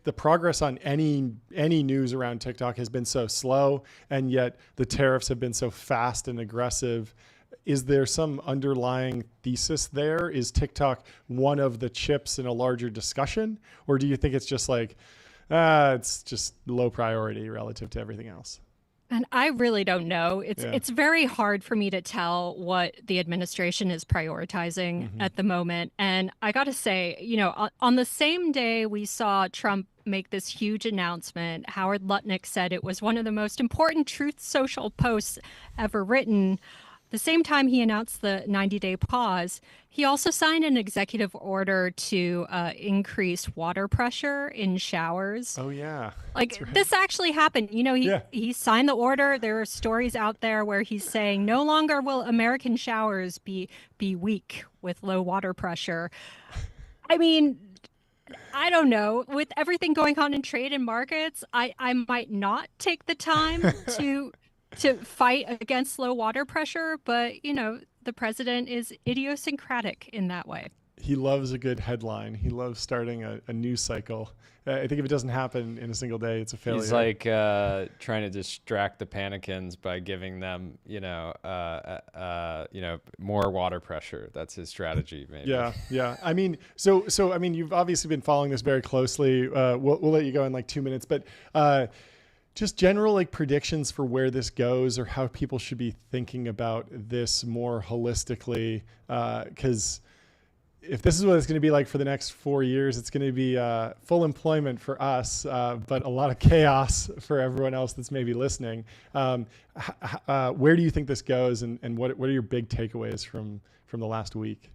Speaker 2: the progress on any news around TikTok has been so slow, and yet the tariffs have been so fast and aggressive. Is there some underlying thesis there? Is TikTok one of the chips in a larger discussion? Or do you think it's just like, it's just low priority relative to everything else?
Speaker 6: And I really don't know. It's very hard for me to tell what the administration is prioritizing at the moment. And I got to say, on the same day we saw Trump make this huge announcement, Howard Lutnick said it was one of the most important Truth Social posts ever written. The same time he announced the 90-day pause, he also signed an executive order to increase water pressure in showers.
Speaker 2: Oh, yeah.
Speaker 6: This actually happened. He signed the order. There are stories out there where he's saying no longer will American showers be weak with low water pressure. I mean, I don't know. With everything going on in trade and markets, I might not take the time to fight against low water pressure, but the president is idiosyncratic in that way.
Speaker 2: He loves a good headline. He loves starting a news cycle. I think if it doesn't happen in a single day, it's a failure.
Speaker 3: He's like trying to distract the panicans by giving them, more water pressure. That's his strategy, maybe.
Speaker 2: Yeah. I mean, so you've obviously been following this very closely. We'll let you go in like 2 minutes, but just general predictions for where this goes, or how people should be thinking about this more holistically. Because if this is what it's going to be like for the next 4 years, it's going to be full employment for us, but a lot of chaos for everyone else that's maybe listening. Where do you think this goes, and what are your big takeaways from the last week?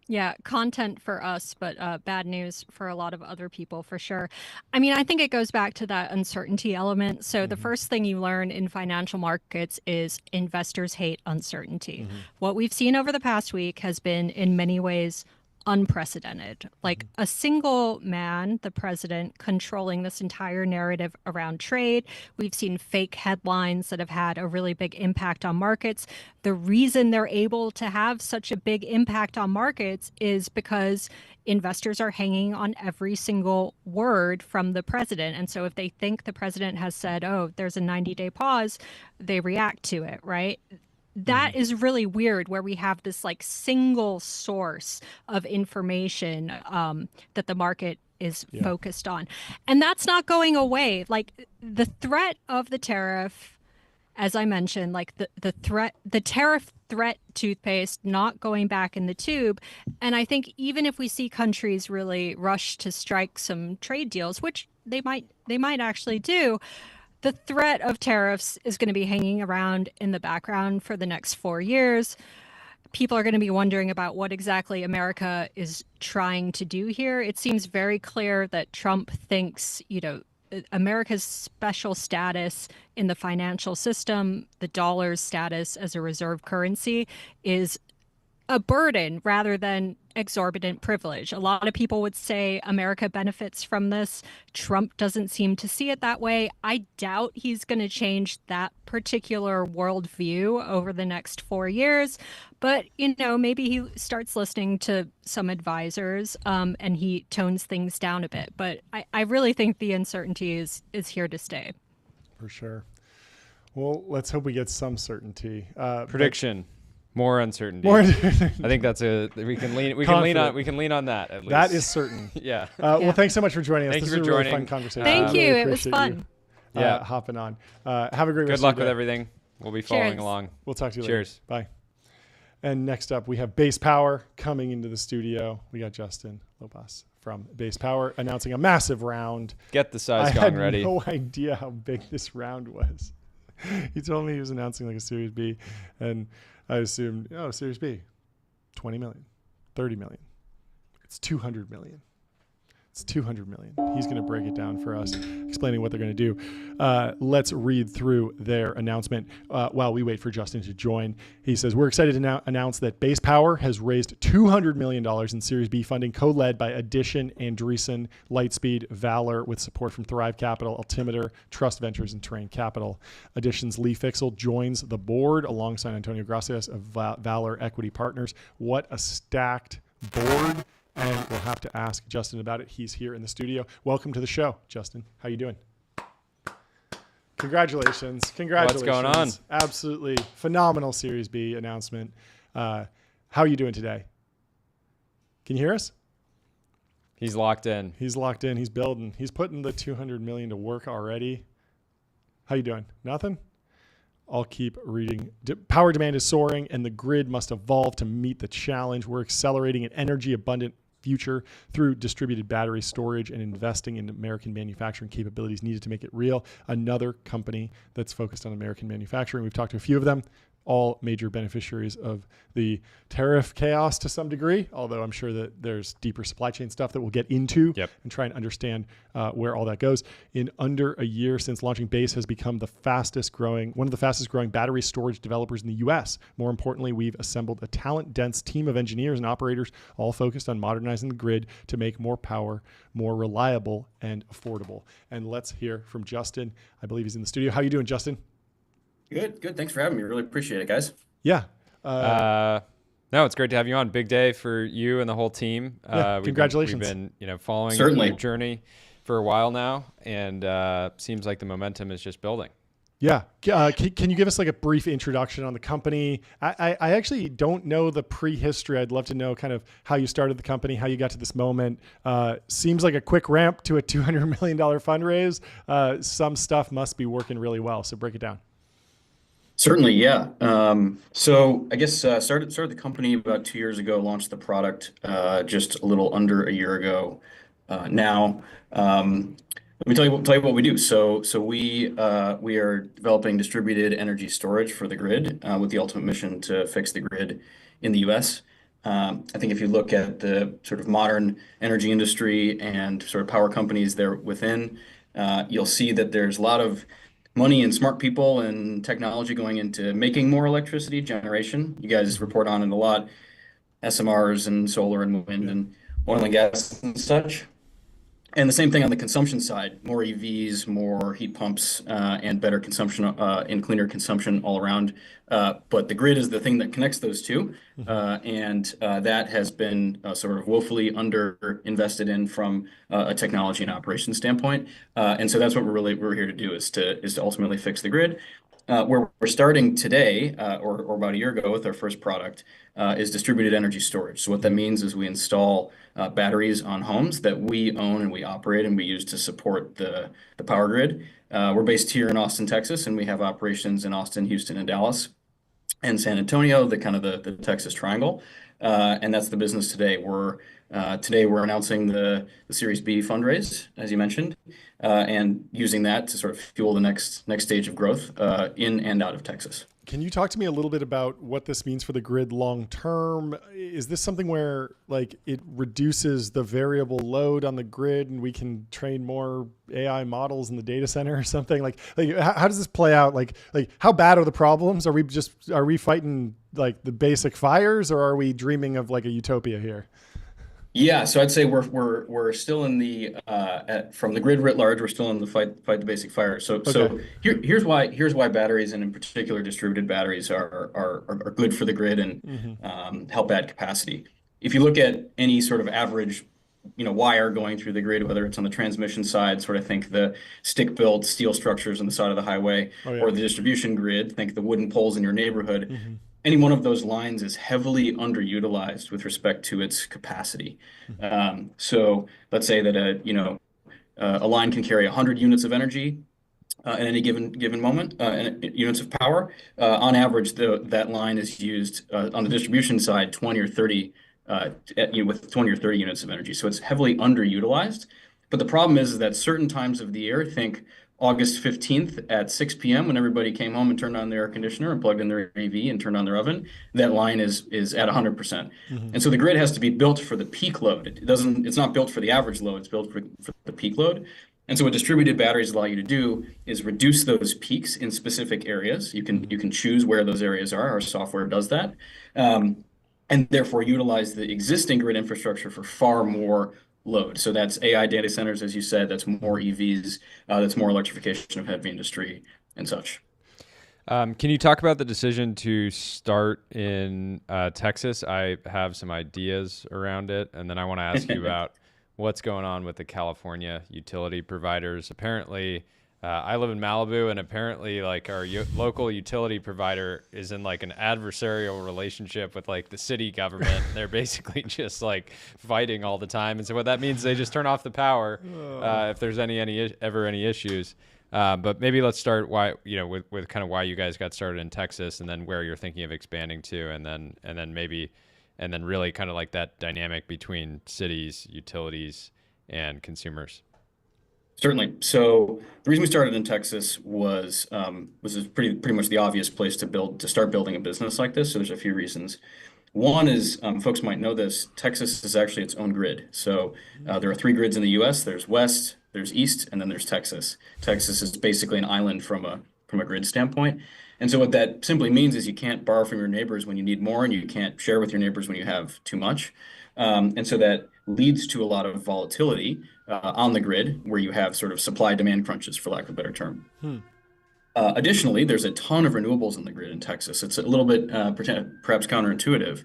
Speaker 6: Yeah, content for us, but bad news for a lot of other people, for sure. I mean, I think it goes back to that uncertainty element. So the first thing you learn in financial markets is investors hate uncertainty. What we've seen over the past week has been, in many ways, unprecedented. Like a single man, the president, controlling this entire narrative around trade. We've seen fake headlines that have had a really big impact on markets. The reason they're able to have such a big impact on markets is because investors are hanging on every single word from the president. And so if they think the president has said, oh, there's a 90-day pause, they react to it, right? That is really weird, where we have this like single source of information that the market is focused on. And that's not going away. Like the threat of the tariff, as I mentioned, like the tariff threat toothpaste not going back in the tube. And I think even if we see countries really rush to strike some trade deals, which they might actually do, the threat of tariffs is going to be hanging around in the background for the next 4 years. People are going to be wondering about what exactly America is trying to do here. It seems very clear that Trump thinks, America's special status in the financial system, the dollar's status as a reserve currency, is a burden rather than exorbitant privilege. A lot of people would say America benefits from this. Trump doesn't seem to see it that way. I doubt he's going to change that particular worldview over the next 4 years. But, maybe he starts listening to some advisors and he tones things down a bit. But I really think the uncertainty is here to stay.
Speaker 2: For sure. Well, let's hope we get some certainty.
Speaker 3: Prediction. More uncertainty.
Speaker 2: More.
Speaker 3: I think that's we can lean on that at least.
Speaker 2: That is certain.
Speaker 3: Yeah.
Speaker 2: Well, thanks so much for joining us.
Speaker 3: Thank
Speaker 2: this
Speaker 3: you
Speaker 2: was
Speaker 3: for
Speaker 2: a really
Speaker 3: joining.
Speaker 2: fun conversation.
Speaker 6: Thank you.
Speaker 2: Really
Speaker 6: It was fun.
Speaker 2: Hopping on. Have a great
Speaker 3: Good
Speaker 2: rest
Speaker 3: luck
Speaker 2: of your
Speaker 3: with
Speaker 2: day.
Speaker 3: everything. We'll be following
Speaker 6: Cheers.
Speaker 3: along.
Speaker 2: We'll talk to you later.
Speaker 3: Cheers.
Speaker 2: Bye. And next up, we have Base Power coming into the studio. We got Justin Lopas from Base Power announcing a massive round.
Speaker 3: Get the size
Speaker 2: I
Speaker 3: gong
Speaker 2: had
Speaker 3: ready.
Speaker 2: no idea how big this round was. He told me he was announcing like a Series B, and I assumed, Series B, 20 million, 30 million. It's 200 million. It's 200 million. He's going to break it down for us, explaining what they're going to do. Let's read through their announcement while we wait for Justin to join. He says, we're excited to announce that Base Power has raised $200 million in Series B funding, co-led by Addition, Andreessen, Lightspeed, Valor, with support from Thrive Capital, Altimeter, Trust Ventures, and Terrain Capital. Addition's Lee Fixel joins the board alongside Antonio Gracias of Valor Equity Partners. What a stacked board. And we'll have to ask Justin about it. He's here in the studio. Welcome to the show, Justin. How you doing? Congratulations.
Speaker 3: What's going on?
Speaker 2: Absolutely phenomenal Series B announcement. How are you doing today? Can you hear us?
Speaker 3: He's locked in.
Speaker 2: He's locked in. He's building. He's putting the 200 million to work already. How you doing? Nothing? I'll keep reading. Power demand is soaring, and the grid must evolve to meet the challenge. We're accelerating an energy-abundant future through distributed battery storage and investing in American manufacturing capabilities needed to make it real. Another company that's focused on American manufacturing. We've talked to a few of them, all major beneficiaries of the tariff chaos to some degree, although I'm sure that there's deeper supply chain stuff that we'll get into and try and understand where all that goes. In under a year since launching, Base has become one of the fastest growing battery storage developers in the US. More importantly, we've assembled a talent-dense team of engineers and operators, all focused on modernizing the grid to make more power more reliable and affordable. And let's hear from Justin. I believe he's in the studio. How are you doing, Justin?
Speaker 7: Good. Thanks for having me. Really appreciate it, guys.
Speaker 2: Yeah.
Speaker 3: No, it's great to have you on. Big day for you and the whole team.
Speaker 2: Congratulations.
Speaker 3: We've been, following
Speaker 7: Certainly.
Speaker 3: your journey for a while now, and seems like the momentum is just building.
Speaker 2: Yeah. Can you give us like a brief introduction on the company? I actually don't know the prehistory. I'd love to know kind of how you started the company, how you got to this moment. Seems like a quick ramp to a $200 million fundraise. Some stuff must be working really well. So break it down.
Speaker 7: Certainly, yeah. So I guess started the company about 2 years ago, launched the product just a little under a year ago now. Let me tell you what we do. So we are developing distributed energy storage for the grid with the ultimate mission to fix the grid in the US. I think if you look at the sort of modern energy industry and sort of power companies there within, you'll see that there's a lot of money and smart people and technology going into making more electricity generation. You guys report on it a lot. SMRs and solar and wind and oil and gas and such. And the same thing on the consumption side, more EVs, more heat pumps, and better consumption and cleaner consumption all around. But the grid is the thing that connects those two. And that has been sort of woefully under invested in from a technology and operations standpoint. And so that's what we're here to do, is to ultimately fix the grid. Where we're starting today, or about a year ago with our first product, is distributed energy storage. So what that means is we install batteries on homes that we own and we operate and we use to support the power grid. We're based here in Austin, Texas, and we have operations in Austin, Houston, and Dallas, and San Antonio, the kind of the Texas Triangle. And that's the business today. Today we're announcing the Series B fundraise, as you mentioned, and using that to sort of fuel the next stage of growth in and out of Texas.
Speaker 2: Can you talk to me a little bit about what this means for the grid long term? Is this something where like it reduces the variable load on the grid and we can train more AI models in the data center or something? Like how does this play out? Like how bad are the problems? Are we fighting like the basic fires, or are we dreaming of like a utopia here?
Speaker 7: Yeah, so I'd say we're still in the from the grid writ large, we're still in the fight the basic fire. So here's why batteries, and in particular distributed batteries, are good for the grid and help add capacity. If you look at any sort of average wire going through the grid, whether it's on the transmission side, sort of think the stick-built steel structures on the side of the highway, or the distribution grid, think the wooden poles in your neighborhood. Any one of those lines is heavily underutilized with respect to its capacity. So let's say that a line can carry 100 units of energy at any given moment, units of power. On average, that line is used on the distribution side 20 or 30 with 20 or 30 units of energy. So it's heavily underutilized. But the problem is that certain times of the year, think August 15th at 6 p.m. when everybody came home and turned on their air conditioner and plugged in their EV and turned on their oven, that line is at 100%. And so the grid has to be built for the peak load. It's not built for the average load, it's built for the peak load. And so what distributed batteries allow you to do is reduce those peaks in specific areas. You can choose where those areas are. Our software does that. And therefore utilize the existing grid infrastructure for far more load. So that's AI data centers, as you said, that's more EVs, that's more electrification of heavy industry and such.
Speaker 3: Can you talk about the decision to start in Texas? I have some ideas around it, and then I want to ask you about what's going on with the California utility providers. Apparently, I live in Malibu, and apparently like our local utility provider is in like an adversarial relationship with like the city government. They're basically just like fighting all the time. And so what that means, they just turn off the power if there's ever any issues. But maybe let's start with kind of why you guys got started in Texas, and then where you're thinking of expanding to, and then really kind of like that dynamic between cities, utilities, and consumers.
Speaker 7: Certainly. So the reason we started in Texas was pretty much the obvious place to start building a business like this. So there's a few reasons. One is, folks might know this, Texas is actually its own grid. So there are 3 grids in the U.S. There's West, there's East, and then there's Texas. Texas is basically an island from a grid standpoint. And so what that simply means is you can't borrow from your neighbors when you need more, and you can't share with your neighbors when you have too much. And so that leads to a lot of volatility on the grid, where you have sort of supply-demand crunches, for lack of a better term. Additionally, there's a ton of renewables in the grid in Texas. It's a little bit perhaps counterintuitive,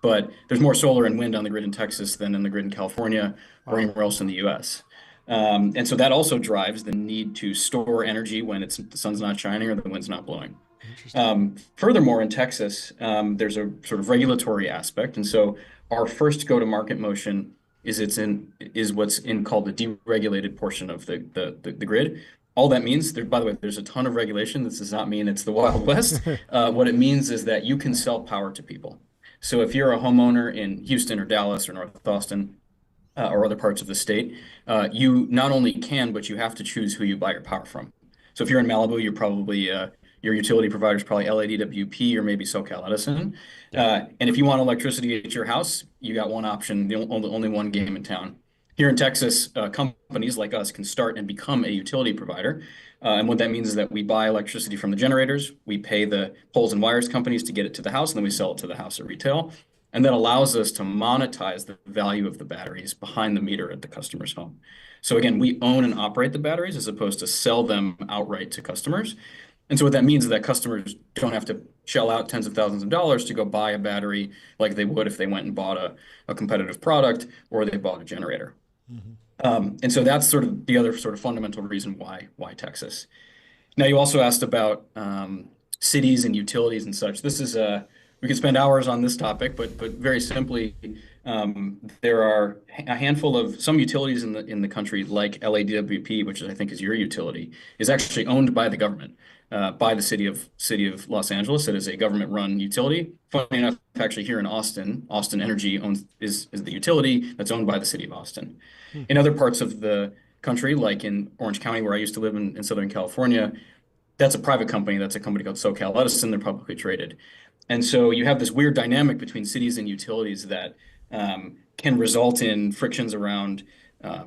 Speaker 7: but there's more solar and wind on the grid in Texas than in the grid in California or anywhere else in the U.S. And so that also drives the need to store energy when the sun's not shining or the wind's not blowing. Furthermore, in Texas, there's a sort of regulatory aspect. And so our first go-to-market motion is what's called the deregulated portion of the grid. All that means, by the way, there's a ton of regulation. This does not mean it's the Wild West. What it means is that you can sell power to people. So if you're a homeowner in Houston or Dallas or North Austin or other parts of the state, you not only can, but you have to choose who you buy your power from. So if you're in Malibu, you're probably your utility provider is probably LADWP or maybe SoCal Edison. And if you want electricity at your house, you got one option, the only one game in town. Here in Texas, companies like us can start and become a utility provider. And what that means is that we buy electricity from the generators, we pay the poles and wires companies to get it to the house, and then we sell it to the house at retail. And that allows us to monetize the value of the batteries behind the meter at the customer's home. So again, we own and operate the batteries as opposed to sell them outright to customers. And so what that means is that customers don't have to shell out tens of thousands of dollars to go buy a battery like they would if they went and bought a competitive product or they bought a generator. And so that's sort of the other sort of fundamental reason why Texas. Now, you also asked about cities and utilities and such. This is we could spend hours on this topic, but very simply, there are a handful of some utilities in the country, like LAWP, which I think is your utility, is actually owned by the government, by the city of Los Angeles. It is a government-run utility. Funny enough, actually here in Austin, Austin Energy is the utility that's owned by the city of Austin. In other parts of the country, like in Orange County, where I used to live in Southern California, that's a private company. That's a company called SoCal Edison. They're publicly traded. And so you have this weird dynamic between cities and utilities that can result in frictions around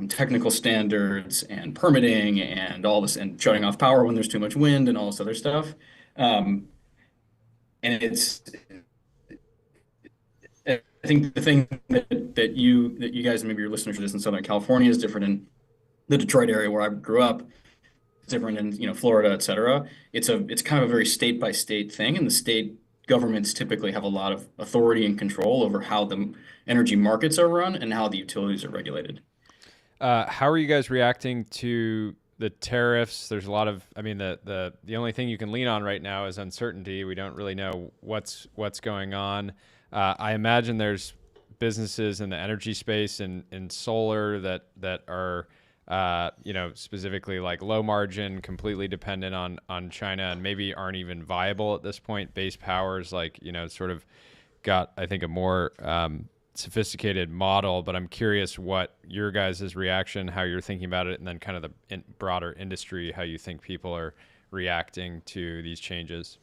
Speaker 7: technical standards and permitting and all this, and shutting off power when there's too much wind and all this other stuff. And I think the thing that you guys, maybe your listeners for this in Southern California, is different in the Detroit area where I grew up. It's different in Florida, et cetera. It's kind of a very state by state thing, and the state governments typically have a lot of authority and control over how the energy markets are run and how the utilities are regulated.
Speaker 3: How are you guys reacting to the tariffs? There's a lot of, I mean, the only thing you can lean on right now is uncertainty. We don't really know what's going on. I imagine there's businesses in the energy space and in solar that are, specifically like low margin, completely dependent on China, and maybe aren't even viable at this point. Base powers, sort of got, I think, a more sophisticated model, but I'm curious what your guys' reaction, how you're thinking about it, and then kind of the broader industry, how you think people are reacting to these changes.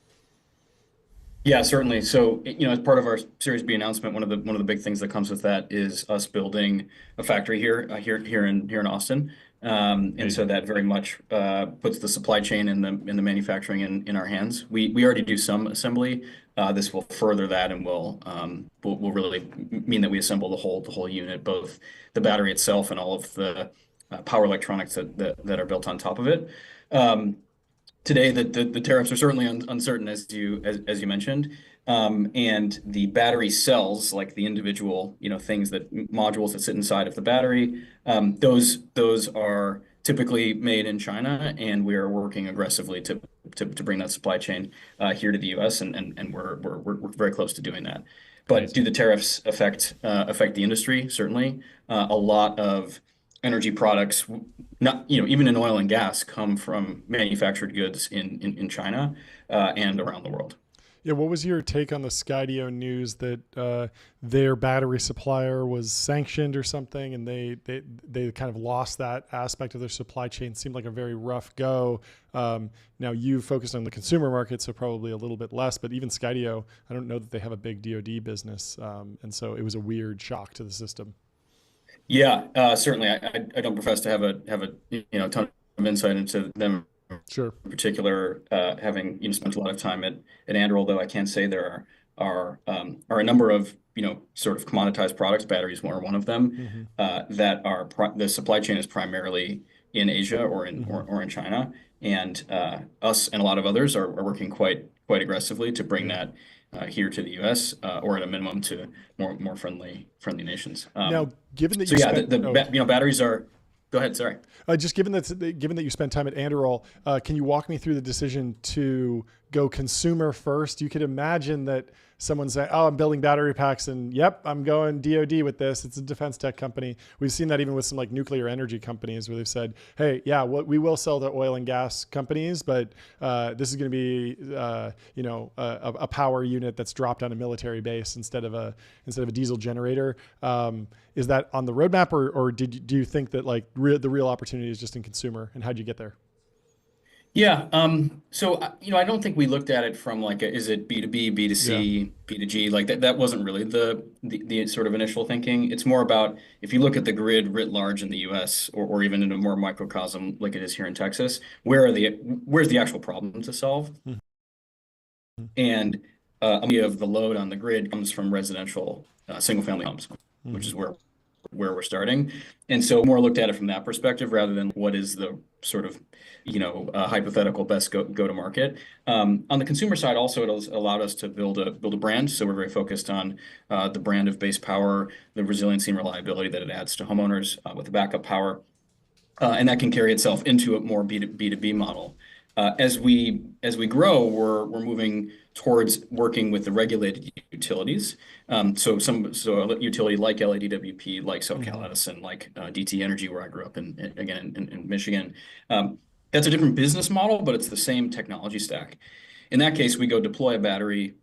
Speaker 7: Yeah, certainly. So, as part of our Series B announcement, one of the big things that comes with that is us building a factory here in Austin, and so that very much puts the supply chain and the manufacturing in our hands. We already do some assembly. This will further that, and will really mean that we assemble the whole unit, both the battery itself and all of the power electronics that are built on top of it. Today, the tariffs are certainly uncertain, as you mentioned, and the battery cells, like the individual things modules that sit inside of the battery, those are typically made in China, and we are working aggressively to bring that supply chain here to the U.S. and we're very close to doing that. But do the tariffs affect the industry? Certainly, a lot of energy products, not even in oil and gas, come from manufactured goods in China and around the world.
Speaker 2: Yeah, what was your take on the Skydio news that their battery supplier was sanctioned or something, and they kind of lost that aspect of their supply chain? Seemed like a very rough go. Now you focused on the consumer market, so probably a little bit less, but even Skydio, I don't know that they have a big DoD business, and so it was a weird shock to the system.
Speaker 7: Yeah, certainly. I don't profess to have a ton of insight into them.
Speaker 2: Sure.
Speaker 7: In particular, having spent a lot of time at Andrew, although I can say there are a number of sort of commoditized products. Batteries are one of them, that are the supply chain is primarily in Asia or in China, and us and a lot of others are working quite aggressively to bring that here to the U.S. Or at a minimum to more friendly nations.
Speaker 2: Now, given that
Speaker 7: batteries are. Go ahead. Sorry.
Speaker 2: Just given that you spent time at Anduril, can you walk me through the decision to go consumer first? You could imagine that someone saying, "Oh, I'm building battery packs, and yep, I'm going DoD with this. It's a defense tech company." We've seen that even with some like nuclear energy companies where they've said, "Hey, yeah, we will sell to oil and gas companies, but this is going to be a power unit that's dropped on a military base instead of a diesel generator." Is that on the roadmap, or do you think that like the real opportunity is just in consumer, and how'd you get there?
Speaker 7: Yeah. So, I don't think we looked at it from like, is it B2B, B2C, B2G? Like that wasn't really the sort of initial thinking. It's more about, if you look at the grid writ large in the US, or even in a more microcosm like it is here in Texas, where's the actual problem to solve? And of the load on the grid comes from residential single-family homes, which is where we're starting. And so more looked at it from that perspective rather than what is the sort of, hypothetical best go to market. On the consumer side, also, it allowed us to build a brand. So we're very focused on the brand of base power, the resiliency and reliability that it adds to homeowners with the backup power. And that can carry itself into a more B2B model. As we grow, we're moving towards working with the regulated utilities. So a utility like LADWP, like SoCal Edison, like DT Energy, where I grew up in Michigan. That's a different business model, but it's the same technology stack. In that case, we go deploy a battery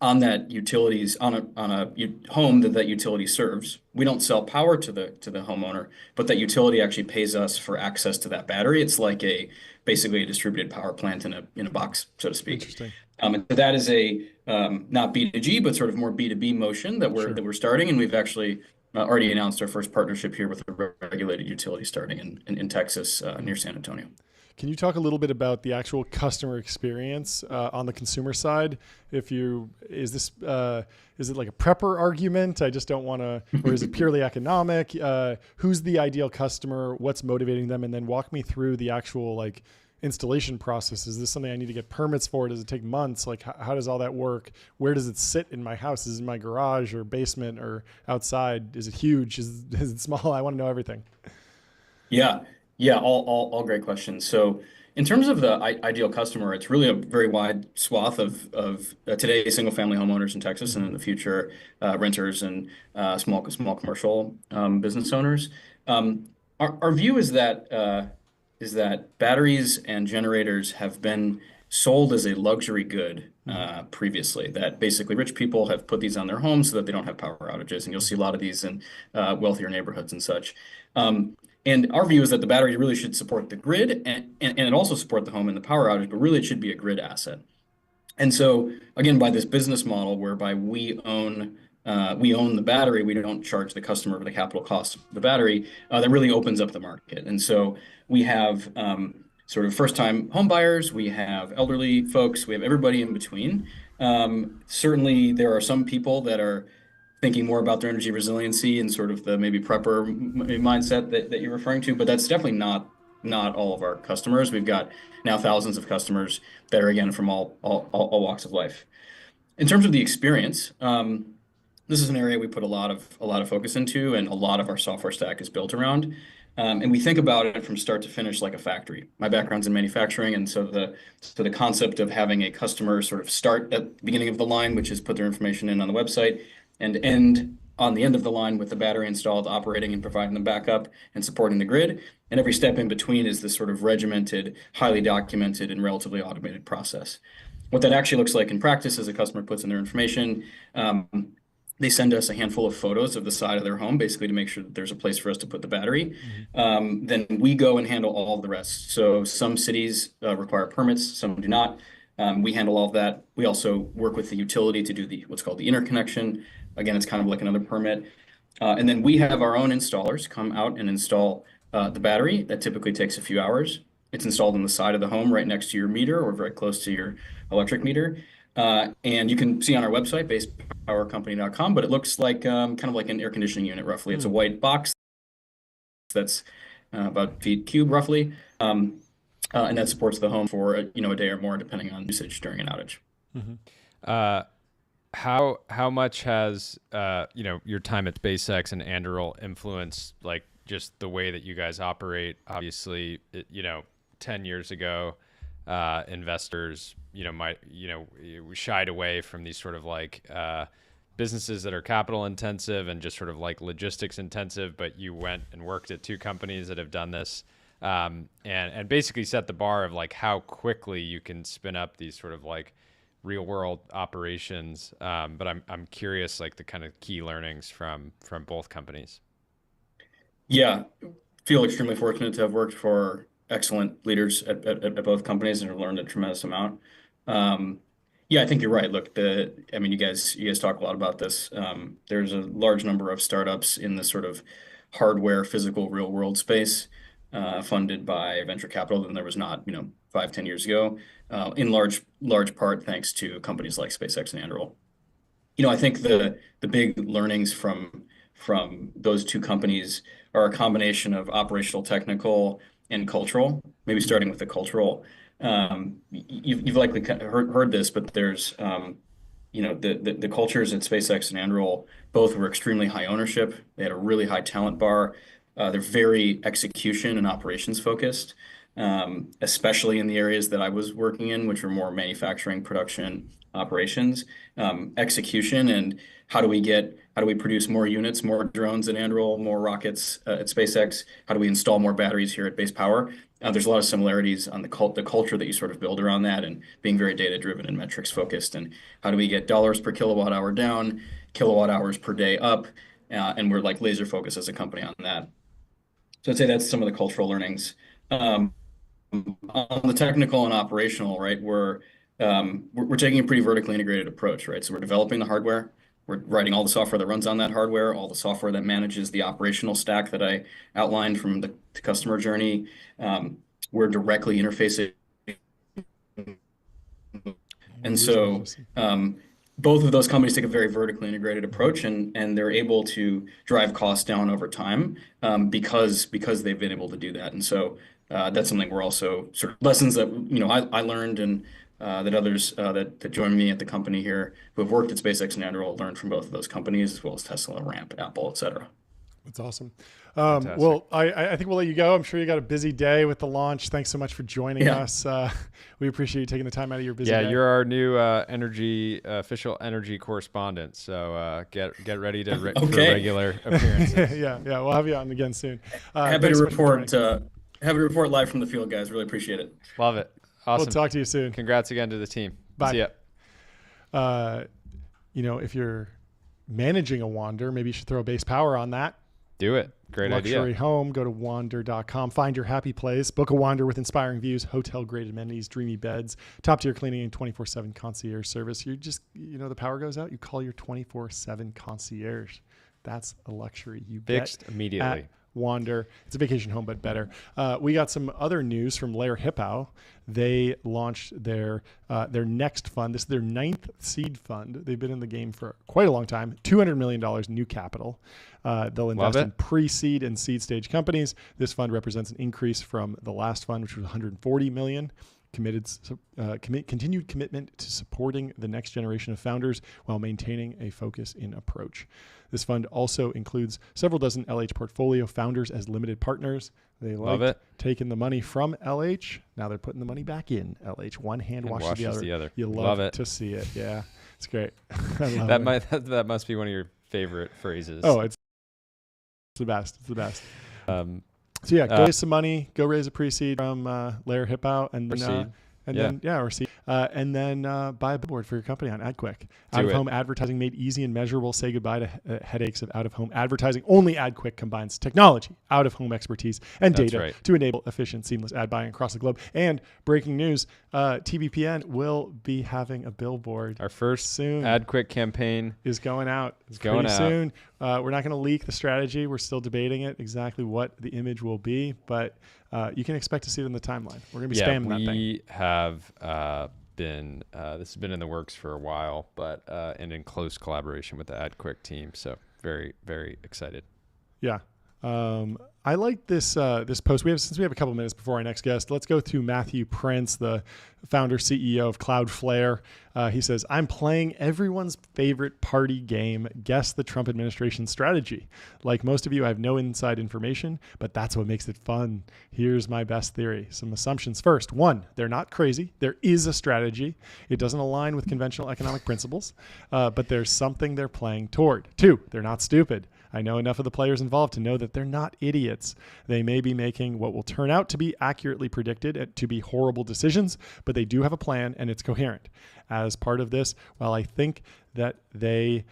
Speaker 7: on that utilities on a home that utility serves. We don't sell power to the homeowner, but that utility actually pays us for access to that battery. It's like basically a distributed power plant in a box, so to speak.
Speaker 2: Interesting.
Speaker 7: And that is a not B2G, but sort of more B2B motion that we're starting, and we've actually already announced our first partnership here with a regulated utility starting in Texas near San Antonio.
Speaker 2: Can you talk a little bit about the actual customer experience on the consumer side? Is it like a prepper argument? I just don't want to, or is it purely economic? Who's the ideal customer? What's motivating them? And then walk me through the actual installation process. Is this something I need to get permits for? Does it take months? How does all that work? Where does it sit in my house? Is it in my garage or basement or outside? Is it huge? Is it small? I want to know everything.
Speaker 7: Yeah, all great questions. So in terms of the ideal customer, it's really a very wide swath of today's single-family homeowners in Texas, and in the future, renters and small commercial business owners. Our view is that batteries and generators have been sold as a luxury good previously. That basically rich people have put these on their homes so that they don't have power outages, and you'll see a lot of these in wealthier neighborhoods and such. And our view is that the battery really should support the grid and it also support the home in the power outage, but really it should be a grid asset. And so again, by this business model whereby we own the battery, we don't charge the customer for the capital cost of the battery, that really opens up the market. And so we have sort of first-time home buyers, we have elderly folks, we have everybody in between. Certainly there are some people that are thinking more about their energy resiliency and sort of the maybe prepper mindset that you're referring to, but that's definitely not all of our customers. We've got now thousands of customers that are, again, from all walks of life. In terms of the experience, this is an area we put a lot of focus into, and a lot of our software stack is built around. And we think about it from start to finish like a factory. My background's in manufacturing, and so the concept of having a customer sort of start at the beginning of the line, which is put their information in on the website, and end on the end of the line with the battery installed, operating and providing them backup and supporting the grid. And every step in between is this sort of regimented, highly documented, and relatively automated process. What that actually looks like in practice is a customer puts in their information. They send us a handful of photos of the side of their home, basically to make sure that there's a place for us to put the battery. Then we go and handle all of the rest. So some cities require permits, some do not. We handle all of that. We also work with the utility to do what's called the interconnection. Again, it's kind of like another permit. And then we have our own installers come out and install the battery. That typically takes a few hours. It's installed on the side of the home right next to your meter or very close to your electric meter. And you can see on our website, basepowercompany.com, but it looks like kind of like an air conditioning unit, roughly. It's a white box that's about feet cube, roughly. And that supports the home for a day or more, depending on usage during an outage.
Speaker 3: How much has your time at SpaceX and Anduril influenced just the way that you guys operate? Obviously, 10 years ago, investors shied away from these sort of businesses that are capital intensive and just sort of logistics intensive, but you went and worked at two companies that have done this, and basically set the bar of how quickly you can spin up these sort of real world operations. But I'm curious, the kind of key learnings from both companies.
Speaker 7: Yeah, feel extremely fortunate to have worked for excellent leaders at both companies and have learned a tremendous amount. Yeah, I think you're right. Look, you guys talk a lot about this. There's a large number of startups in this sort of hardware, physical, real world space. funded by venture capital than there was not, 5, 10 years ago, in large part thanks to companies like SpaceX and Anduril. I think the big learnings from those two companies are a combination of operational, technical, and cultural. Maybe starting with the cultural. You've likely heard this, but there's the cultures at SpaceX and Anduril both were extremely high ownership. They had a really high talent bar. They're very execution and operations focused, especially in the areas that I was working in, which were more manufacturing, production, operations, execution, and how do we produce more units, more drones at Anduril, more rockets at SpaceX? How do we install more batteries here at Base Power? There's a lot of similarities on the culture that you sort of build around that, and being very data driven and metrics focused. And how do we get dollars per kilowatt hour down, kilowatt hours per day up? And we're like laser focused as a company on that. So I'd say that's some of the cultural learnings. On the technical and operational, right? We're taking a pretty vertically integrated approach, right? So we're developing the hardware. We're writing all the software that runs on that hardware, all the software that manages the operational stack that I outlined from the customer journey. We're directly interfacing. And so both of those companies take a very vertically integrated approach, and they're able to drive costs down over time because they've been able to do that. And so that's something we're also sort of lessons that I learned, and that others that joined me at the company here who have worked at SpaceX and Anduril learned from both of those companies, as well as Tesla, Ramp, Apple, et cetera.
Speaker 2: That's awesome. Well, I think we'll let you go. I'm sure you got a busy day with the launch. Thanks so much for joining us. We appreciate you taking the time out of your busy day.
Speaker 3: Yeah, you're our new official energy correspondent. So get ready to for regular appearances.
Speaker 2: yeah, we'll have you on again soon.
Speaker 7: Happy to report live from the field, guys. Really appreciate it.
Speaker 3: Love it. Awesome.
Speaker 2: We'll talk to you soon.
Speaker 3: Congrats again to the team.
Speaker 2: Bye.
Speaker 3: See ya.
Speaker 2: If you're managing a Wander, maybe you should throw Base Power on that.
Speaker 3: Do it. Great idea.
Speaker 2: Luxury home. Go to wander.com. Find your happy place. Book a Wander with inspiring views, hotel-grade amenities, dreamy beds, top-tier cleaning, and 24/7 concierge service. You just, the power goes out, you call your 24/7 concierge. That's a luxury you
Speaker 3: fixed
Speaker 2: get
Speaker 3: immediately.
Speaker 2: At Wander. It's a vacation home, but better. We got some other news from Lair Hippau. They launched their next fund. This is their 9th seed fund. They've been in the game for quite a long time. $200 million new capital. They'll invest in pre-seed and seed stage companies. This fund represents an increase from the last fund, which was $140 million. Continued commitment to supporting the next generation of founders while maintaining a focus in approach. This fund also includes several dozen LH portfolio founders as limited partners. They taking the money from LH. Now they're putting the money back in LH. One hand washes the other. You love it to see it. Yeah, it's great.
Speaker 3: That must be one of your favorite phrases.
Speaker 2: Oh, it's the best. It's the best. So yeah, go raise some money. Go raise a pre-seed from Lair Hippau, and then buy a billboard for your company on AdQuick. Out-of-home advertising made easy and measurable. Say goodbye to headaches of out-of-home advertising. Only AdQuick combines technology, out-of-home expertise, and data to enable efficient, seamless ad buying across the globe. And breaking news, TBPN will be having a billboard.
Speaker 3: Our first
Speaker 2: soon.
Speaker 3: AdQuick campaign
Speaker 2: is going out.
Speaker 3: It's going out
Speaker 2: soon. We're not going to leak the strategy. We're still debating it, exactly what the image will be, but you can expect to see it in the timeline. We're going to be spamming that thing.
Speaker 3: We have been, this has been in the works for a while, but and in close collaboration with the AdQuick team. So very, very excited.
Speaker 2: Yeah. I like this this post. Since we have a couple minutes before our next guest, let's go to Matthew Prince, the founder CEO of Cloudflare. He says, "I'm playing everyone's favorite party game, guess the Trump administration strategy. Like most of you, I have no inside information, but that's what makes it fun. Here's my best theory. Some assumptions first. 1, they're not crazy. There is a strategy. It doesn't align with conventional economic principles, but there's something they're playing toward. 2, they're not stupid. I know enough of the players involved to know that they're not idiots. They may be making what will turn out to be accurately predicted to be horrible decisions, but they do have a plan and it's coherent. as part of this. While I think that they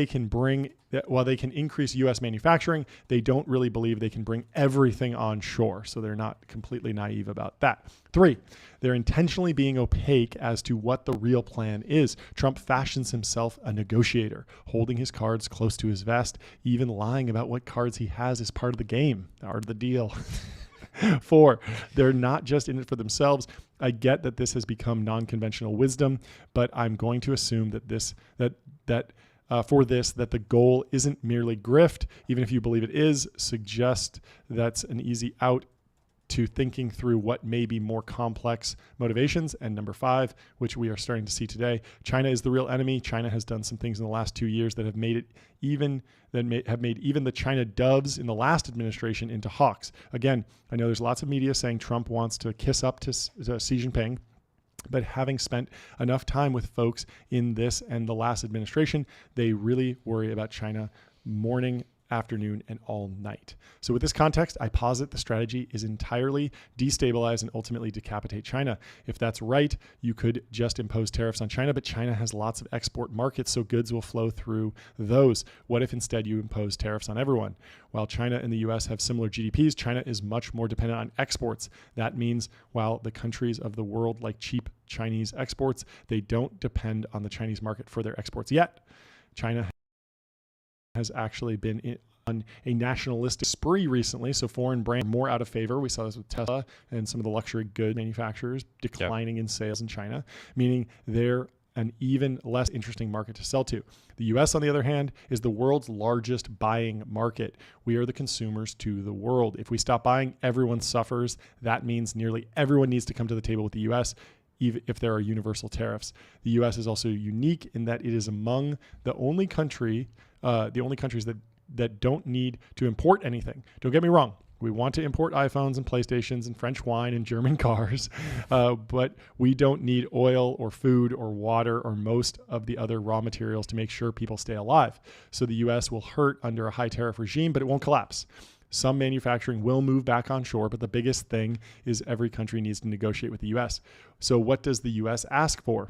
Speaker 2: can bring, while they can increase U.S. manufacturing, they don't really believe they can bring everything on shore. So they're not completely naive about that. 3, they're intentionally being opaque as to what the real plan is. Trump fashions himself a negotiator, holding his cards close to his vest, even lying about what cards he has as part of the game, part of the deal. 4, they're not just in it for themselves. I get that this has become non-conventional wisdom, but I'm going to assume that that the goal isn't merely grift, even if you believe it is. Suggest that's an easy out to thinking through what may be more complex motivations. And number 5, which we are starting to see today, China is the real enemy. China has done some things in the last 2 years that have made even the China doves in the last administration into hawks. Again, I know there's lots of media saying Trump wants to kiss up to Xi Jinping, but having spent enough time with folks in this and the last administration, they really worry about China morning, afternoon, and all night. So with this context, I posit the strategy is entirely destabilize and ultimately decapitate China. If that's right, you could just impose tariffs on China, but China has lots of export markets, so goods will flow through those. What if instead you impose tariffs on everyone? While China and the US have similar GDPs, China is much more dependent on exports. That means while the countries of the world like cheap Chinese exports, they don't depend on the Chinese market for their exports yet. China has actually been on a nationalistic spree recently, so foreign brands are more out of favor. We saw this with Tesla and some of the luxury good manufacturers declining in sales in China, meaning they're an even less interesting market to sell to. The US, on the other hand, is the world's largest buying market. We are the consumers to the world. If we stop buying, everyone suffers. That means nearly everyone needs to come to the table with the US, even if there are universal tariffs. The US is also unique in that it is among the only countries that don't need to import anything. Don't get me wrong. We want to import iPhones and PlayStations and French wine and German cars, but we don't need oil or food or water or most of the other raw materials to make sure people stay alive. So the US will hurt under a high tariff regime, but it won't collapse. Some manufacturing will move back on shore, but the biggest thing is every country needs to negotiate with the US. So what does the US ask for?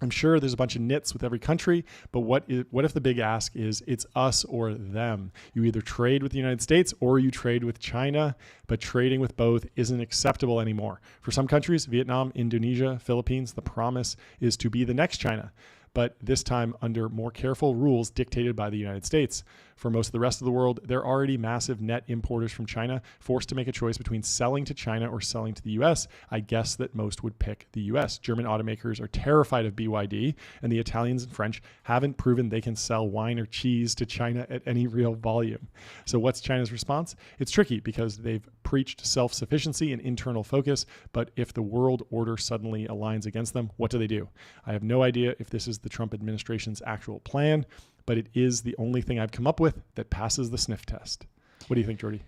Speaker 2: I'm sure there's a bunch of nits with every country, but what if the big ask is it's us or them? You either trade with the United States or you trade with China, but trading with both isn't acceptable anymore. For some countries, Vietnam, Indonesia, Philippines, the promise is to be the next China, but this time under more careful rules dictated by the United States. For most of the rest of the world, they're already massive net importers from China, forced to make a choice between selling to China or selling to the US. I guess that most would pick the US. German automakers are terrified of BYD, and the Italians and French haven't proven they can sell wine or cheese to China at any real volume. So what's China's response? It's tricky because they've preached self-sufficiency and internal focus, but if the world order suddenly aligns against them, what do? I have no idea if this is the Trump administration's actual plan, but it is the only thing I've come up with that passes the sniff test. What do you think, Jordy?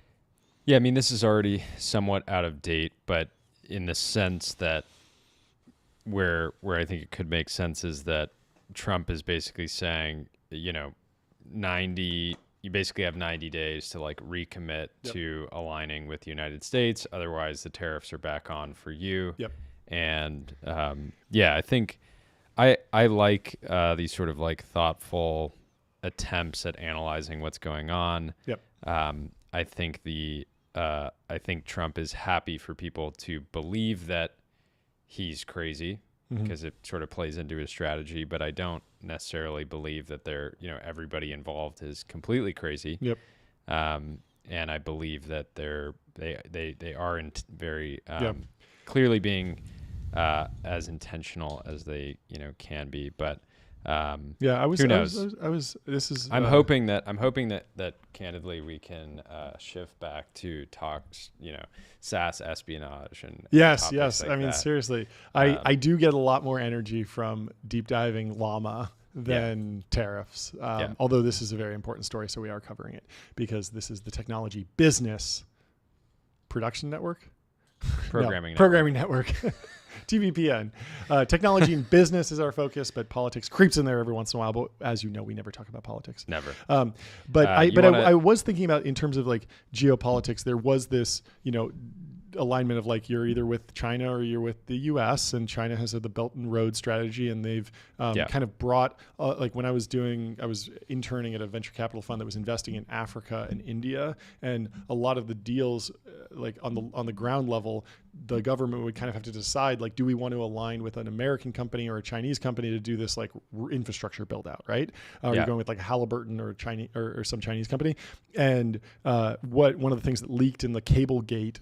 Speaker 3: Yeah, I mean, this is already somewhat out of date, but in the sense that where I think it could make sense is that Trump is basically saying, you basically have 90 days to like recommit to aligning with the United States. Otherwise, the tariffs are back on for you.
Speaker 2: Yep.
Speaker 3: And I think I like these sort of like thoughtful attempts at analyzing what's going on.
Speaker 2: Yep.
Speaker 3: I think I think Trump is happy for people to believe that he's crazy because it sort of plays into his strategy, but I don't necessarily believe that everybody involved is completely crazy.
Speaker 2: Yep.
Speaker 3: And I believe that they are very clearly being as intentional as they can be, but who knows? I'm hoping that candidly we can shift back to talks, SaaS espionage and
Speaker 2: yes.
Speaker 3: like
Speaker 2: I mean,
Speaker 3: that.
Speaker 2: Seriously, I do get a lot more energy from deep diving llama than tariffs. Although this is a very important story, so we are covering it because this is the technology business production network. Programming network. TBPN. Technology and business is our focus, but politics creeps in there every once in a while. But as you know, we never talk about politics.
Speaker 3: Never.
Speaker 2: I was thinking about in terms of like geopolitics, there was this, alignment of like you're either with China or you're with the U.S. and China has the Belt and Road strategy, and they've kind of brought like when I was interning at a venture capital fund that was investing in Africa and India, and a lot of the deals like on the ground level, the government would kind of have to decide like, do we want to align with an American company or a Chinese company to do this like infrastructure build out, right? Are you going with like Halliburton or Chinese or some Chinese company? And one of the things that leaked in the Cablegate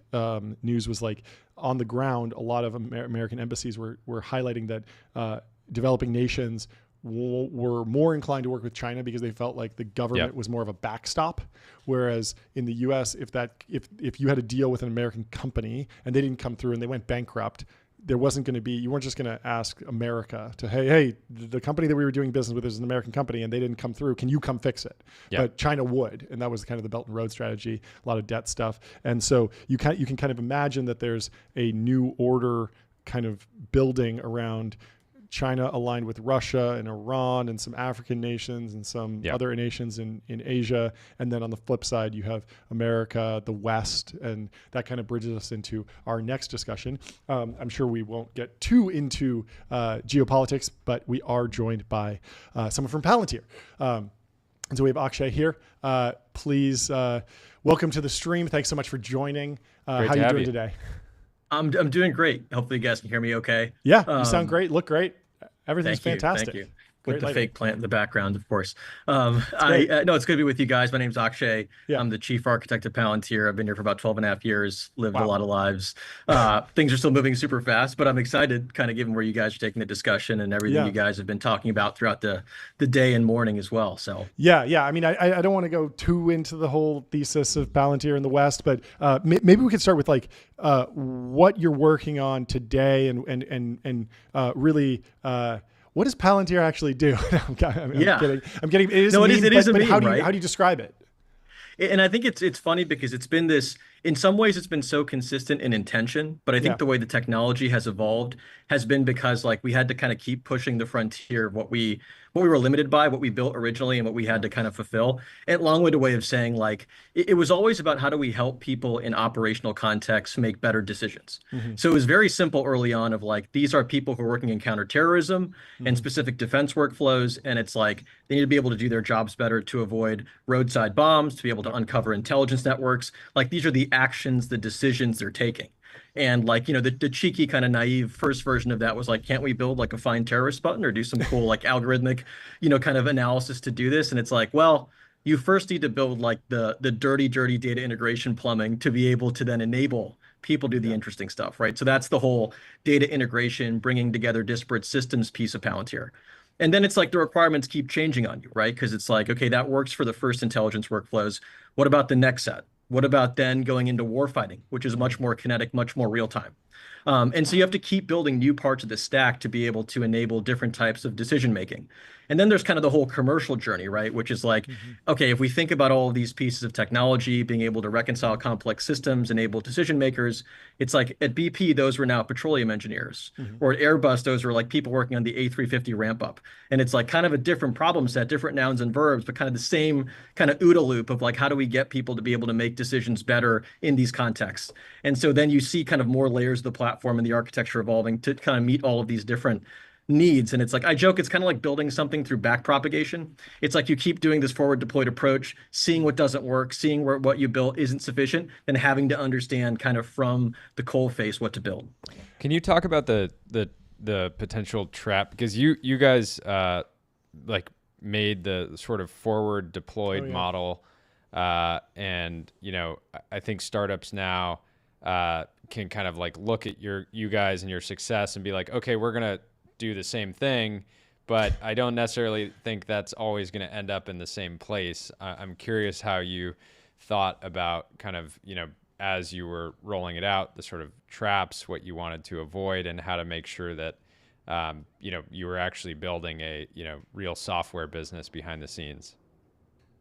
Speaker 2: news was like on the ground, a lot of American embassies were highlighting that developing nations were more inclined to work with China because they felt like the government was more of a backstop. Whereas in the US, if you had a deal with an American company and they didn't come through and they went bankrupt, there wasn't going to be, you weren't just going to ask America to, hey, the company that we were doing business with is an American company and they didn't come through. Can you come fix it? But China would. And that was kind of the Belt and Road strategy, a lot of debt stuff. And so you can kind of imagine that there's a new order kind of building around China aligned with Russia and Iran and some African nations and some other nations in Asia. And then on the flip side, you have America, the West, and that kind of bridges us into our next discussion. I'm sure we won't get too into geopolitics, but we are joined by someone from Palantir. And so we have Akshay here. Please welcome to the stream. Thanks so much for joining. How are you doing today?
Speaker 8: I'm doing great. Hopefully you guys can hear me okay.
Speaker 2: Yeah, you sound great, look great. Everything's fantastic.
Speaker 8: Thank you. With the fake plant in the background, of course. No, it's good to be with you guys. My name's Akshay. I'm the chief architect at Palantir. I've been here for about 12 and a half years, lived a lot of lives. Things are still moving super fast, but I'm excited kind of given where you guys are taking the discussion and everything you guys have been talking about throughout the day and morning as well. So yeah.
Speaker 2: I mean, I don't want to go too into the whole thesis of Palantir in the West, but maybe we could start with like what you're working on today and really what does Palantir actually do? I'm kidding. It is
Speaker 8: no,
Speaker 2: it is a meme,
Speaker 8: how
Speaker 2: do you describe it?
Speaker 8: And I think it's funny because it's been this, in some ways it's been so consistent in intention, but I think the way the technology has evolved has been because like we had to kind of keep pushing the frontier of what we were limited by, what we built originally and what we had to kind of fulfill. And long-winded way of saying like, it was always about how do we help people in operational contexts make better decisions. So it was very simple early on of like, these are people who are working in counterterrorism and specific defense workflows. And it's like, they need to be able to do their jobs better to avoid roadside bombs, to be able to uncover intelligence networks. Like these are the actions, the decisions they're taking. And like, you know, the cheeky kind of naive first version of that was like, can't we build like a find terrorist button or do some cool like algorithmic, you know, kind of analysis to do this? And it's like, well, you first need to build like the dirty data integration plumbing to be able to then enable people do the interesting stuff, right? So that's the whole data integration, bringing together disparate systems piece of Palantir. And then it's like the requirements keep changing on you, right? Because it's like, okay, that works for the first intelligence workflows. What about the next set? What about then going into warfighting, which is much more kinetic, much more real time? And so you have to keep building new parts of the stack to be able to enable different types of decision making. And then there's kind of the whole commercial journey, right? Which is like, okay, if we think about all of these pieces of technology, being able to reconcile complex systems, enable decision makers, it's like at BP, those were now petroleum engineers. Or at Airbus, those were like people working on the A350 ramp up. And it's like kind of a different problem set, different nouns and verbs, but kind of the same kind of OODA loop of like, how do we get people to be able to make decisions better in these contexts? And so then you see kind of more layers of the platform and the architecture evolving to kind of meet all of these different needs. And it's like, I joke, it's kind of like building something through back propagation. It's like you keep doing this forward deployed approach, seeing what doesn't work, seeing where what you built isn't sufficient, then having to understand kind of from the coal face what to build.
Speaker 3: Can you talk about the potential trap? Because you guys like made the sort of forward deployed model. And, you know, I think startups now can kind of like look at you guys and your success and be like, okay, we're going to do the same thing, but I don't necessarily think that's always going to end up in the same place. I'm curious how you thought about kind of, you know, as you were rolling it out, the sort of traps, what you wanted to avoid, and how to make sure that, you know, you were actually building a, you know, real software business behind the scenes.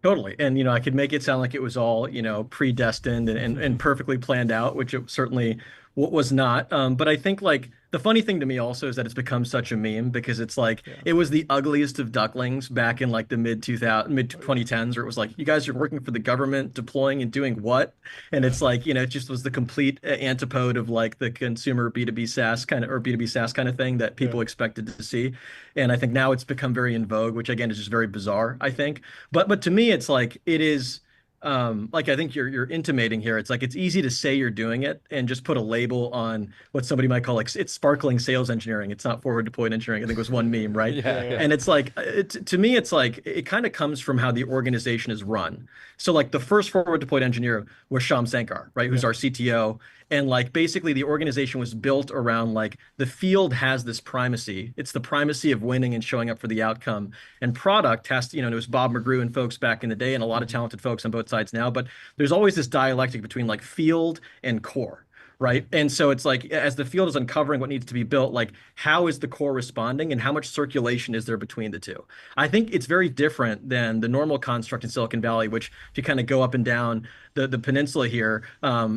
Speaker 8: Totally. And, you know, I could make it sound like it was all, you know, predestined and perfectly planned out, which it certainly what was not. But I think like the funny thing to me also is that it's become such a meme because it's like it was the ugliest of ducklings back in like the mid 2010s, where it was like, you guys are working for the government, deploying and doing what? And it's like, you know, it just was the complete antipode of like the consumer B2B SaaS kind of, or B2B SaaS kind of thing that people expected to see. And I think now it's become very in vogue, which again is just very bizarre, I think. But to me, it's like it is. Like I think you're intimating here. It's like it's easy to say you're doing it and just put a label on what somebody might call like it's sparkling sales engineering. It's not forward deployed engineering. I think it was one meme, right? And it's like to me, it's like it kind of comes from how the organization is run. So like the first forward deployed engineer was Shyam Sankar, right? Who's our CTO. And like basically the organization was built around like the field has this primacy. It's the primacy of winning and showing up for the outcome. And product has to, you know, it was Bob McGrew and folks back in the day and a lot of talented folks on both sides now. But there's always this dialectic between like field and core. Right. And so it's like as the field is uncovering what needs to be built, like how is the core responding and how much circulation is there between the two? I think it's very different than the normal construct in Silicon Valley, which if you kind of go up and down the peninsula here,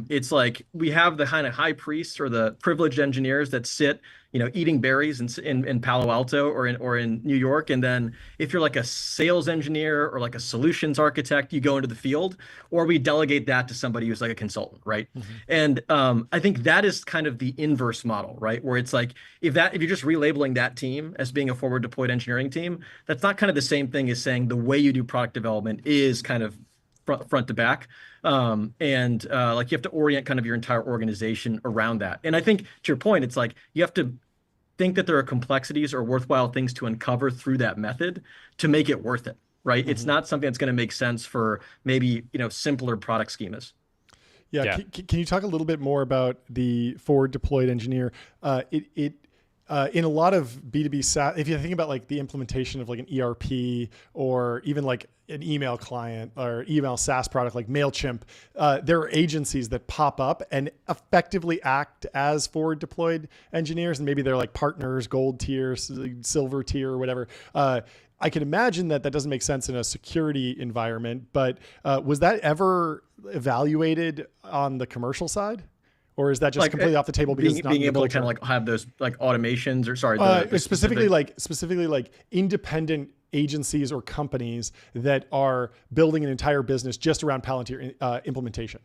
Speaker 8: it's like we have the kind of high priests or the privileged engineers that sit, you know, eating berries in Palo Alto or in New York. And then if you're like a sales engineer or like a solutions architect, you go into the field, or we delegate that to somebody who's like a consultant, right? And I think that is kind of the inverse model, right? Where it's like if you're just relabeling that team as being a forward deployed engineering team, that's not kind of the same thing as saying the way you do product development is kind of front to back. Like you have to orient kind of your entire organization around that. And I think to your point, it's like you have to think that there are complexities or worthwhile things to uncover through that method to make it worth it, right? It's not something that's going to make sense for maybe, you know, simpler product schemas.
Speaker 2: Yeah. Can you talk a little bit more about the forward deployed engineer? In a lot of B2B SaaS, if you think about like the implementation of like an ERP or even like an email client or email SaaS product like MailChimp, there are agencies that pop up and effectively act as forward deployed engineers. And maybe they're like partners, gold tier, silver tier, or whatever. I can imagine that doesn't make sense in a security environment, but was that ever evaluated on the commercial side? Or is that just like, completely off the table because
Speaker 8: being able to kind of like have those like automations or
Speaker 2: specifically like independent agencies or companies that are building an entire business just around Palantir implementation?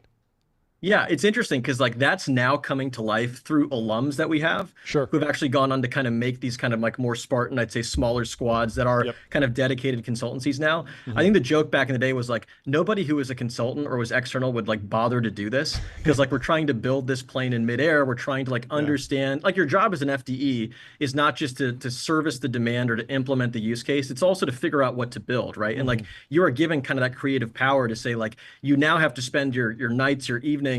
Speaker 8: Yeah, it's interesting because like that's now coming to life through alums that we have who've actually gone on to kind of make these kind of like more Spartan, I'd say smaller squads that are kind of dedicated consultancies now. I think the joke back in the day was like nobody who was a consultant or was external would like bother to do this because like we're trying to build this plane in midair. We're trying to like understand like your job as an FDE is not just to service the demand or to implement the use case. It's also to figure out what to build, right? And like you are given kind of that creative power to say like you now have to spend your nights, your evenings,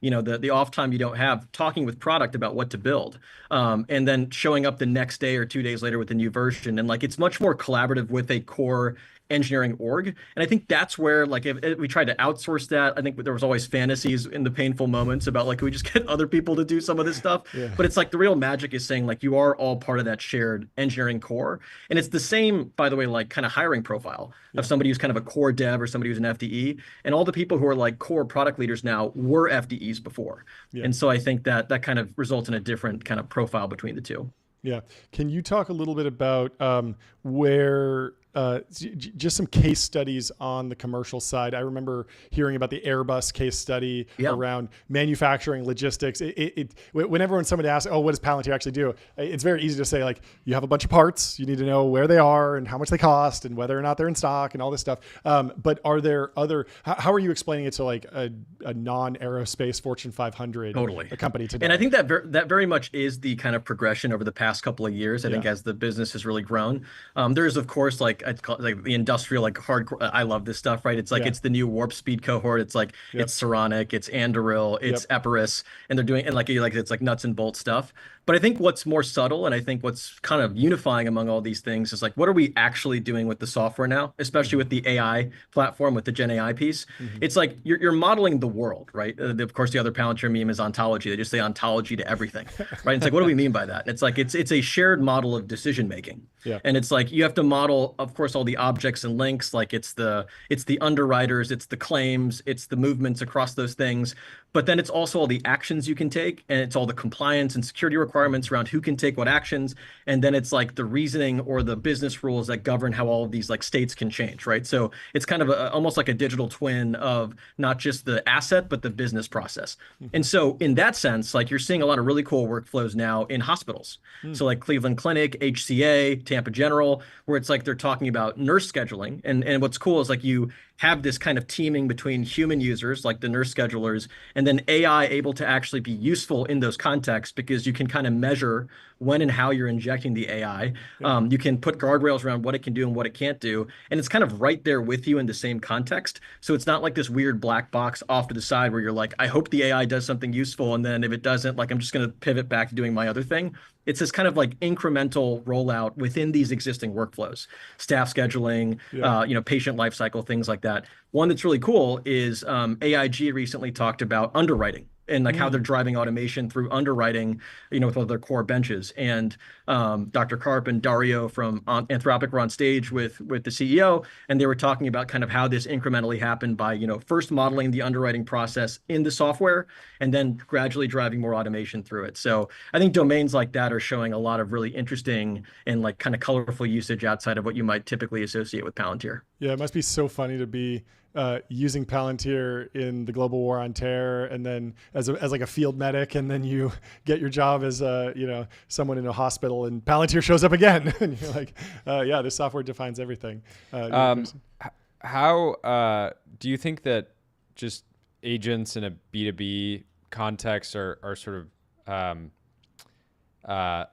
Speaker 8: you know, the off time you don't have talking with product about what to build, and then showing up the next day or 2 days later with a new version. And like it's much more collaborative with a core engineering org. And I think that's where like if we tried to outsource that, I think there was always fantasies in the painful moments about like, can we just get other people to do some of this stuff? But it's like the real magic is saying like you are all part of that shared engineering core. And it's the same, by the way, like kind of hiring profile of somebody who's kind of a core dev or somebody who's an FDE. And all the people who are like core product leaders now were FDEs before. And so I think that kind of results in a different kind of profile between the two.
Speaker 2: Yeah. Can you talk a little bit about where just some case studies on the commercial side? I remember hearing about the Airbus case study around manufacturing logistics. Whenever somebody asks, oh, what does Palantir actually do? It's very easy to say like, you have a bunch of parts, you need to know where they are and how much they cost and whether or not they're in stock and all this stuff. But are there how are you explaining it to like a non-aerospace Fortune 500
Speaker 8: a
Speaker 2: company today?
Speaker 8: And I think that very much is the kind of progression over the past couple of years. I think as the business has really grown, there's of course like I'd call it like the industrial like hardcore. I love this stuff, right? It's like it's the new Warp Speed cohort. It's like it's Saronic, it's Anduril, it's Epirus, and they're doing and like it's like nuts and bolts stuff. But I think what's more subtle and I think what's kind of unifying among all these things is like, what are we actually doing with the software now, especially with the AI platform, with the Gen AI piece? It's like you're modeling the world, right? Of course, the other Palantir meme is ontology. They just say ontology to everything, right? It's like, what do we mean by that? And it's like, it's a shared model of decision making. And it's like, you have to model, of course, all the objects and links, like it's the underwriters, it's the claims, it's the movements across those things. but then it's also all the actions you can take, and it's all the compliance and security requirements around who can take what actions, and then it's like the reasoning or the business rules that govern how all of these like states can change, right? So it's kind of almost like a digital twin of not just the asset, but the business process. And so in that sense, like you're seeing a lot of really cool workflows now in hospitals. So like Cleveland Clinic, HCA, Tampa General, where it's like they're talking about nurse scheduling. And what's cool is like you have this kind of teaming between human users, like the nurse schedulers, and then AI able to actually be useful in those contexts because you can kind of measure when and how you're injecting the AI. You can put guardrails around what it can do and what it can't do. And it's kind of right there with you in the same context. So it's not like this weird black box off to the side where you're like, I hope the AI does something useful. And then if it doesn't, like, I'm just going to pivot back to doing my other thing. It's this kind of like incremental rollout within these existing workflows, staff scheduling, patient lifecycle, things like that. One that's really cool is AIG recently talked about underwriting and like how they're driving automation through underwriting, with one of their core benches. And Dr. Karp and Dario from Anthropic were on stage with the CEO, and they were talking about kind of how this incrementally happened by, first modeling the underwriting process in the software and then gradually driving more automation through it. So I think domains like that are showing a lot of really interesting and like kind of colorful usage outside of what you might typically associate with Palantir.
Speaker 2: Yeah, it must be so funny to be using Palantir in the global war on terror, and then as like a field medic, and then you get your job as someone in a hospital, and Palantir shows up again, and you're like, yeah, this software defines everything.
Speaker 3: How do you think that just agents in a B2B context are sort of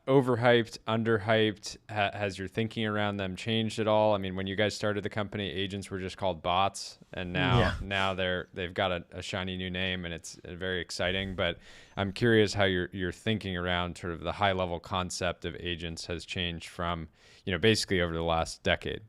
Speaker 3: overhyped, underhyped? Has your thinking around them changed at all? I mean, when you guys started the company, agents were just called bots, and now they've got a shiny new name, and it's very exciting. But I'm curious how your thinking around sort of the high level concept of agents has changed from, basically over the last decade.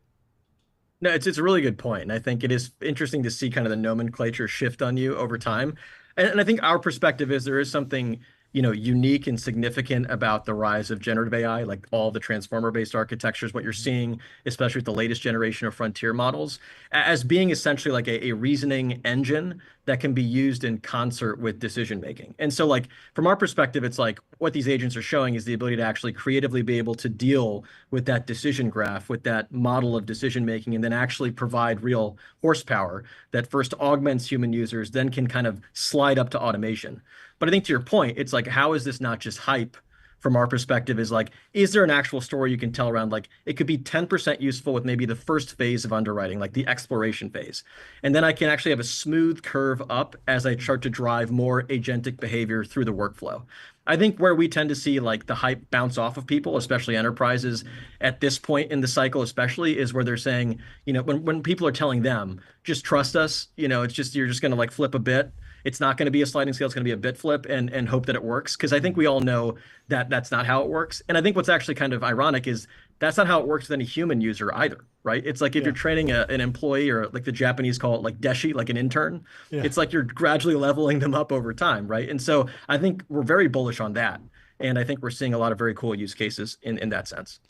Speaker 8: No, it's a really good point. And I think it is interesting to see kind of the nomenclature shift on you over time. And I think our perspective is there is something unique and significant about the rise of generative AI, like all the transformer-based architectures, what you're seeing, especially with the latest generation of frontier models, as being essentially like a reasoning engine that can be used in concert with decision-making. And so like, from our perspective, it's like what these agents are showing is the ability to actually creatively be able to deal with that decision graph, with that model of decision-making, and then actually provide real horsepower that first augments human users, then can kind of slide up to automation. But I think to your point, it's like, how is this not just hype from our perspective? Is like, is there an actual story you can tell around, like, it could be 10% useful with maybe the first phase of underwriting, like the exploration phase. And then I can actually have a smooth curve up as I start to drive more agentic behavior through the workflow. I think where we tend to see like the hype bounce off of people, especially enterprises at this point in the cycle, especially, is where they're saying, when people are telling them, just trust us, it's just, you're just going to like flip a bit. It's not going to be a sliding scale. It's going to be a bit flip and hope that it works. Because I think we all know that that's not how it works. And I think what's actually kind of ironic is that's not how it works with any human user either, right? It's like if you're training an employee, or like the Japanese call it like deshi, like an intern, it's like you're gradually leveling them up over time, right? And so I think we're very bullish on that. And I think we're seeing a lot of very cool use cases in that sense.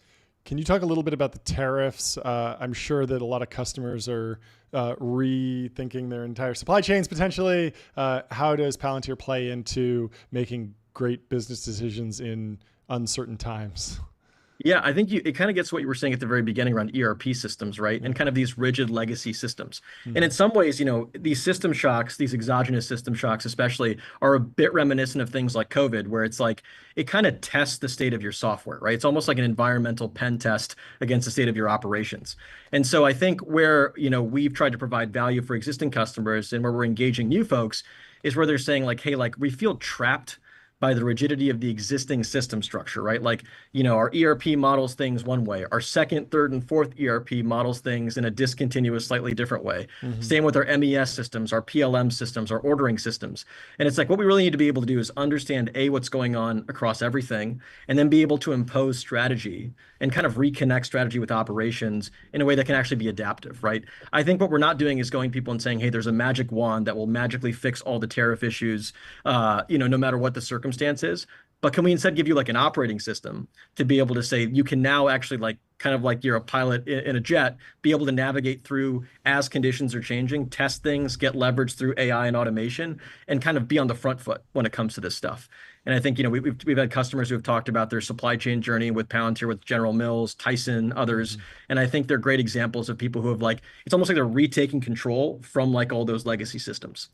Speaker 2: Can you talk a little bit about the tariffs? I'm sure that a lot of customers are rethinking their entire supply chains potentially. How does Palantir play into making great business decisions in uncertain times?
Speaker 8: Yeah, I think it kind of gets what you were saying at the very beginning around ERP systems, right? And kind of these rigid legacy systems. And in some ways, these system shocks, these exogenous system shocks especially, are a bit reminiscent of things like COVID, where it's like, it kind of tests the state of your software, right? It's almost like an environmental pen test against the state of your operations. And so I think where, we've tried to provide value for existing customers and where we're engaging new folks is where they're saying like, hey, like we feel trapped by the rigidity of the existing system structure, right? Like, our ERP models things one way, our second, third, and fourth ERP models things in a discontinuous, slightly different way. Same with our MES systems, our PLM systems, our ordering systems. And it's like, what we really need to be able to do is understand what's going on across everything, and then be able to impose strategy and kind of reconnect strategy with operations in a way that can actually be adaptive, right? I think what we're not doing is going to people and saying, hey, there's a magic wand that will magically fix all the tariff issues, no matter what the circumstances. But can we instead give you like an operating system to be able to say, you can now actually like kind of like you're a pilot in a jet, be able to navigate through as conditions are changing, test things, get leverage through AI and automation, and kind of be on the front foot when it comes to this stuff. And I think, we've had customers who have talked about their supply chain journey with Palantir, with General Mills, Tyson, others. And I think they're great examples of people who have it's almost like they're retaking control from all those legacy systems.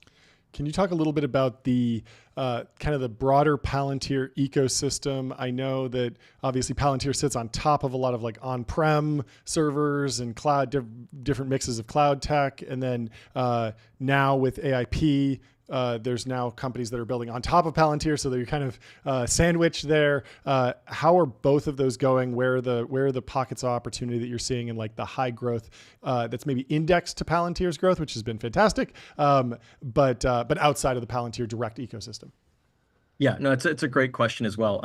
Speaker 2: Can you talk a little bit about the kind of the broader Palantir ecosystem? I know that obviously Palantir sits on top of a lot of on-prem servers and cloud, different mixes of cloud tech. And then now with AIP, there's now companies that are building on top of Palantir, so they're kind of sandwiched there. How are both of those going? Where are the pockets of opportunity that you're seeing in the high growth that's maybe indexed to Palantir's growth, which has been fantastic, but outside of the Palantir direct ecosystem?
Speaker 8: Yeah, no, it's a great question as well.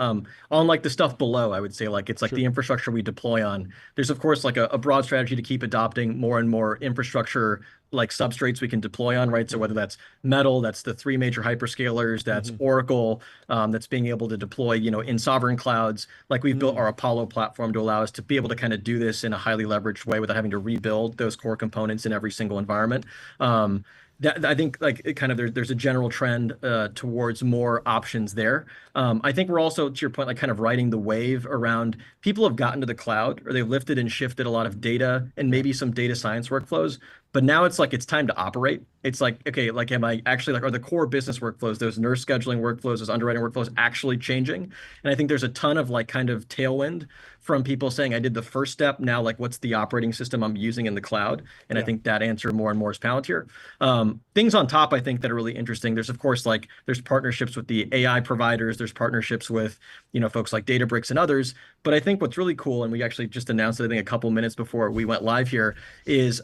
Speaker 8: On the stuff below, I would say it's the infrastructure we deploy on. There's of course a broad strategy to keep adopting more and more infrastructure substrates we can deploy on, right? So whether that's Metal, that's the 3 major hyperscalers, that's Oracle, that's being able to deploy, in sovereign clouds. We've built our Apollo platform to allow us to be able to kind of do this in a highly leveraged way without having to rebuild those core components in every single environment. I think there's a general trend towards more options there. I think we're also, to your point, kind of riding the wave around people have gotten to the cloud, or they've lifted and shifted a lot of data and maybe some data science workflows. But now it's it's time to operate. It's okay, am I actually are the core business workflows, those nurse scheduling workflows, those underwriting workflows actually changing? And I think there's a ton of kind of tailwind from people saying, I did the first step. Now, what's the operating system I'm using in the cloud? And I think that answer more and more is Palantir. Things on top, I think, that are really interesting. There's of course there's partnerships with the AI providers. There's partnerships with folks like Databricks and others. But I think what's really cool, and we actually just announced it, I think a couple minutes before we went live here, is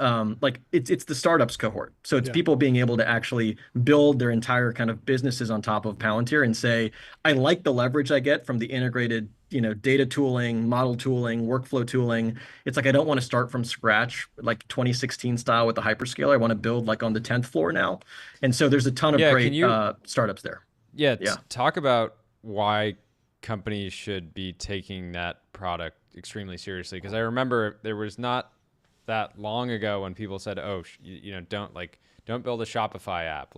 Speaker 8: it's the startups cohort. So it's people being able to actually build their entire kind of businesses on top of Palantir and say, I like the leverage I get from the integrated data tooling, model tooling, workflow tooling. It's I don't want to start from scratch, 2016 style with the hyperscaler. I want to build on the 10th floor now. And so there's a ton of great startups there.
Speaker 3: Yeah. Talk about why companies should be taking that product extremely seriously. Because I remember there was not that long ago when people said, oh, don't build a Shopify app.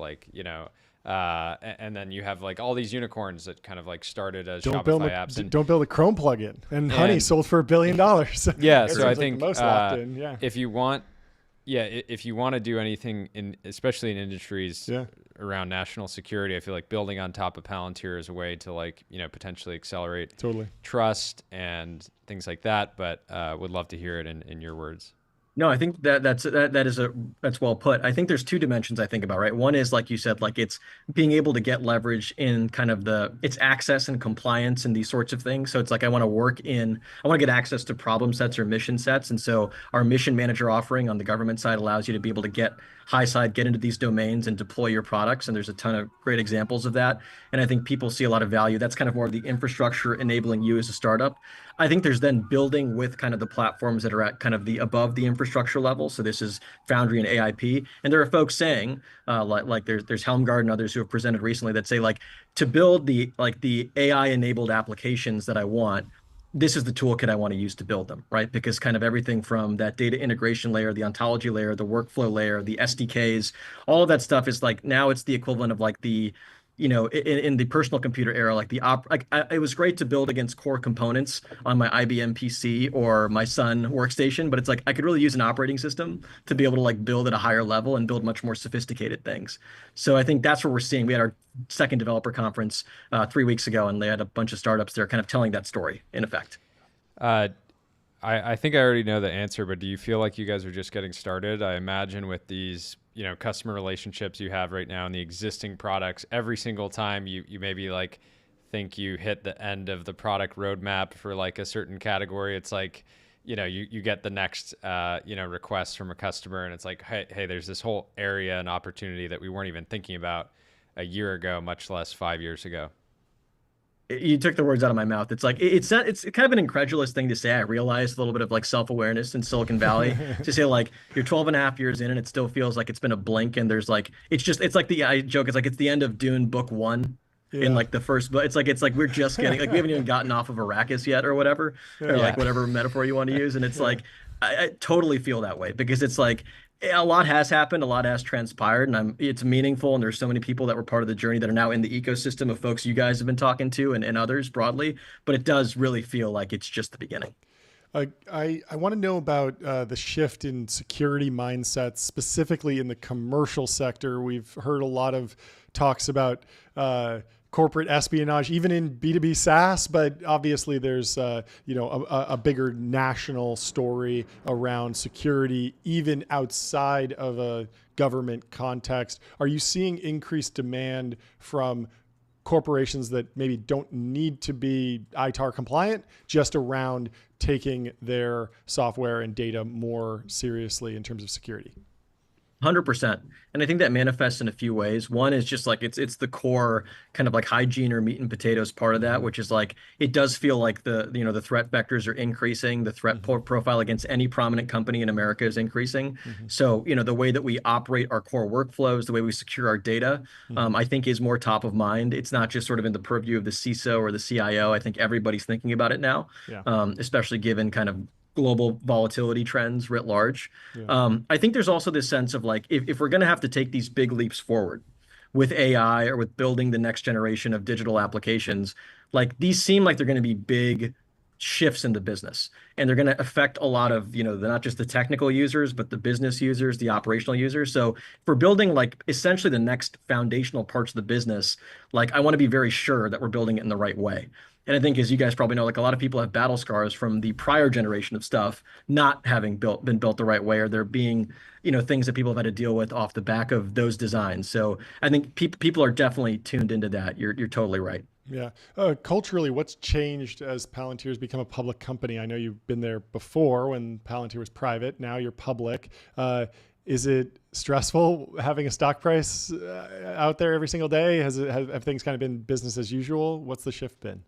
Speaker 3: And then you have all these unicorns that kind of started as Shopify apps. And
Speaker 2: don't build a Chrome plugin. And Honey sold for $1 billion.
Speaker 3: Yeah, so I think
Speaker 2: the most locked in.
Speaker 3: if you want to do anything especially in industries around national security, I feel like building on top of Palantir is a way to potentially accelerate trust and things like that. But would love to hear it in your words.
Speaker 8: No, I think that's well put. I think there's 2 dimensions I think about, right? One is, like you said, it's being able to get leverage in kind of it's access and compliance and these sorts of things. So it's I want to get access to problem sets or mission sets. And so our mission manager offering on the government side allows you to be able to get into these domains and deploy your products. And there's a ton of great examples of that. And I think people see a lot of value. That's kind of more of the infrastructure enabling you as a startup. I think there's then building with kind of the platforms that are at kind of the above the infrastructure level. So this is Foundry and AIP. And there are folks saying, there's Helmgard and others who have presented recently that say to build the AI enabled applications that I want, this is the toolkit I want to use to build them, right? Because kind of everything from that data integration layer, the ontology layer, the workflow layer, the SDKs, all of that stuff is now it's the equivalent of the in the personal computer era, it was great to build against core components on my IBM PC or my Sun workstation, but it's I could really use an operating system to be able to build at a higher level and build much more sophisticated things. So I think that's what we're seeing. We had our second developer conference 3 weeks ago, and they had a bunch of startups there kind of telling that story in effect.
Speaker 3: I think I already know the answer, but do you feel like you guys are just getting started? I imagine with these customer relationships you have right now and the existing products, every single time you maybe think you hit the end of the product roadmap for a certain category, it's you get the next request from a customer, and it's hey, there's this whole area and opportunity that we weren't even thinking about a year ago, much less 5 years ago.
Speaker 8: You took the words out of my mouth. It's it's kind of an incredulous thing to say. I realized a little bit of self-awareness in Silicon Valley to say you're 12 and a half years in and it still feels like it's been a blink. And there's I joke, it's it's the end of Dune book 1. in like the first, but it's like we're just getting like we haven't even gotten off of Arrakis yet or whatever, or like whatever metaphor you want to use. And it's like I totally feel that way because it's like a lot has happened, a lot has transpired, and it's meaningful. And there's so many people that were part of the journey that are now in the ecosystem of folks you guys have been talking to and others broadly. But it does really feel like it's just the beginning.
Speaker 2: I want to know about the shift in security mindsets, specifically in the commercial sector. We've heard a lot of talks about corporate espionage, even in B2B SaaS, but obviously there's a bigger national story around security, even outside of a government context. Are you seeing increased demand from corporations that maybe don't need to be ITAR compliant, just around taking their software and data more seriously in terms of security?
Speaker 8: 100%. And I think that manifests in a few ways. One is just like it's the core kind of like hygiene or meat and potatoes part of that, which is like it does feel like the threat vectors are increasing. The threat profile against any prominent company in America is increasing. So, the way that we operate our core workflows, the way we secure our data, I think is more top of mind. It's not just sort of in the purview of the CISO or the CIO. I think everybody's thinking about it now, especially given kind of global volatility trends writ large. I think there's also this sense of like, if we're going to have to take these big leaps forward with AI or with building the next generation of digital applications, like these seem like they're going to be big shifts in the business. And they're going to affect a lot of, not just the technical users, but the business users, the operational users. So if we're building like essentially the next foundational parts of the business, like I want to be very sure that we're building it in the right way. And I think, as you guys probably know, like a lot of people have battle scars from the prior generation of stuff not having been built the right way, or there being, things that people have had to deal with off the back of those designs. So I think people are definitely tuned into that. You're totally right.
Speaker 2: Yeah. Culturally, what's changed as Palantir's become a public company? I know you've been there before when Palantir was private. Now you're public. Is it stressful having a stock price out there every single day? Have things kind of been business as usual? What's the shift been?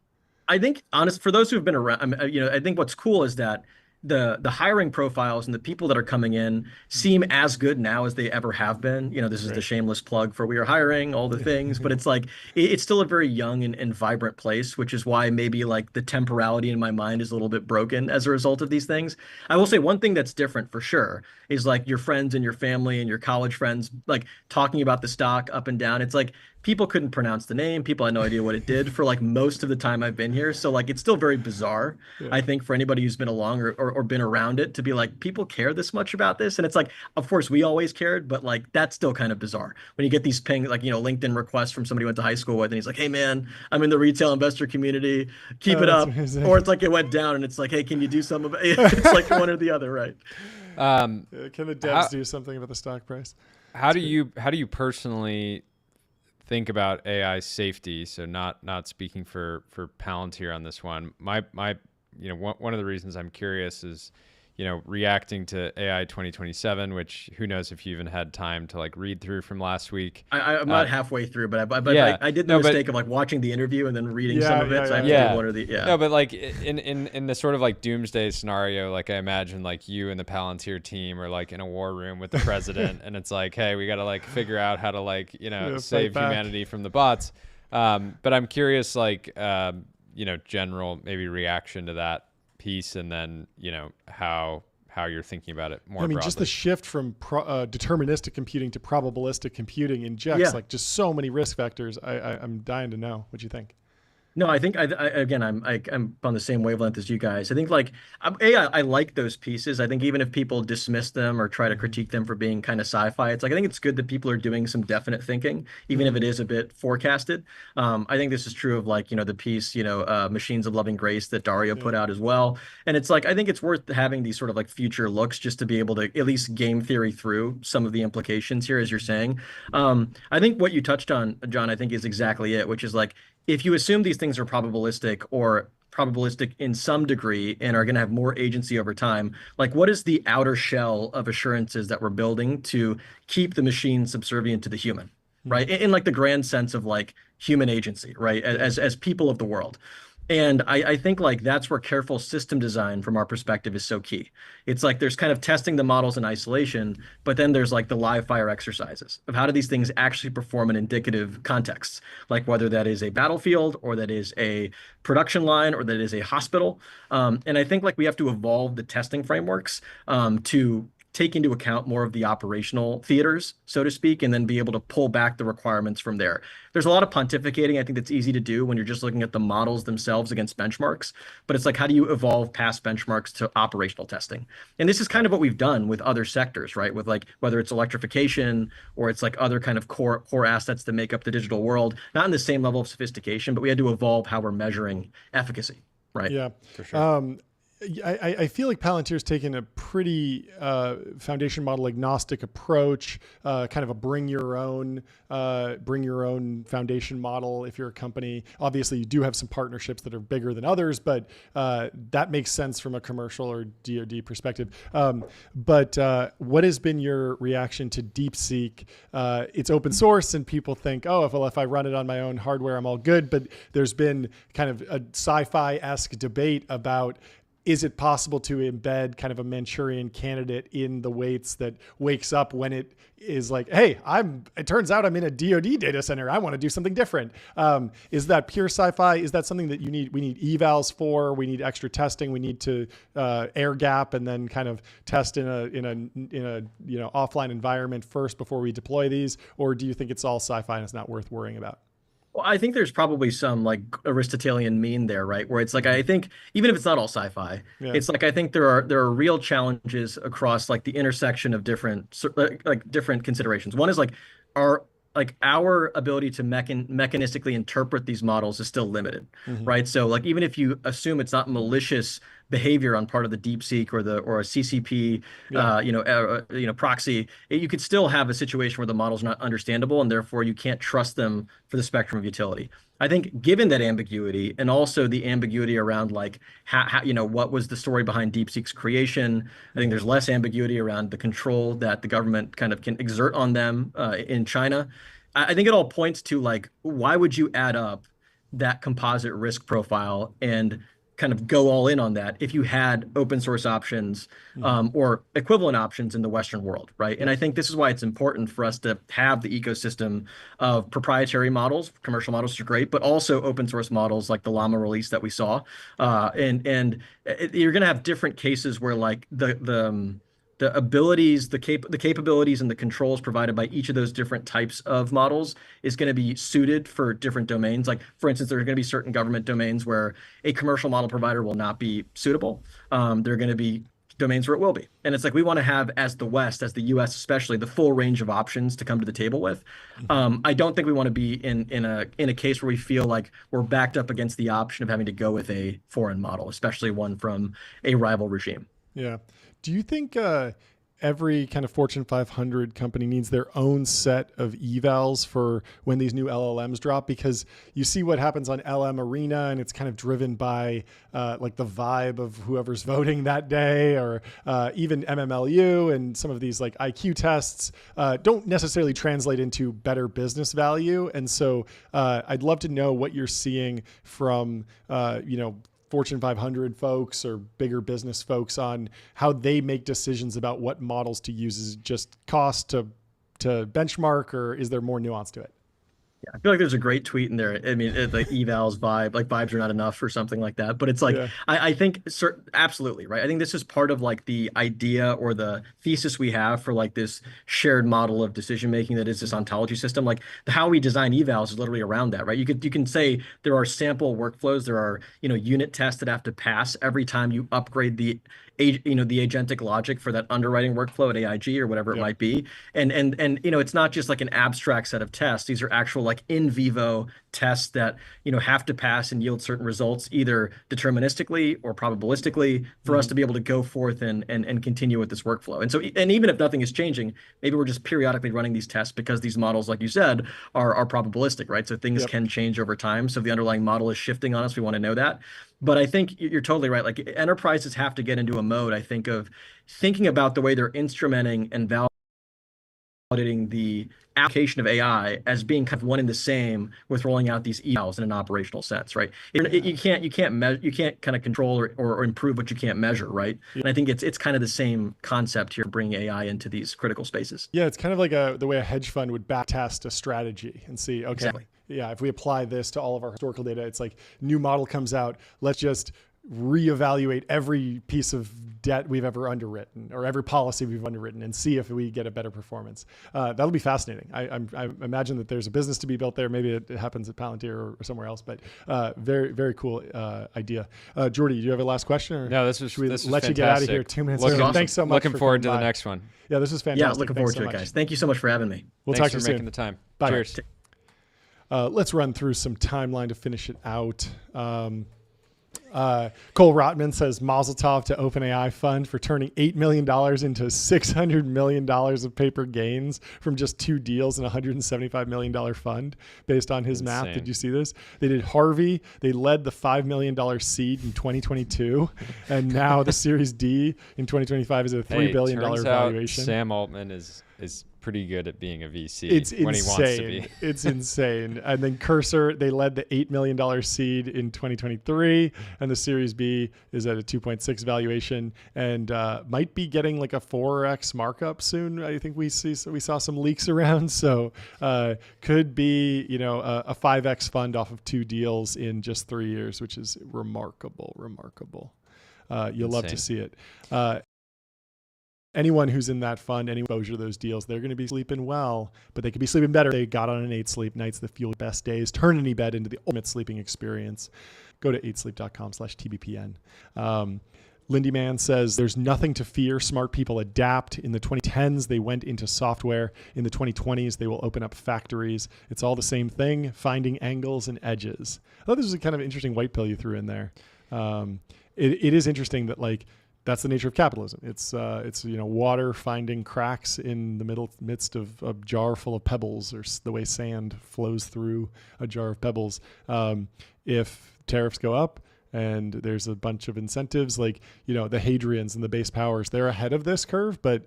Speaker 8: I think, for those who've been around, I think what's cool is that the hiring profiles and the people that are coming in seem as good now as they ever have been. This is the shameless plug for we are hiring, all the things, but it's like, it's still a very young and vibrant place, which is why maybe like the temporality in my mind is a little bit broken as a result of these things. I will say one thing that's different for sure is like your friends and your family and your college friends, like talking about the stock up and down. It's like, people couldn't pronounce the name. People had no idea what it did for like most of the time I've been here. So like, it's still very bizarre, I think, for anybody who's been along or been around it to be like, people care this much about this. And it's like, of course we always cared, but like, that's still kind of bizarre when you get these pings, like, LinkedIn requests from somebody you went to high school with, and he's like, hey man, I'm in the retail investor community, keep it up. Amazing. Or it's like, it went down and it's like, hey, can you do something about it? It's like one or the other, right?
Speaker 2: Can the devs do something about the stock price?
Speaker 3: How do you personally think about AI safety? So not speaking for Palantir on this one. My one of the reasons I'm curious is, reacting to AI 2027, which who knows if you even had time to like read through from last week.
Speaker 8: I'm not halfway through, but I did the mistake of like watching the interview and then reading some of it. So I have to do one or the
Speaker 3: No, but like in the sort of like doomsday scenario, like I imagine like you and the Palantir team are like in a war room with the president, and it's like, hey, we got to like figure out how to like save humanity from the bots. But I'm curious, like general maybe reaction to that piece, and then how you're thinking about it more broadly.
Speaker 2: Just the shift from deterministic computing to probabilistic computing injects like just so many risk vectors. I'm dying to know what you think.
Speaker 8: No, I think again, I'm on the same wavelength as you guys. I think like I like those pieces. I think even if people dismiss them or try to critique them for being kind of sci-fi, it's like I think it's good that people are doing some definite thinking, even if it is a bit forecasted. I think this is true of like the piece Machines of Loving Grace that Dario put out as well. And it's like I think it's worth having these sort of like future looks just to be able to at least game theory through some of the implications here, as you're saying. I think what you touched on, John, I think is exactly it, which is like, if you assume these things are probabilistic or probabilistic in some degree and are going to have more agency over time, like what is the outer shell of assurances that we're building to keep the machine subservient to the human, right? In like the grand sense of like human agency, right? As people of the world. And I think like that's where careful system design from our perspective is so key. It's like there's kind of testing the models in isolation, but then there's like the live fire exercises of how do these things actually perform in indicative contexts, like whether that is a battlefield or that is a production line or that is a hospital. And I think like we have to evolve the testing frameworks to take into account more of the operational theaters, so to speak, and then be able to pull back the requirements from there. There's a lot of pontificating. I think that's easy to do when you're just looking at the models themselves against benchmarks. But it's like, how do you evolve past benchmarks to operational testing? And this is kind of what we've done with other sectors, right? With like whether it's electrification or it's like other kind of core assets that make up the digital world, not in the same level of sophistication, but we had to evolve how we're measuring efficacy, right?
Speaker 2: Yeah,
Speaker 3: For sure.
Speaker 2: I feel like Palantir's taken a pretty foundation model agnostic approach, kind of a bring your own foundation model. If you're a company, obviously you do have some partnerships that are bigger than others, but that makes sense from a commercial or DoD perspective. But what has been your reaction to DeepSeek? It's open source, and people think, oh, if I run it on my own hardware, I'm all good. But there's been kind of a sci-fi-esque debate about, is it possible to embed kind of a Manchurian candidate in the weights that wakes up when it is like, hey, it turns out I'm in a DoD data center. I want to do something different. Is that pure sci-fi? Is that something that we need evals for? We need extra testing. We need to air gap and then kind of test in a offline environment first before we deploy these? Or do you think it's all sci-fi and it's not worth worrying about?
Speaker 8: Well, I think there's probably some like Aristotelian mean there, right? Where it's like I think even if it's not all sci-fi, it's like I think there are real challenges across like the intersection of different considerations. One is like our ability to mechanistically interpret these models is still limited, right? So like even if you assume it's not malicious behavior on part of the DeepSeek or a CCP, proxy, you could still have a situation where the model's not understandable and therefore you can't trust them for the spectrum of utility. I think given that ambiguity and also the ambiguity around like how what was the story behind DeepSeek's creation, I think there's less ambiguity around the control that the government kind of can exert on them in China. I think it all points to like, why would you add up that composite risk profile and kind of go all in on that if you had open source options or equivalent options in the Western world, right? And I think this is why it's important for us to have the ecosystem of proprietary models, commercial models are great, but also open source models like the Llama release that we saw. You're going to have different cases where like the abilities, the capabilities and the controls provided by each of those different types of models is going to be suited for different domains. Like, for instance, there are going to be certain government domains where a commercial model provider will not be suitable. There are going to be domains where it will be. And it's like we want to have, as the West, as the US especially, the full range of options to come to the table with. I don't think we want to be in a case where we feel like we're backed up against the option of having to go with a foreign model, especially one from a rival regime.
Speaker 2: Yeah. Do you think every kind of Fortune 500 company needs their own set of evals for when these new LLMs drop? Because you see what happens on LM Arena, and it's kind of driven by like the vibe of whoever's voting that day, or even MMLU and some of these like IQ tests don't necessarily translate into better business value. And so I'd love to know what you're seeing from, Fortune 500 folks or bigger business folks on how they make decisions about what models to use. Is it just cost to benchmark, or is there more nuance to it?
Speaker 8: Yeah, I feel like there's a great tweet in there. I mean, like evals vibe, like vibes are not enough or something like that. But it's like, I think absolutely, right? I think this is part of like the idea or the thesis we have for like this shared model of decision making that is this ontology system. Like how we design evals is literally around that, right? You can say there are sample workflows, there are unit tests that have to pass every time you upgrade the agentic logic for that underwriting workflow at AIG or whatever it might be. And it's not just like an abstract set of tests. These are actual like in vivo tests that have to pass and yield certain results, either deterministically or probabilistically, for us to be able to go forth and continue with this workflow. And even if nothing is changing, maybe we're just periodically running these tests because these models, like you said, are probabilistic, right? So things can change over time. So if the underlying model is shifting on us, we want to know that. But I think you're totally right. Like enterprises have to get into a mode, I think, of thinking about the way they're instrumenting and validating the application of AI as being kind of one and the same with rolling out these evals in an operational sense, right? You can't kind of control or improve what you can't measure, right? And I think it's kind of the same concept here, bringing AI into these critical spaces.
Speaker 2: Yeah, it's kind of like the way a hedge fund would back test a strategy and see, okay,
Speaker 8: exactly.
Speaker 2: Yeah, if we apply this to all of our historical data, it's like new model comes out, let's just reevaluate every piece of debt we've ever underwritten or every policy we've underwritten and see if we get a better performance. That'll be fascinating. I imagine that there's a business to be built there. Maybe it happens at Palantir or somewhere else, but very, very cool idea. Jordy, do you have a last question? Or
Speaker 3: no,
Speaker 2: should we let
Speaker 3: fantastic.
Speaker 2: You get out of here 2 minutes early?
Speaker 8: Awesome.
Speaker 2: Thanks so much.
Speaker 3: Looking forward to the next one.
Speaker 2: Yeah, this was fantastic.
Speaker 8: Yeah, looking forward to it, guys. Thank you so much for having me.
Speaker 2: We'll
Speaker 3: Thanks
Speaker 2: talk to you
Speaker 3: for
Speaker 2: soon.
Speaker 3: making the time.
Speaker 2: Bye.
Speaker 3: Cheers.
Speaker 2: Let's run through some timeline to finish it out. Cole Rotman says Mazel Tov to OpenAI Fund for turning $8 million into $600 million of paper gains from just 2 deals in a $175 million fund based on his math. Did you see this? They did Harvey. They led the $5 million seed in 2022. And now the Series D in 2025 is a $3 billion valuation.
Speaker 3: Sam Altman is pretty good at being a VC
Speaker 2: insane.
Speaker 3: when he wants to be.
Speaker 2: It's insane. And then Cursor, they led the $8 million seed in 2023, and the Series B is at a 2.6 valuation and might be getting like a 4x markup soon. I think we saw some leaks around, so could be a 5x fund off of 2 deals in just 3 years, which is remarkable. You'll love to see it. Anyone who's in that fund, any exposure to those deals, they're going to be sleeping well, but they could be sleeping better. They got on an 8 Sleep, nights that fuel best days. Turn any bed into the ultimate sleeping experience. Go to 8sleep.com/TBPN. Lindy Man says there's nothing to fear. Smart people adapt. In the 2010s, they went into software. In the 2020s, they will open up factories. It's all the same thing, finding angles and edges. I thought this was a kind of interesting white pill you threw in there. It is interesting that that's the nature of capitalism. It's water finding cracks in the midst of a jar full of pebbles, or the way sand flows through a jar of pebbles. If tariffs go up and there's a bunch of incentives, the Hadrians and the base powers, they're ahead of this curve, but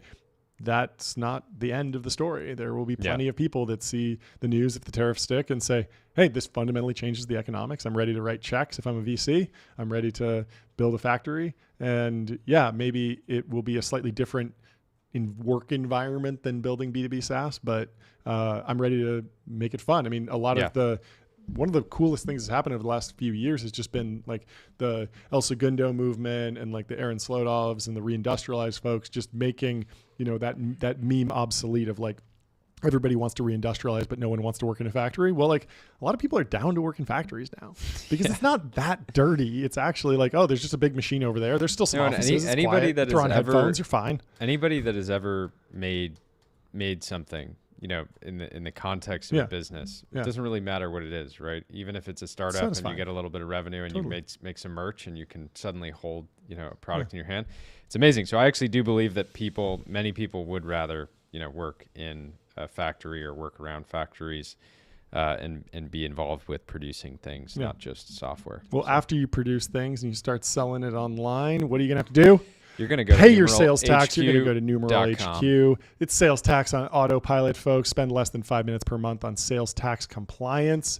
Speaker 2: that's not the end of the story. There will be plenty of people that see the news if the tariffs stick and say, hey, this fundamentally changes the economics. I'm ready to write checks if I'm a VC. I'm ready to build a factory. And maybe it will be a slightly different work environment than building B2B SaaS, but I'm ready to make it fun. I mean, one of the coolest things that's happened over the last few years has just been the El Segundo movement and the Aaron Slodovs and the reindustrialized folks just making, that meme obsolete of everybody wants to reindustrialize, but no one wants to work in a factory. Well, a lot of people are down to work in factories now because it's not that dirty. It's actually there's just a big machine over there. There's still some offices.
Speaker 3: Anybody that
Speaker 2: throw on
Speaker 3: has
Speaker 2: headphones, you're fine.
Speaker 3: Anybody that has ever made something, in the context of a business, it doesn't really matter what it is, right? Even if it's a startup and you get a little bit of revenue and you make some merch and you can suddenly hold, a product in your hand. It's amazing. So I actually do believe that many people would rather, work in a factory or work around factories and be involved with producing things, not just software.
Speaker 2: Well, after you produce things and you start selling it online, what are you going to have to do?
Speaker 3: You're going to go
Speaker 2: pay
Speaker 3: to
Speaker 2: your sales tax. You're going to go to numeral
Speaker 3: HQ.
Speaker 2: It's sales tax on autopilot, folks. Spend less than 5 minutes per month on sales tax compliance.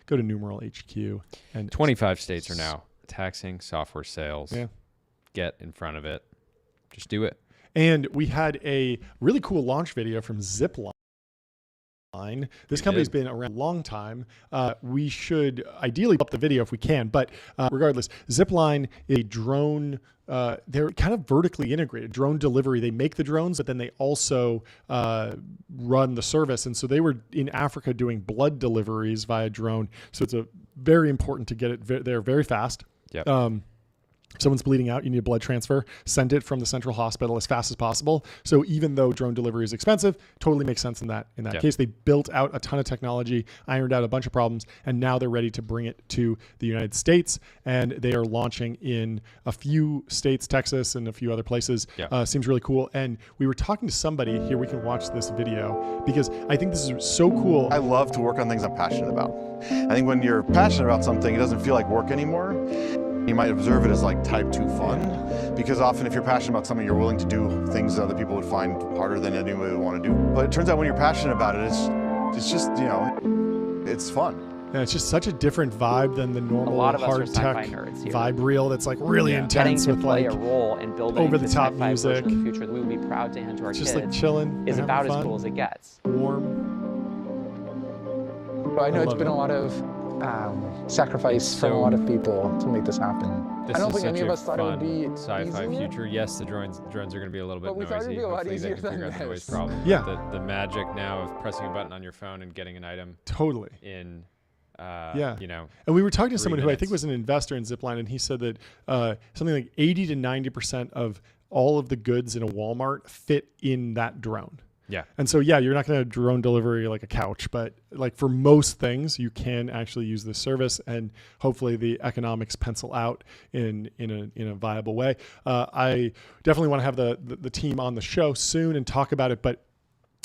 Speaker 2: Go to numeral HQ. And
Speaker 3: 25 states are now taxing software sales. Yeah. Get in front of it. Just do it.
Speaker 2: And we had a really cool launch video from Zipline. This company's been around a long time. We should ideally up the video if we can, but regardless, Zipline is a drone. They're kind of vertically integrated drone delivery. They make the drones, but then they also run the service. And so they were in Africa doing blood deliveries via drone. So it's very important to get it there very fast.
Speaker 3: Yep.
Speaker 2: If someone's bleeding out, you need a blood transfer, send it from the central hospital as fast as possible. So even though drone delivery is expensive, totally makes sense in that case. They built out a ton of technology, ironed out a bunch of problems, and now they're ready to bring it to the United States. And they are launching in a few states, Texas and a few other places. Seems really cool. And we were talking to somebody, here we can watch this video, because I think this is so cool.
Speaker 9: I love to work on things I'm passionate about. I think when you're passionate about something, it doesn't feel like work anymore. You might observe it as like type 2 fun, because often if you're passionate about something, you're willing to do things that other people would find harder than anybody would want to do. But it turns out when you're passionate about it, it's just, you know, it's fun.
Speaker 2: Yeah, it's just such a different vibe than the normal hard tech vibe reel that's like really intense with like
Speaker 10: a role in building
Speaker 2: over the top music.
Speaker 10: The future that we would be proud to hand to our
Speaker 2: it's
Speaker 10: kids.
Speaker 2: Just like chilling.
Speaker 10: Is about
Speaker 2: fun,
Speaker 10: as cool as it gets.
Speaker 2: Warm.
Speaker 11: I know it's been a lot of sacrifice from a lot of people to make this happen.
Speaker 3: I
Speaker 11: don't think any of us thought it would be
Speaker 3: sci-fi
Speaker 11: easy.
Speaker 3: future. Yes, the drones are going to be a little bit
Speaker 11: But we thought it'd
Speaker 3: noisy.
Speaker 11: be a lot
Speaker 3: Hopefully they
Speaker 11: easier
Speaker 3: can
Speaker 11: than
Speaker 3: figure out the noise
Speaker 11: this.
Speaker 3: problem.
Speaker 2: Yeah.
Speaker 3: The magic now of pressing a button on your phone and getting an item.
Speaker 2: Totally.
Speaker 3: In you know.
Speaker 2: And we were talking to someone who I
Speaker 3: minutes.
Speaker 2: think was an investor in Zipline, and he said that something like 80 to 90% of all of the goods in a Walmart fit in that drone.
Speaker 3: Yeah.
Speaker 2: And so, yeah, you're not going to drone delivery like a couch, but like for most things, you can actually use this service, and hopefully the economics pencil out in a viable way. I definitely want to have the team on the show soon and talk about it, but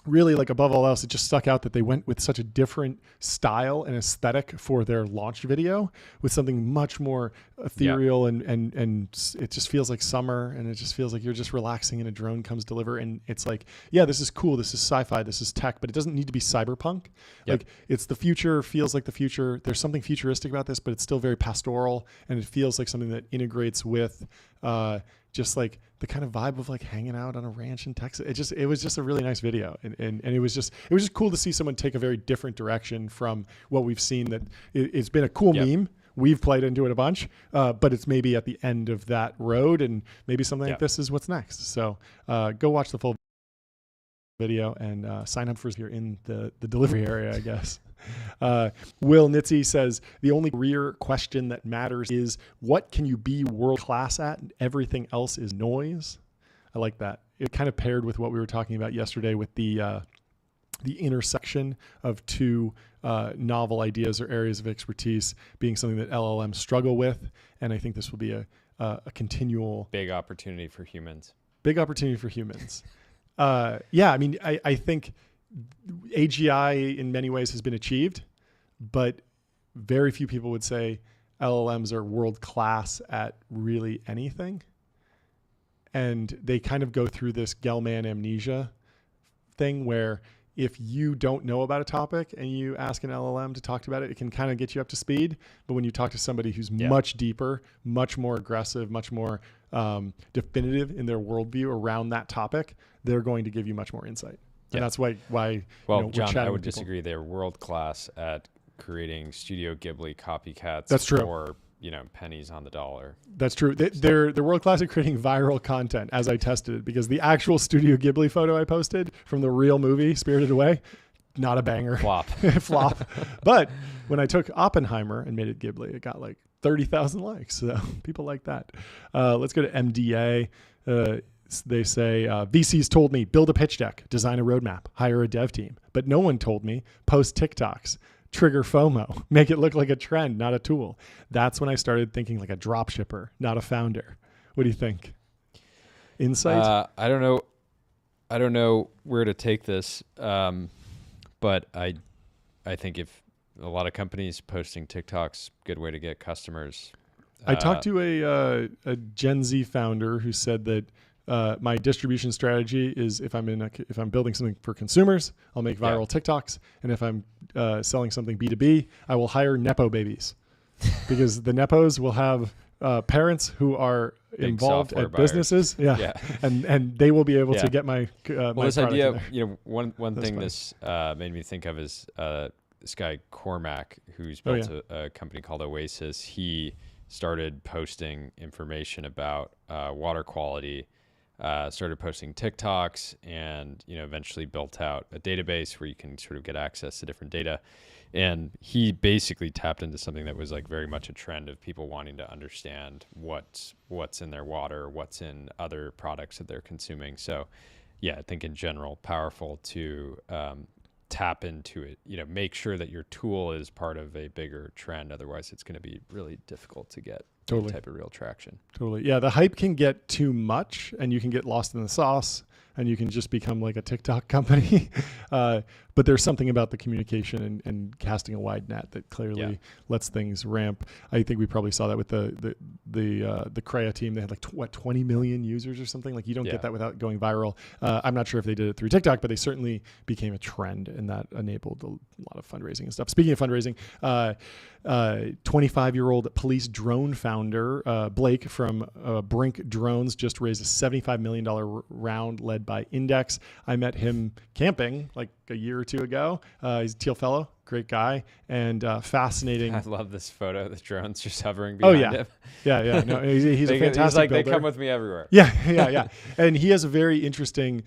Speaker 2: really, like above all else, it just stuck out that they went with such a different style and aesthetic for their launch video, with something much more ethereal and it just feels like summer, and it just feels like you're just relaxing and a drone comes deliver, and it's like, yeah, this is cool, this is sci-fi, this is tech, but it doesn't need to be cyberpunk. Like it's the future, feels like the future. There's something futuristic about this, but it's still very pastoral, and it feels like something that integrates with just like the kind of vibe of like hanging out on a ranch in Texas. It was just a really nice video. And it was just cool to see someone take a very different direction from what we've seen. That it's been a cool meme. We've played into it a bunch, but it's maybe at the end of that road, and maybe something like this is what's next. So go watch the full video and sign up for if you're in the delivery area, I guess. Will Nitzy says the only career question that matters is what can you be world class at, and everything else is noise. I like that. It kind of paired with what we were talking about yesterday with the intersection of two novel ideas or areas of expertise being something that LLMs struggle with, and I think this will be a continual
Speaker 3: big opportunity for humans.
Speaker 2: Big opportunity for humans. Yeah, I mean, I think AGI in many ways has been achieved, but very few people would say LLMs are world class at really anything. And they kind of go through this Gell-Mann amnesia thing where if you don't know about a topic and you ask an LLM to talk about it, it can kind of get you up to speed. But when you talk to somebody who's much deeper, much more aggressive, much more definitive in their worldview around that topic, they're going to give you much more insight. And that's why
Speaker 3: well, John, I would disagree. They're world class at creating Studio Ghibli copycats.
Speaker 2: That's true.
Speaker 3: For pennies on the dollar.
Speaker 2: That's true. They're world class at creating viral content, as I tested it, because the actual Studio Ghibli photo I posted from the real movie Spirited Away, not a banger.
Speaker 3: Flop.
Speaker 2: Flop. But when I took Oppenheimer and made it Ghibli, it got like 30,000 likes. So people like that. Let's go to MDA. They say, VCs told me, build a pitch deck, design a roadmap, hire a dev team. But no one told me, post TikToks, trigger FOMO, make it look like a trend, not a tool. That's when I started thinking like a drop shipper, not a founder. What do you think? Insight?
Speaker 3: I don't know where to take this, but I think if a lot of companies posting TikToks, good way to get customers.
Speaker 2: I talked to a Gen Z founder who said that my distribution strategy is if I'm building something for consumers, I'll make viral TikToks, and if I'm selling something B2B, I will hire nepo babies, because the nepos will have parents who are
Speaker 3: Big
Speaker 2: involved at
Speaker 3: buyers.
Speaker 2: Businesses, and they will be able to get my
Speaker 3: well,
Speaker 2: my
Speaker 3: this
Speaker 2: product
Speaker 3: idea,
Speaker 2: in there.
Speaker 3: one
Speaker 2: That's
Speaker 3: thing
Speaker 2: funny.
Speaker 3: this made me think of is this guy Cormac, who's built a company called Oasis. He started posting information about water quality. Started posting TikToks, and eventually built out a database where you can sort of get access to different data. And he basically tapped into something that was like very much a trend of people wanting to understand what's in their water, what's in other products that they're consuming. So yeah, I think in general, powerful to tap into it, make sure that your tool is part of a bigger trend. Otherwise it's going to be really difficult to get
Speaker 2: Totally.
Speaker 3: type of real traction.
Speaker 2: Totally. Yeah, the hype can get too much and you can get lost in the sauce and you can just become like a TikTok company. But there's something about the communication and casting a wide net that clearly lets things ramp. I think we probably saw that with the Crea team. They had like 20 million users or something. Like you don't get that without going viral. I'm not sure if they did it through TikTok, but they certainly became a trend and that enabled a lot of fundraising and stuff. Speaking of fundraising, 25-year-old police drone founder Blake from Brink Drones just raised a $75 million round led by Index. I met him camping like a year or two ago. He's a Teal fellow, great guy, and fascinating.
Speaker 3: I love this photo. The drone's just hovering behind him.
Speaker 2: Yeah. No, he's a fantastic
Speaker 3: He's like,
Speaker 2: builder.
Speaker 3: they come with me everywhere.
Speaker 2: Yeah. And he has a very interesting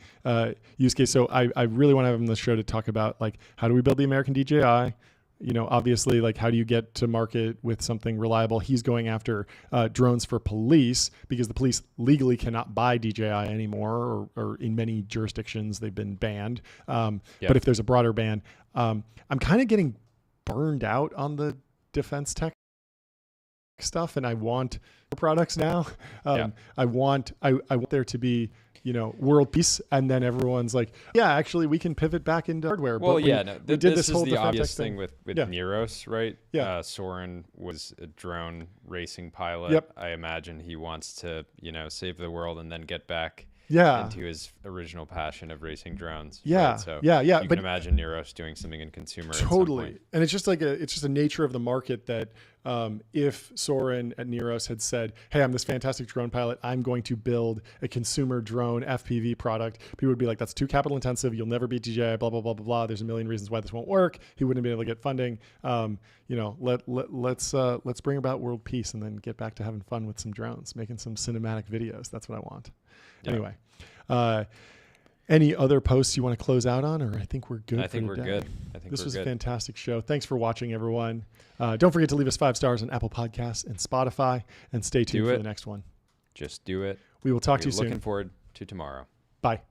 Speaker 2: use case. So I really want to have him on the show to talk about like how do we build the American DJI? You know, obviously, like how do you get to market with something reliable? He's going after drones for police because the police legally cannot buy DJI anymore, or in many jurisdictions they've been banned. But if there's a broader ban, I'm kind of getting burned out on the defense tech stuff, and I want products now. I want there to be, you know, world peace, and then everyone's like, yeah, actually we can pivot back into hardware.
Speaker 3: Well,
Speaker 2: but we did
Speaker 3: this
Speaker 2: whole
Speaker 3: is the obvious
Speaker 2: defense
Speaker 3: thing with Neros, right?
Speaker 2: Yeah.
Speaker 3: Soren was a drone racing pilot. I imagine he wants to, you know, save the world and then get back into his original passion of racing drones. Right? So you can imagine Neros doing something in consumer.
Speaker 2: Totally. And it's just like it's just a nature of the market that if Soren at Neros had said, hey, I'm this fantastic drone pilot, I'm going to build a consumer drone FPV product, people would be like, that's too capital intensive. You'll never beat DJI, blah, blah, blah, blah, blah. There's a million reasons why this won't work. He wouldn't have been able to get funding. You know, let's bring about world peace and then get back to having fun with some drones, making some cinematic videos. That's what I want. Anyway, any other posts you want to close out on, or I think we're good?
Speaker 3: I think we're good.
Speaker 2: This was a fantastic show. Thanks for watching, everyone. Don't forget to leave us 5 stars on Apple Podcasts and Spotify, and stay tuned for the next one.
Speaker 3: Just do it.
Speaker 2: We will talk to you soon.
Speaker 3: Looking forward to tomorrow.
Speaker 2: Bye.